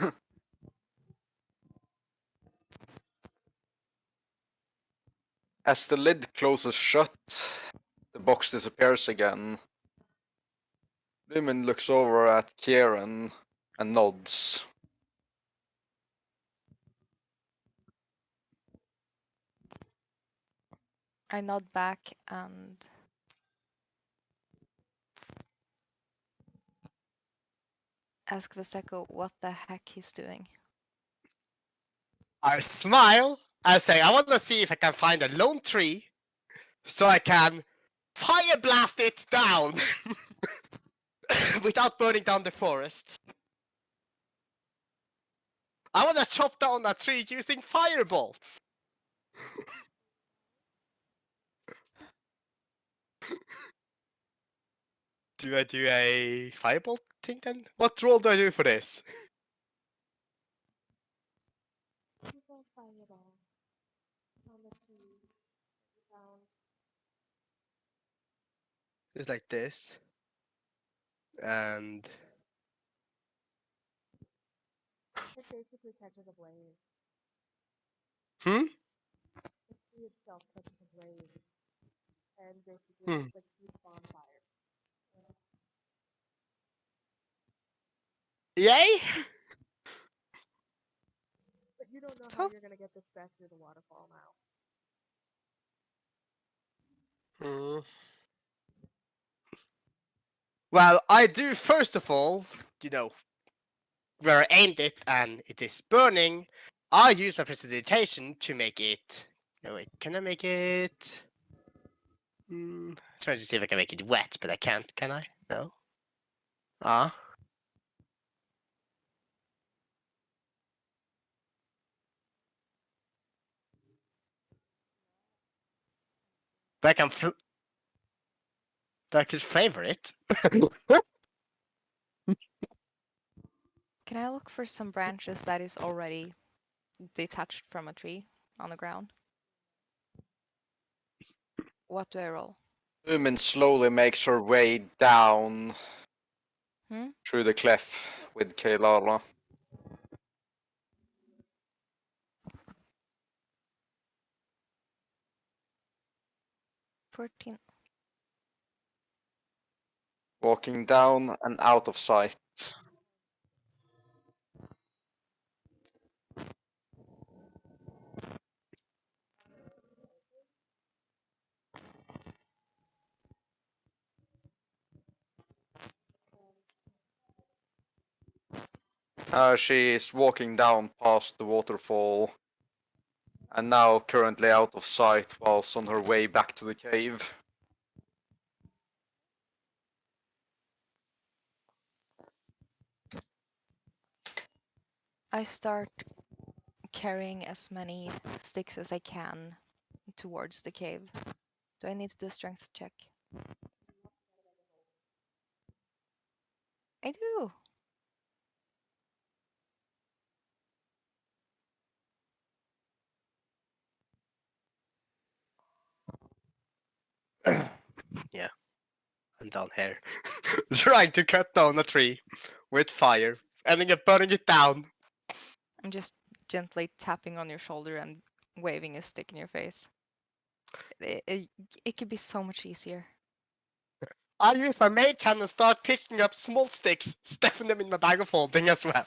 Speaker 1: As the lid closes shut, the box disappears again. Lumen looks over at Kieran and nods.
Speaker 2: I nod back and ask Veseko what the heck he's doing.
Speaker 4: I smile. I say, I want to see if I can find a lone tree so I can fire blast it down without burning down the forest. I want to chop down a tree using firebolts. Do I do a firebolt thing then? What roll do I do for this?
Speaker 5: You don't find it all. On the tree. Down.
Speaker 4: It's like this. And
Speaker 5: It basically catches a blaze.
Speaker 4: hmm?
Speaker 5: The tree itself catches a blaze. And basically
Speaker 4: Hmm.
Speaker 5: it's like a huge bonfire.
Speaker 4: Yay!
Speaker 5: But you don't know
Speaker 2: So-
Speaker 5: how you're gonna get this back through the waterfall now.
Speaker 4: Hmm. Well, I do first of all, you know, where I aimed it and it is burning, I use my precipitation to make it. No wait, can I make it? Trying to see if I can make it wet, but I can't. Can I? No. Ah. But I can. But I could flavor it.
Speaker 2: Can I look for some branches that is already detached from a tree on the ground? What do I roll?
Speaker 1: Lumen slowly makes her way down
Speaker 2: Hmm?
Speaker 1: through the cliff with Keilala.
Speaker 2: $14.
Speaker 1: Walking down and out of sight. She is walking down past the waterfall and now currently out of sight whilst on her way back to the cave.
Speaker 2: I start carrying as many sticks as I can towards the cave. Do I need to do a strength check? I do.
Speaker 4: Yeah. I'm down here. Trying to cut down a tree with fire, ending up burning it down.
Speaker 2: I'm just gently tapping on your shoulder and waving a stick in your face. It could be so much easier.
Speaker 4: I use my mage hand and start picking up small sticks, stuffing them in my bag of holding as well.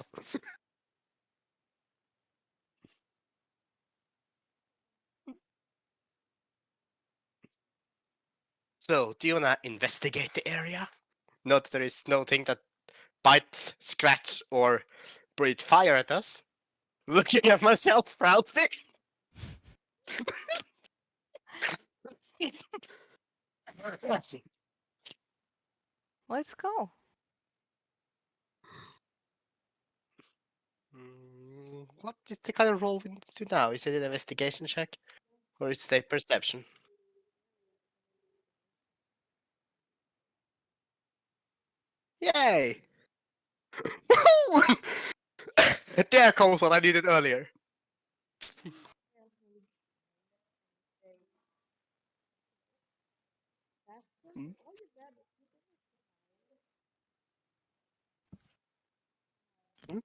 Speaker 4: So, do you wanna investigate the area? Note there is nothing that bites, scratch, or breathe fire at us. Looking at myself proudly.
Speaker 2: Let's go.
Speaker 4: What is the kind of roll we need to do now? Is it an investigation check? Or is it a perception? Yay! Woo! There comes what I needed earlier.
Speaker 5: carefully say, Basket,
Speaker 4: Hmm?
Speaker 5: all you got is you
Speaker 4: Hmm?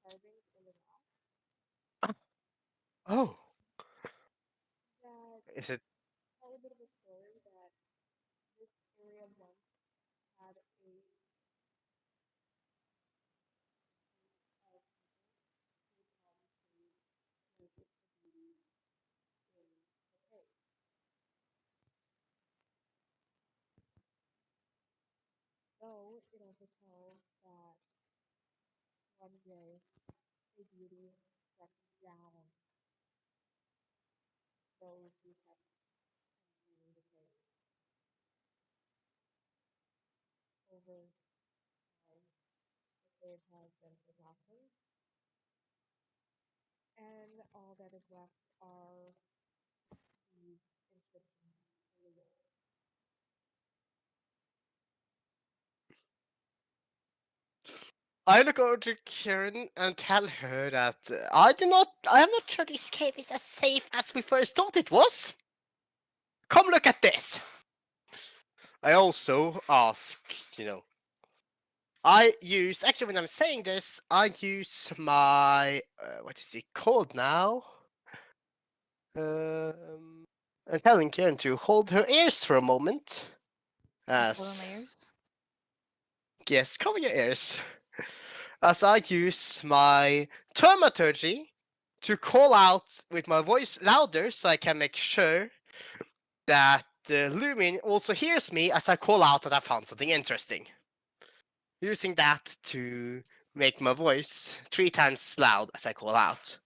Speaker 5: carvings in the rocks
Speaker 4: Oh,
Speaker 5: that
Speaker 4: is it?
Speaker 5: tell a bit of a story that this area once had a of people who come to worship the beauty in the cave. Though it also tells that one day a beauty struck down those who kept entering the cave. Over time, the cave has been forgotten, and all that is left are these inscriptions in the wall.
Speaker 4: I look over to Kieran and tell her that I am not sure this cave is as safe as we first thought it was. Come look at this. I also ask, actually when I'm saying this, I use my, what is it called now? I'm telling Kieran to hold her ears for a moment.
Speaker 2: Cover my
Speaker 4: As,
Speaker 2: ears.
Speaker 4: yes, cover your ears. As I use my thaumaturgy to call out with my voice louder so I can make sure that Lumin also hears me as I call out that I found something interesting. Using that to make my voice 3 times loud as I call out.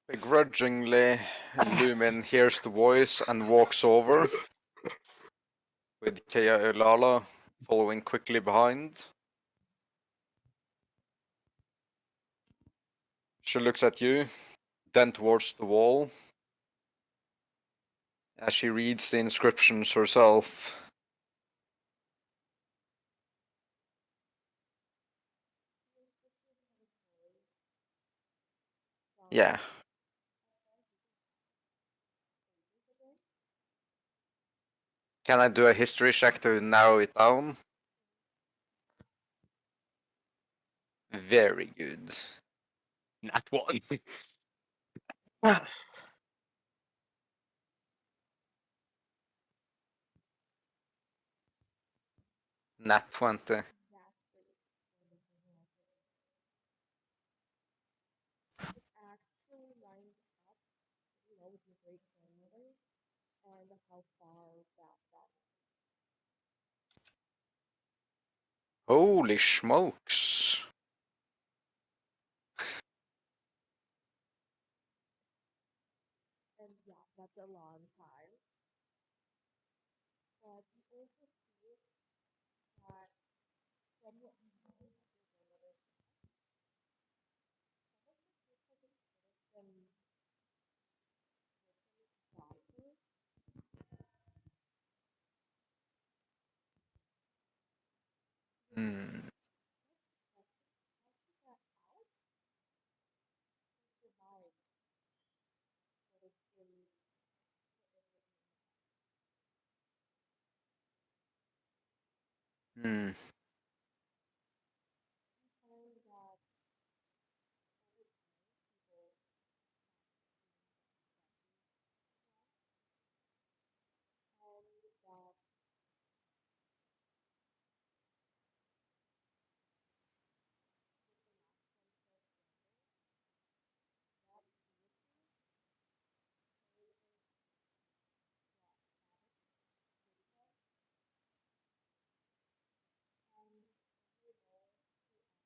Speaker 1: Begrudgingly, Lumin hears the voice and walks over, with Kealala following quickly behind. She looks at you, then towards the wall, as she reads the inscriptions herself. Yeah. Can I do a history check to narrow it down? Very good.
Speaker 4: Not one.
Speaker 1: Nat 20.
Speaker 5: Exactly everything like it. It actually lines up, with your great grandmother and how far back that is.
Speaker 1: Holy smokes.
Speaker 5: And yeah, that's a long time. But you also see that from what you know of your grandmother's stuff, some of this looks like it could have been written by her.
Speaker 1: Hmm.
Speaker 5: Testing that out to survive what is in what was written in that.
Speaker 1: Hmm.
Speaker 5: You find that over time people and that that deity came in and everyone who actually first heard about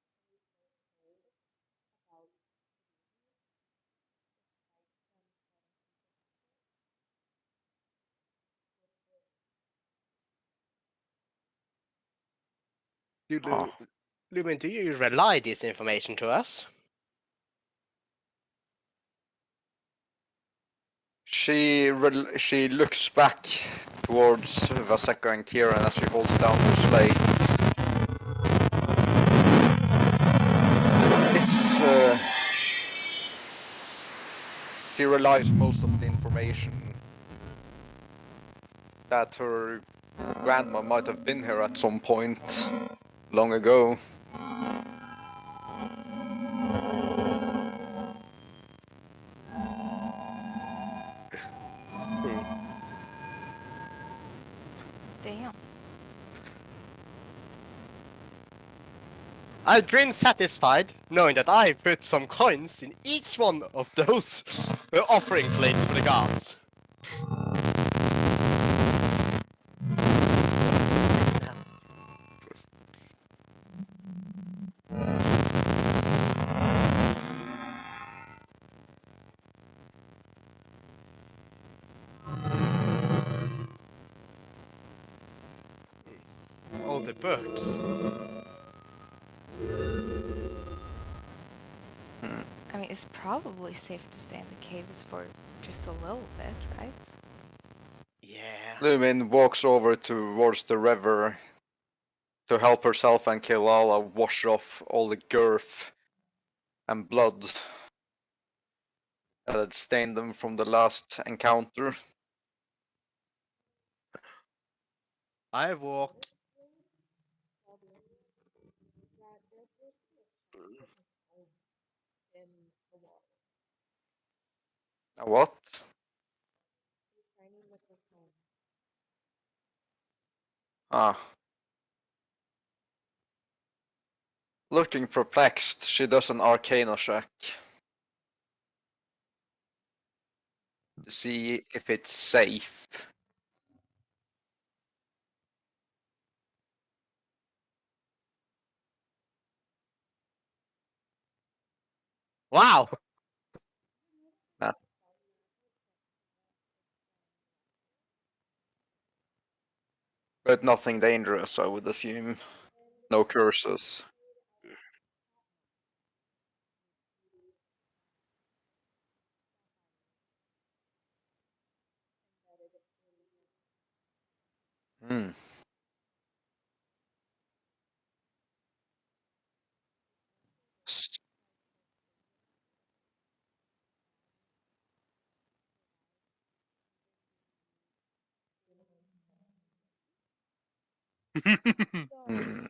Speaker 5: the deity, despite them trying to protect it, was killed.
Speaker 4: Do
Speaker 1: Oh.
Speaker 4: Lumen, do you relay this information to us?
Speaker 1: She looks back towards Vaseka and Kieran as she holds down her slate. She relies most of the information that her grandma might have been here at some point long ago.
Speaker 2: Damn.
Speaker 4: I grin satisfied, knowing that I put some coins in each one of those offering plates for the gods. All the books.
Speaker 2: I mean, it's probably safe to stay in the caves for just a little bit, right?
Speaker 4: Yeah.
Speaker 1: Lumin walks over towards the river to help herself and Kilala wash off all the girth and blood that had stained them from the last encounter.
Speaker 4: I walk.
Speaker 5: In the water.
Speaker 1: A what?
Speaker 5: Tiny little cone.
Speaker 1: Ah. Looking perplexed, she does an Arcana check to see if it's safe.
Speaker 4: Wow!
Speaker 1: But nothing dangerous, I would assume. No curses. Hmm. S- hmm.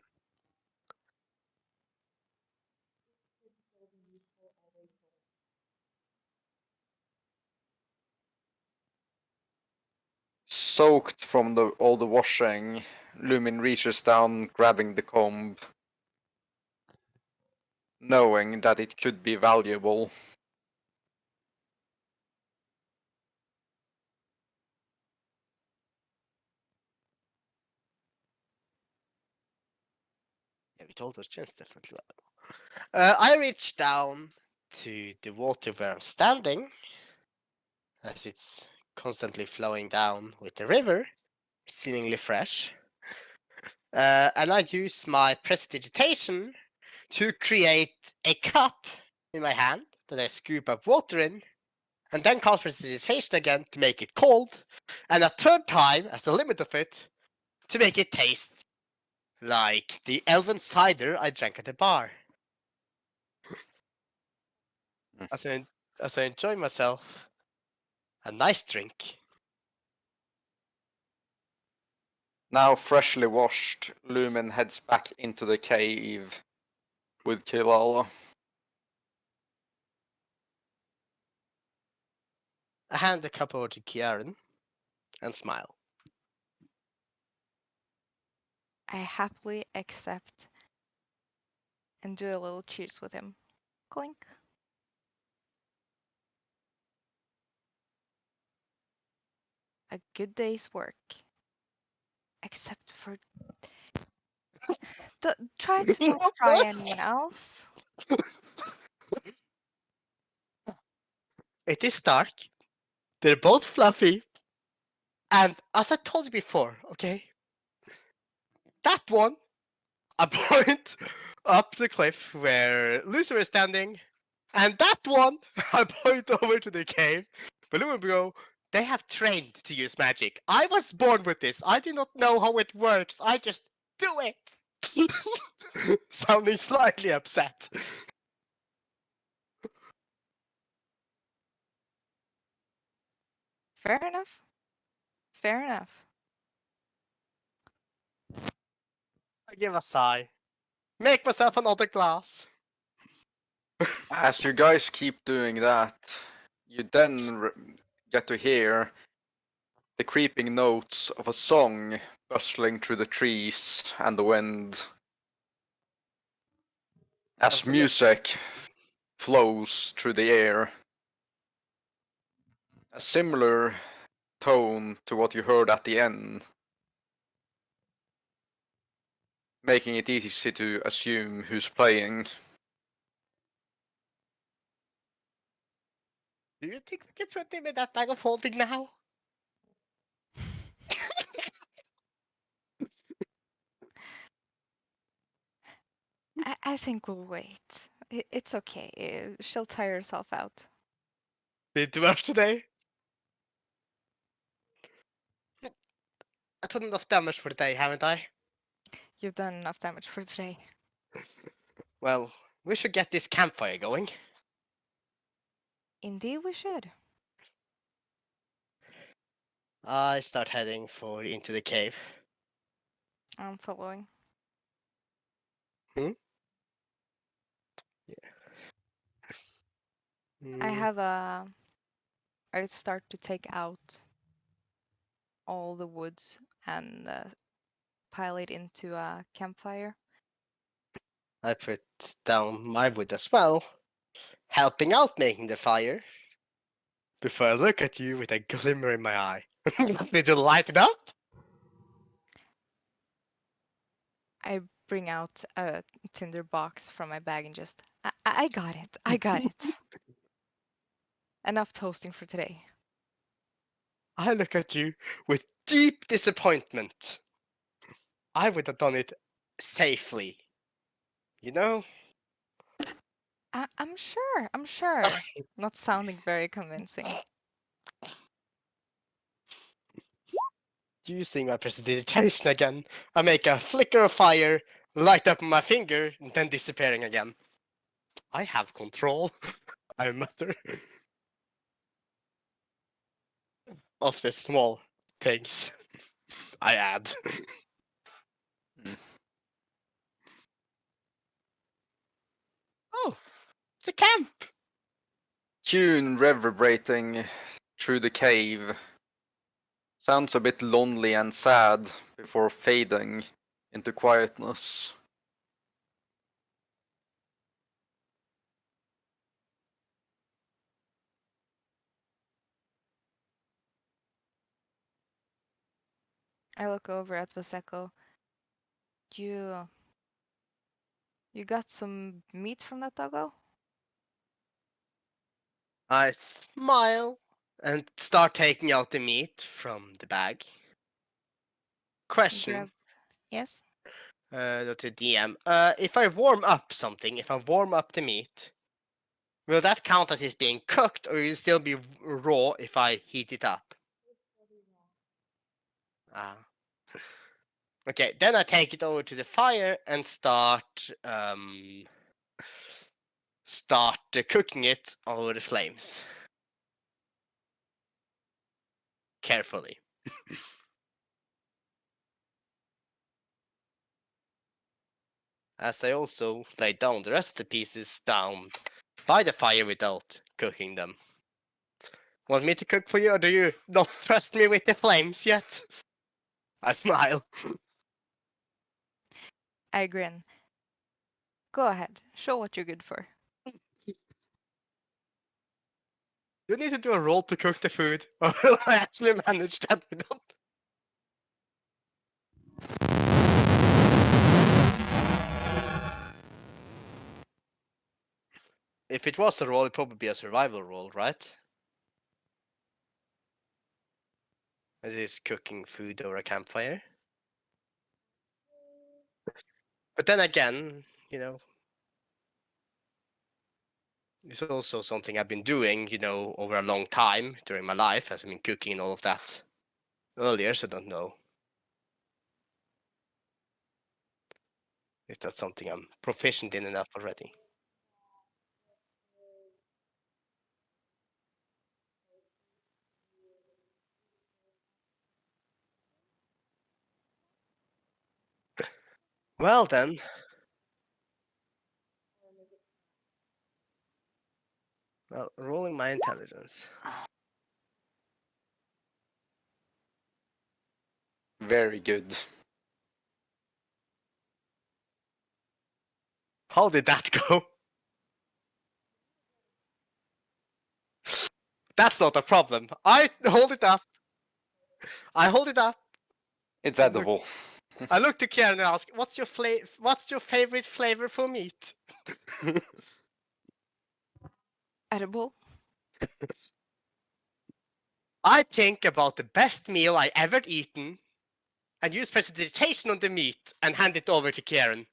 Speaker 1: Soaked from all the washing, Lumin reaches down, grabbing the comb, knowing that it could be valuable.
Speaker 4: Yeah, we told those chins definitely well. I reach down to the water where I'm standing, as it's constantly flowing down with the river, seemingly fresh. And I use my prestidigitation to create a cup in my hand that I scoop up water in, and then cast prestidigitation again to make it cold, and a third time, as the limit of it, to make it taste like the elven cider I drank at the bar. As I enjoy myself, a nice drink.
Speaker 1: Now freshly washed, Lumin heads back into the cave with Kilala.
Speaker 4: I hand the cup over to Kieran and smile.
Speaker 2: I happily accept and do a little cheers with him. Clink. A good day's work. Except for... try to not try anyone else.
Speaker 4: It is dark. They're both fluffy. And as I told you before, okay? That one I point up the cliff where Lucifer is standing, and that one I point over to the cave. But lo and behold, they have trained to use magic. I was born with this. I do not know how it works. I just do it. Sounding slightly upset.
Speaker 2: Fair enough. Fair enough.
Speaker 4: I give a sigh. Make myself another glass.
Speaker 1: As you guys keep doing that, you then get to hear the creeping notes of a song bustling through the trees and the wind as
Speaker 4: That's a
Speaker 1: music flows through the air. A similar tone to what you heard at the end, making it easy to assume who's playing.
Speaker 4: Do you think we can put him in that bag of holding now?
Speaker 2: I think we'll wait. It's okay. She'll tire herself out.
Speaker 4: Been too much today? I done enough damage for the day, haven't I?
Speaker 2: You've done enough damage for today.
Speaker 4: Well, we should get this campfire going.
Speaker 2: Indeed, we should.
Speaker 4: I start heading into the cave.
Speaker 2: I'm following.
Speaker 4: Hmm?
Speaker 2: I
Speaker 4: Mm,
Speaker 2: have a. I start to take out all the woods and pile it into a campfire.
Speaker 4: I put down my wood as well, helping out making the fire. Before I look at you with a glimmer in my eye. Want me to light it up?
Speaker 2: I bring out a tinder box from my bag and just. I got it. I got it. Enough toasting for today.
Speaker 4: I look at you with deep disappointment. I would have done it safely. You know?
Speaker 2: I'm sure. I'm sure. Not sounding very convincing.
Speaker 4: Using my prestidigitation again, I make a flicker of fire, light up my finger, and then disappearing again. I have control, I mutter, of the small things. I add. Oh, it's a camp!
Speaker 1: Tune reverberating through the cave sounds a bit lonely and sad before fading into quietness.
Speaker 2: I look over at Vaseko. You got some meat from that doggo?
Speaker 4: I smile and start taking out the meat from the bag. Question
Speaker 2: Yes.
Speaker 4: to DM. If I warm up something, if I warm up the meat, will that count as it's being cooked, or will it still be raw if I heat it up? Ah. Okay, then I take it over to the fire and start cooking it over the flames. Carefully. As I also lay down the rest of the pieces down by the fire without cooking them. Want me to cook for you, or do you not trust me with the flames yet? I smile.
Speaker 2: I grin. Go ahead. Show what you're good for.
Speaker 4: You need to do a roll to cook the food, or will I actually manage that without? If it was a roll, it'd probably be a survival roll, right? It is cooking food over a campfire. But then again, it's also something I've been doing, over a long time during my life, as I've been cooking and all of that earlier, so I don't know if that's something I'm proficient in enough already. Well then. Well, rolling my intelligence.
Speaker 1: Very good.
Speaker 4: How did that go? That's not a problem. I hold it up. I hold it up.
Speaker 1: It's
Speaker 4: And look,
Speaker 1: edible.
Speaker 4: I look to Karen and ask, "What's your favorite flavor for meat?"
Speaker 2: Edible.
Speaker 4: I think about the best meal I ever eaten, and use presentation on the meat and hand it over to Karen.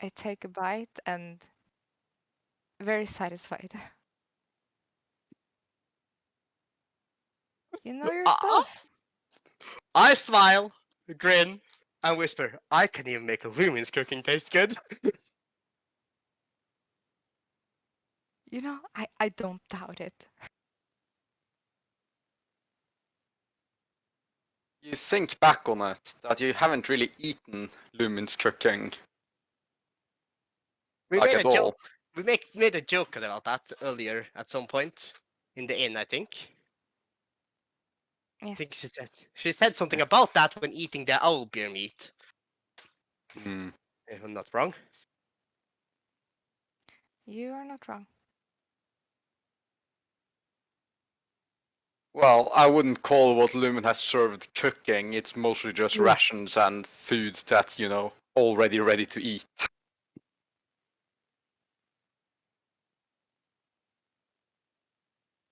Speaker 2: I take a bite and very satisfied. You know your stuff.
Speaker 4: I smile, grin, and whisper, "I can even make a woman's cooking taste good."
Speaker 2: You know, I don't doubt it.
Speaker 1: You think back on it, that you haven't really eaten Lumen's cooking,
Speaker 4: We
Speaker 1: like
Speaker 4: made
Speaker 1: at
Speaker 4: a joke.
Speaker 1: all.
Speaker 4: We made a joke about that earlier at some point in the inn, I think. I think
Speaker 2: Yes.
Speaker 4: she said something about that when eating the owl beer meat.
Speaker 1: Hmm.
Speaker 4: If I'm not wrong.
Speaker 2: You are not wrong.
Speaker 1: Well, I wouldn't call what Lumen has served cooking. It's mostly just
Speaker 4: Mm.
Speaker 1: rations and food that's, already ready to eat.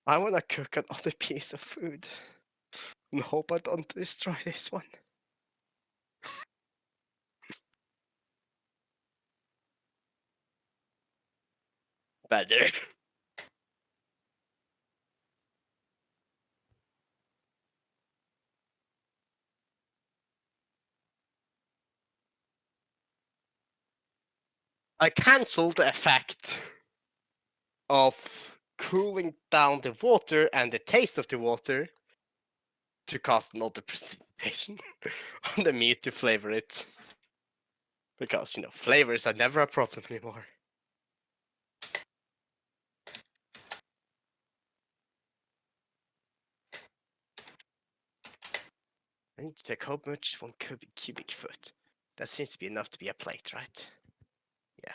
Speaker 4: I want to cook another piece of food and hope I don't destroy this one. Better. I cancelled the effect of cooling down the water and the taste of the water to cast another precipitation on the meat to flavor it. Because, flavors are never a problem anymore. I need to check how much 1 cubic foot. That seems to be enough to be a plate, right? Yeah.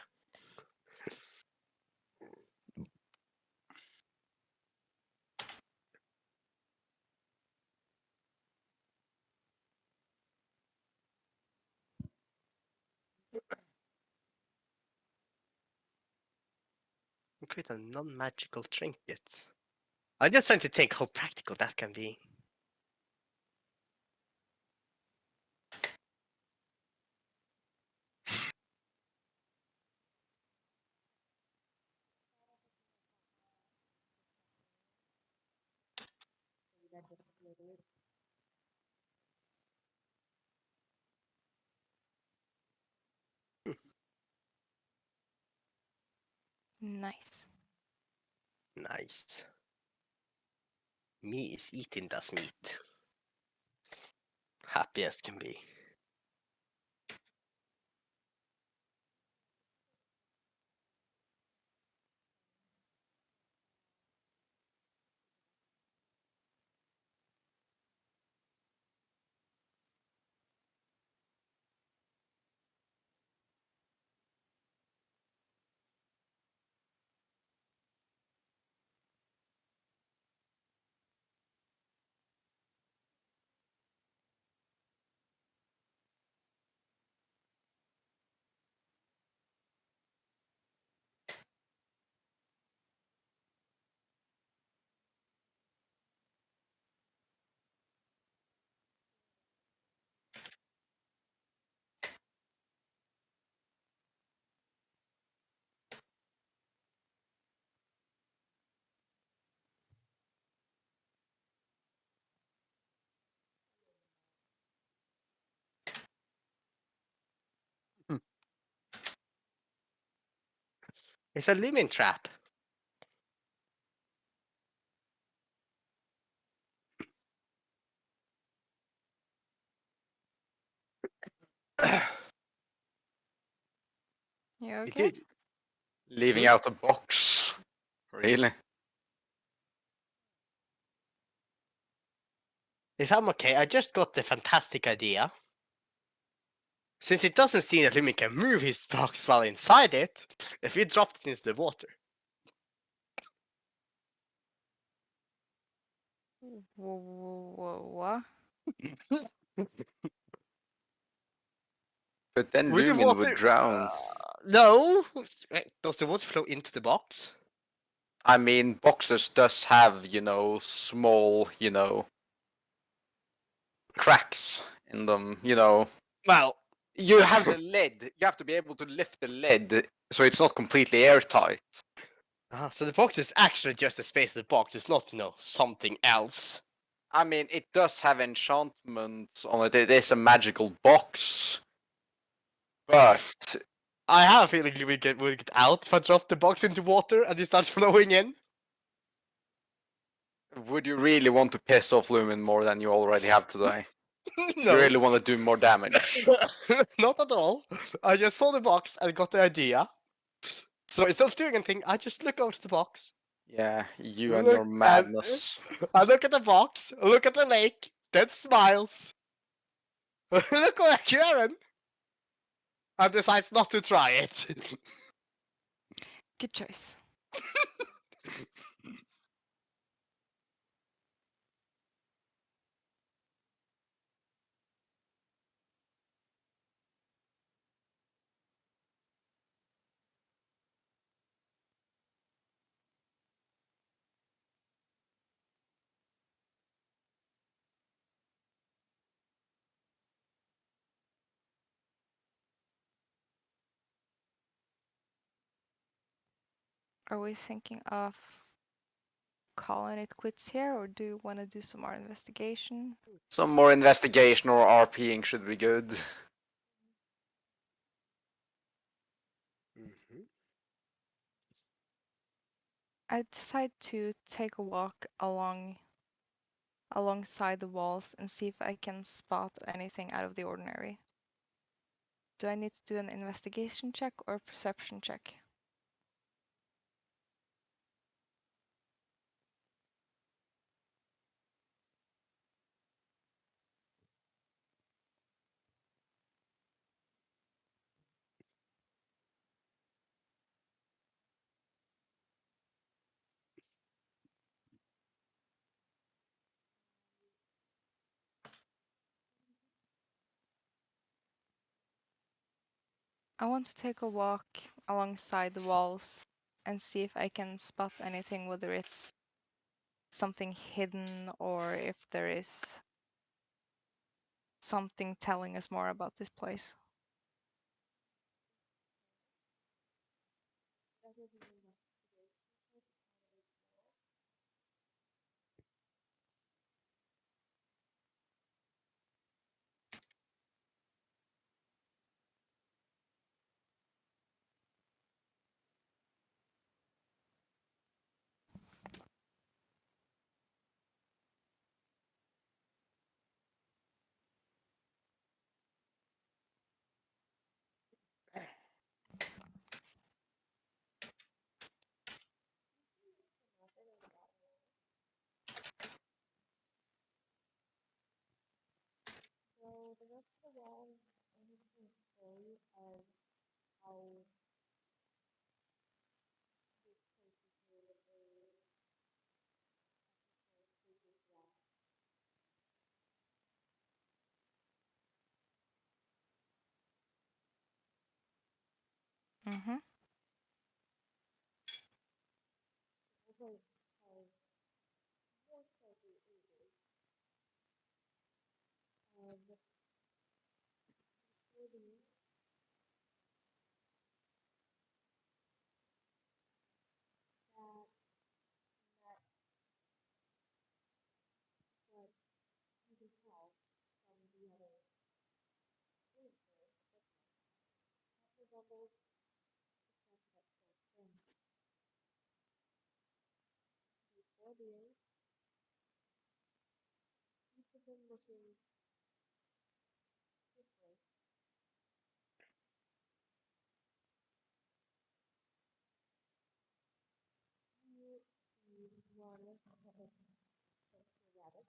Speaker 4: Create a non-magical trinket. I'm just trying to think how practical that can be.
Speaker 2: Nice.
Speaker 4: Nice. Me is eating das meat. Happy as can be. It's a lumen trap.
Speaker 2: You
Speaker 4: You
Speaker 2: okay?
Speaker 4: could-
Speaker 1: Leaving
Speaker 4: Hmm?
Speaker 1: out a box. Really?
Speaker 4: If I'm okay, I just got the fantastic idea. Since it doesn't seem that Lumen can move his box while inside it, if we dropped it into the water.
Speaker 2: What?
Speaker 1: But then
Speaker 4: Would the
Speaker 1: Lumin
Speaker 4: water?
Speaker 1: would drown.
Speaker 4: No. Wait, does the water flow into the box?
Speaker 1: I mean, boxes does have, small, cracks in them,
Speaker 4: Well,
Speaker 1: You have the lid. You have to be able to lift the lid so it's not completely airtight.
Speaker 4: so the box is actually just the space of the box. It's not, something else.
Speaker 1: I mean, it does have enchantments on it. It is a magical box. But
Speaker 4: I have a feeling we will get out if I drop the box into water and it starts flowing in.
Speaker 1: would you really want to piss off Lumin more than you already have today? You
Speaker 4: No.
Speaker 1: really want to do more damage?
Speaker 4: Not at all. I just saw the box and got the idea. So instead of doing anything, I just look over to the box.
Speaker 1: Yeah, you and
Speaker 4: Look
Speaker 1: your madness.
Speaker 4: I look at the box, look at the lake, then smiles. Look at Karen! And decides not to try it.
Speaker 2: Good choice. Are we thinking of calling it quits here, or do you want to do some more investigation?
Speaker 1: Some more investigation or RPing should be good.
Speaker 2: I decide to take a walk alongside the walls and see if I can spot anything out of the ordinary. Do I need to do an investigation check or a perception check? I want to take a walk alongside the walls and see if I can spot anything, whether it's something hidden or if there is something telling us more about this place.
Speaker 5: So the rest of the walls only can story of how this place is made of a sacred rock.
Speaker 2: Mm-hmm.
Speaker 5: Also, because more sacred ages of living that connects what you can tell from the other places that resembles the stuff that still stands. beings, each of them looking different. You see one that is erratic,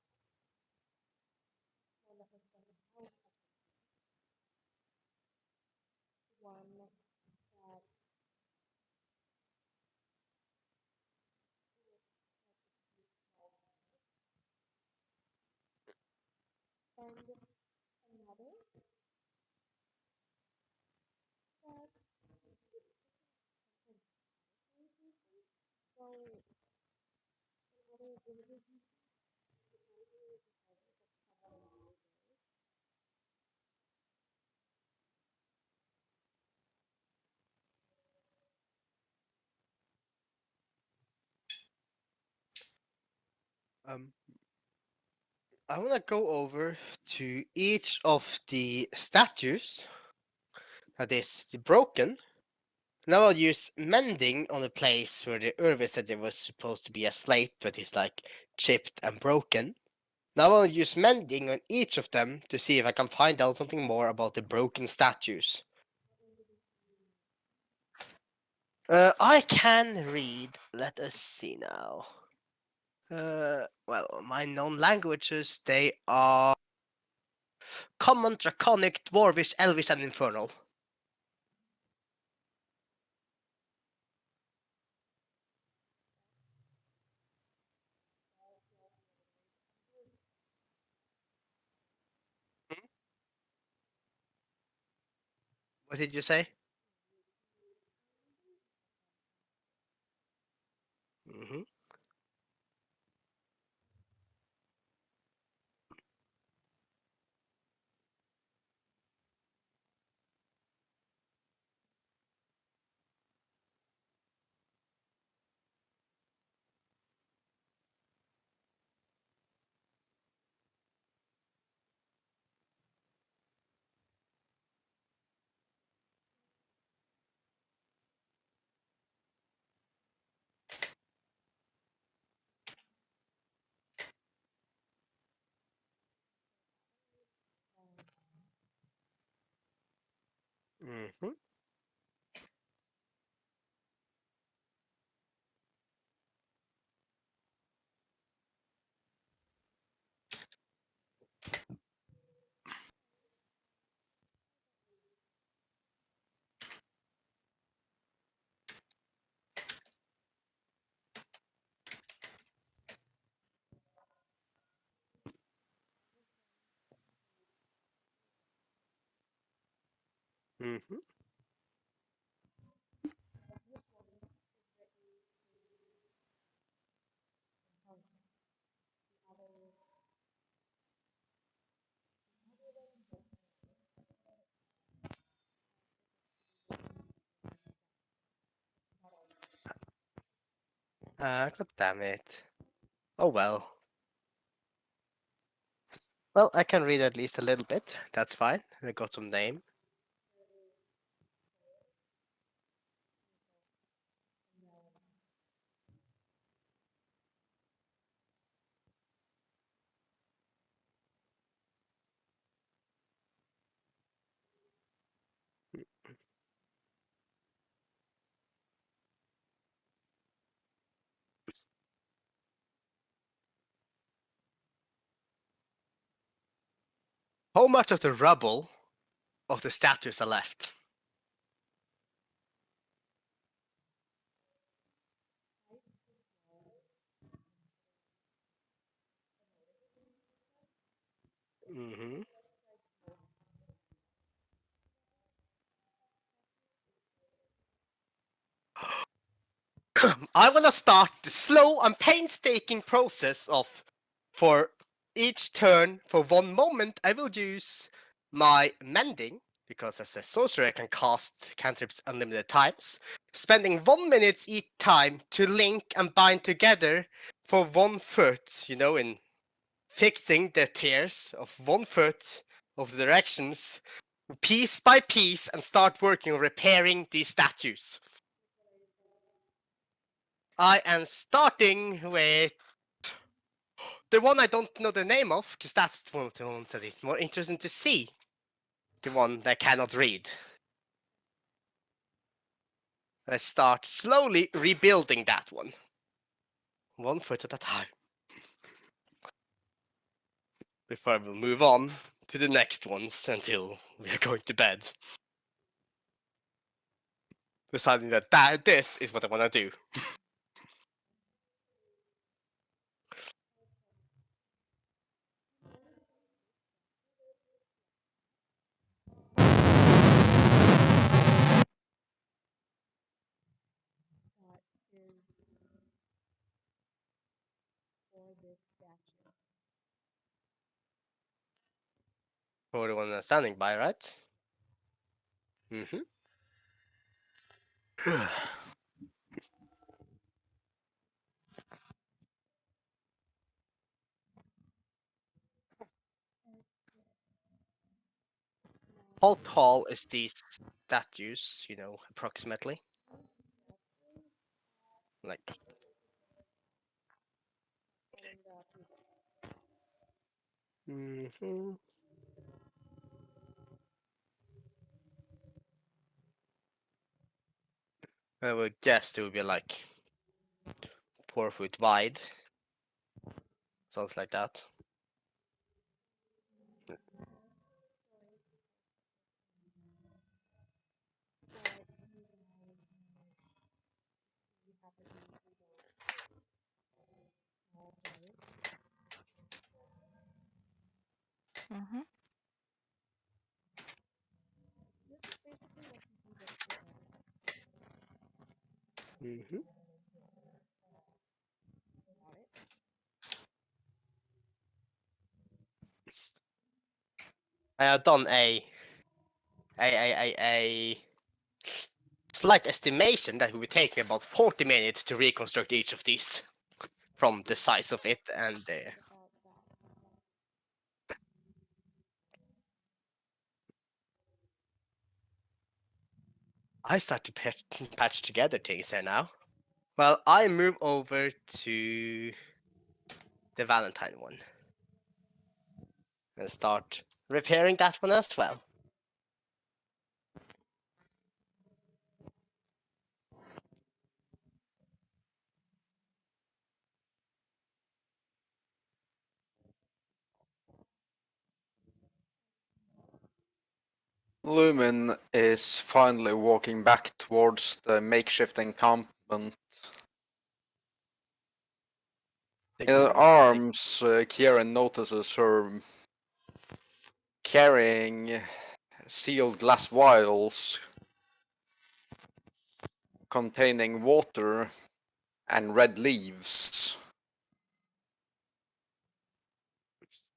Speaker 5: one that has been out of one that and another that so in other images you see the tiger is a tiger that suddenly
Speaker 4: Um, I want to go over to each of the statues that is broken. Now I'll use mending on the place where the Urvi said there was supposed to be a slate that is like chipped and broken. Now I'll use mending on each of them to see if I can find out something more about the broken statues. I can read. Let us see now. Well, my known languages, they are Common, Draconic, Dwarvish, Elvish, and Infernal. What did you say? Mm-hmm. Mm-hmm. Mm-hmm. God damn it. Oh well. Well, I can read at least a little bit. That's fine. I got some name. How much of the rubble of the statues are left? Mm-hmm. I want to start the slow and painstaking process of, for each turn, for 1 moment, I will use my mending, because as a sorcerer I can cast cantrips unlimited times, spending 1 minute each time to link and bind together for 1 foot, in fixing the tiers of 1 foot of the directions, piece by piece, and start working on repairing these statues. I am starting with the one I don't know the name of, because that's one of the ones that is more interesting to see. The one that I cannot read. I start slowly rebuilding that one. 1 foot at a time. Before I will move on to the next ones until we are going to bed. Deciding that this is what I want to do.
Speaker 5: That is for this statue.
Speaker 4: For the one that's standing by, right? Mm-hmm. How tall is these statues, approximately? Like,
Speaker 5: And
Speaker 4: mm-hmm. I would guess it would be like 4 foot wide. Something like that.
Speaker 2: Mm-hmm.
Speaker 5: this is basically what you do just for
Speaker 4: Mm-hmm.
Speaker 5: about it.
Speaker 4: I have done a slight estimation that it would take me about 40 minutes to reconstruct each of these from the size of it and the.
Speaker 5: About that.
Speaker 4: I start to patch together things here now. Well, I move over to the Valentine one and start repairing that one as well.
Speaker 1: Lumen is finally walking back towards the makeshift encampment. In her arms, Kieran notices her carrying sealed glass vials containing water and red leaves.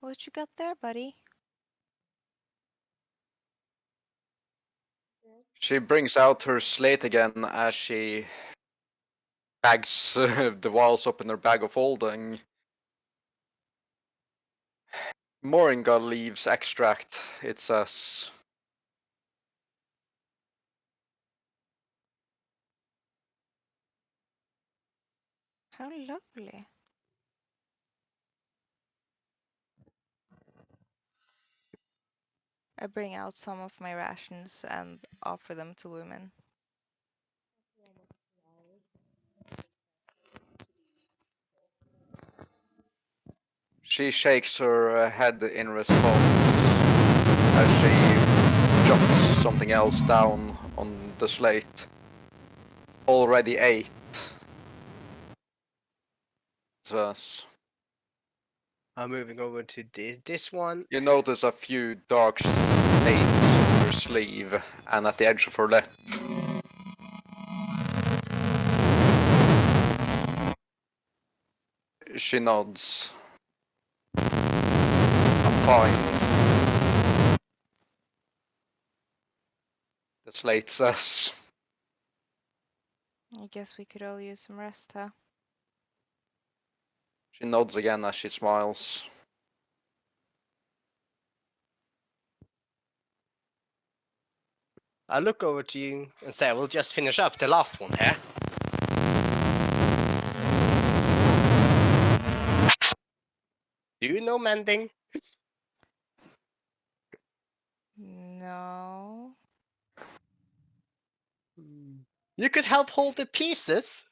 Speaker 2: What you got there, buddy?
Speaker 1: She brings out her slate again as she bags the vials up in her bag of holding. Moringa leaves extract, it says.
Speaker 2: How lovely. I bring out some of my rations and offer them to Lumen.
Speaker 1: She shakes her head in response as she jots something else down on the slate. Already 8. Says.
Speaker 4: I'm moving over to this one.
Speaker 1: You notice a few dark stains on her sleeve and at the edge of her lip. She nods. I'm fine. The slate says.
Speaker 2: I guess we could all use some rest, huh?
Speaker 1: She nods again as she smiles.
Speaker 4: I look over to you and say, we'll just finish up the last one here. no mending?
Speaker 2: No.
Speaker 4: You could help hold the pieces.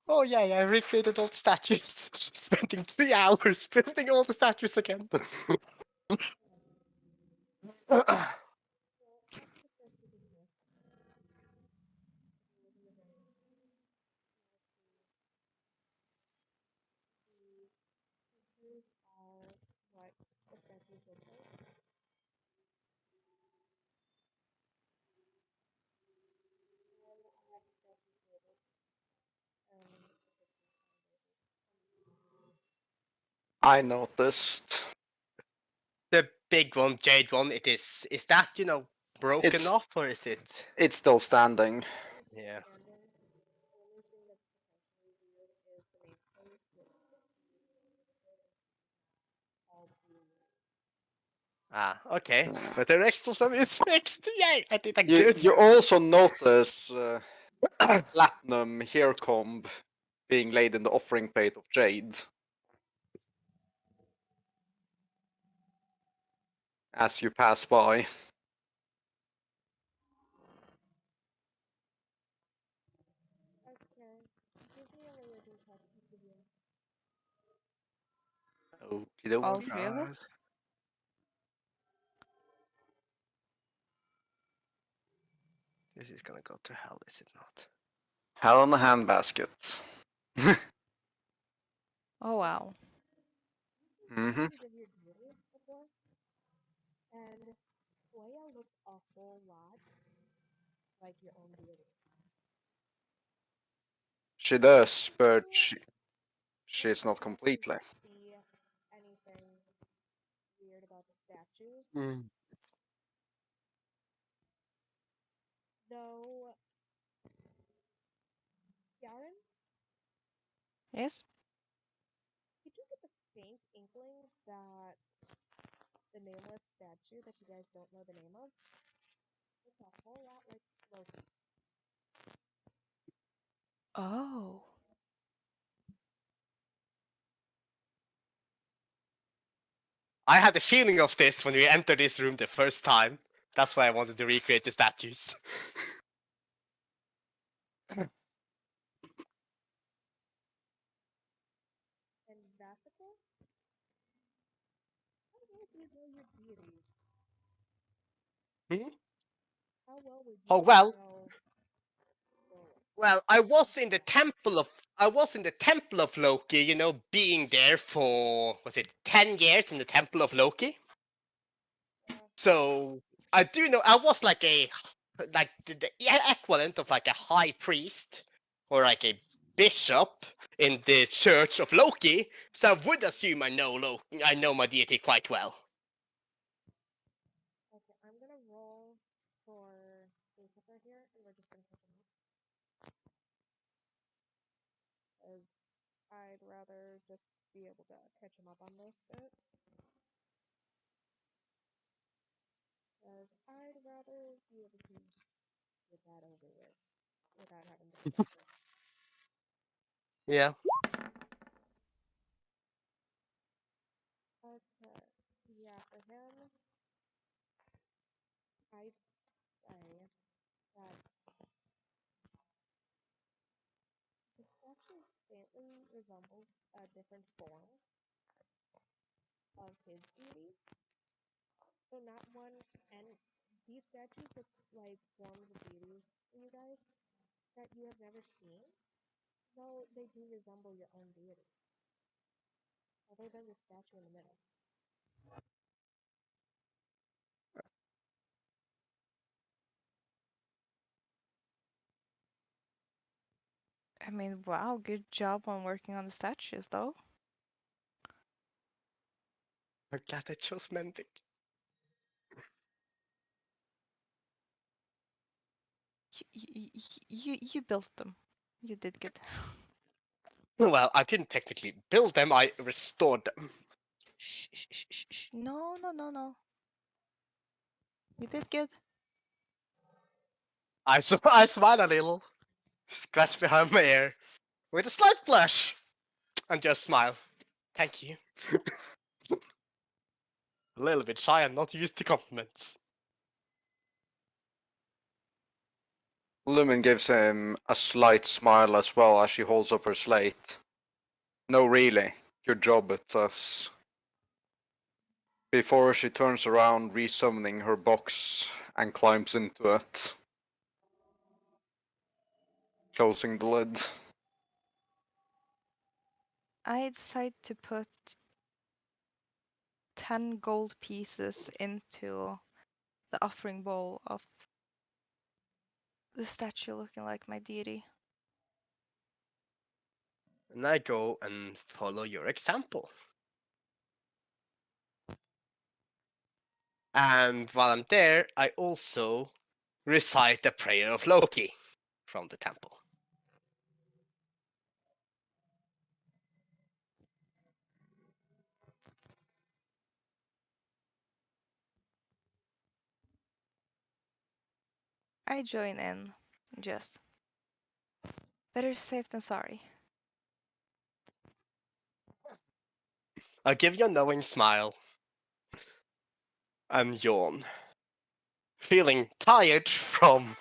Speaker 4: Oh yeah, I recreated all the statues. Spending 3 hours building all the statues again.
Speaker 5: So after the statues exist, the features are what the statues look like. And I have the statues labeled.
Speaker 1: I noticed.
Speaker 4: The big one, jade one, it is that, you know, broken
Speaker 1: It's-
Speaker 4: off, or is it?
Speaker 1: It's still standing.
Speaker 4: Yeah.
Speaker 5: Standing. The only thing that's potentially weird is the nameplate with all blue.
Speaker 4: Ah, okay. But the rest of them is fixed. Yay! I did a
Speaker 1: You
Speaker 4: good.
Speaker 1: you also notice platinum hair comb being laid in the offering plate of jade. As you pass by.
Speaker 5: Okay. Give me a religion check, each of you.
Speaker 2: All
Speaker 1: Okey-dokey.
Speaker 2: three of us?
Speaker 4: This is gonna go to hell, is it not?
Speaker 1: Hell in a handbasket.
Speaker 2: Oh wow.
Speaker 1: Mm-hmm.
Speaker 5: Images of your deity before, and Leia looks a whole lot like your own deity.
Speaker 1: She does, but
Speaker 5: You
Speaker 1: she's not completely.
Speaker 5: see anything weird about the statues, though Yaren,
Speaker 2: Yes?
Speaker 5: you do get the faint inkling that the nameless statue that you guys don't know the name of looks a whole lot like Loki.
Speaker 2: Oh.
Speaker 4: I had a feeling of this when we entered this room the first time. That's why I wanted to recreate the statues.
Speaker 5: And Vasical, how well do you know your deity?
Speaker 4: Hmm?
Speaker 5: How well would you
Speaker 4: Oh well.
Speaker 5: know Zola?
Speaker 4: Well, I was in the temple of Loki, you know, being there for was it 10 years in the temple of Loki? So I do know I was like the equivalent of like a high priest or like a bishop in the church of Loki. So I would assume I know my deity quite well.
Speaker 5: Okay, I'm gonna roll for Lucifer here, and we're just gonna pick him up. As I'd rather just be able to catch him up on this bit. As I'd rather be able to get that over with without having to suffer.
Speaker 4: Yeah.
Speaker 5: Okay, yeah, for him, I'd say that the statue faintly resembles a different form of his deity. So not one, and these statues look like forms of deities for you guys that you have never seen, though they do resemble your own deities, other than the statue in the middle.
Speaker 2: I mean, wow, good job on working on the statues though.
Speaker 4: I'm glad I chose Mendic.
Speaker 2: You built them. You did good.
Speaker 4: Well, I didn't technically build them, I restored them.
Speaker 2: Shh, shh, shh, shh, shh. No, no, no, no. You did good.
Speaker 4: I smile a little, scratch behind my ear with a slight blush, and just smile. Thank you. A little bit shy and not used to compliments.
Speaker 1: Lumen gives him a slight smile as well as she holds up her slate. No, really. Good job, it says. Before she turns around, resummoning her box and climbs into it. Closing the lid.
Speaker 2: I decide to put 10 gold pieces into the offering bowl of the statue looking like my deity.
Speaker 4: And I go and follow your example. And while I'm there, I also recite the prayer of Loki from the temple.
Speaker 2: I join in, just better safe than sorry.
Speaker 4: I give you a knowing smile and yawn, feeling tired from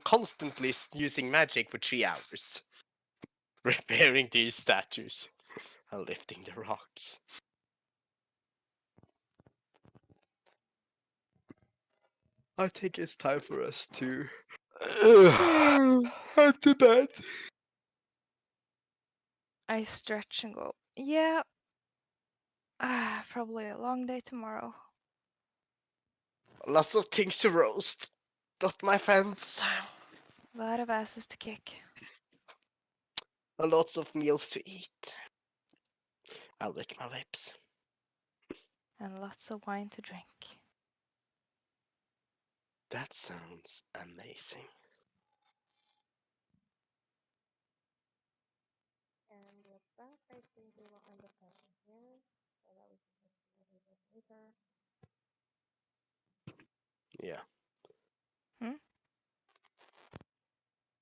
Speaker 4: constantly using magic for 3 hours, repairing these statues and lifting the rocks. I think it's time for us to head to bed.
Speaker 2: I stretch and go, yeah, probably a long day tomorrow.
Speaker 4: Lots of things to roast, not my friends.
Speaker 2: A lot of asses to kick.
Speaker 4: Lots of meals to eat. I lick my lips.
Speaker 2: And lots of wine to drink.
Speaker 4: That sounds amazing.
Speaker 5: And with that, I think we will end the session here so that we can continue later.
Speaker 4: Yeah.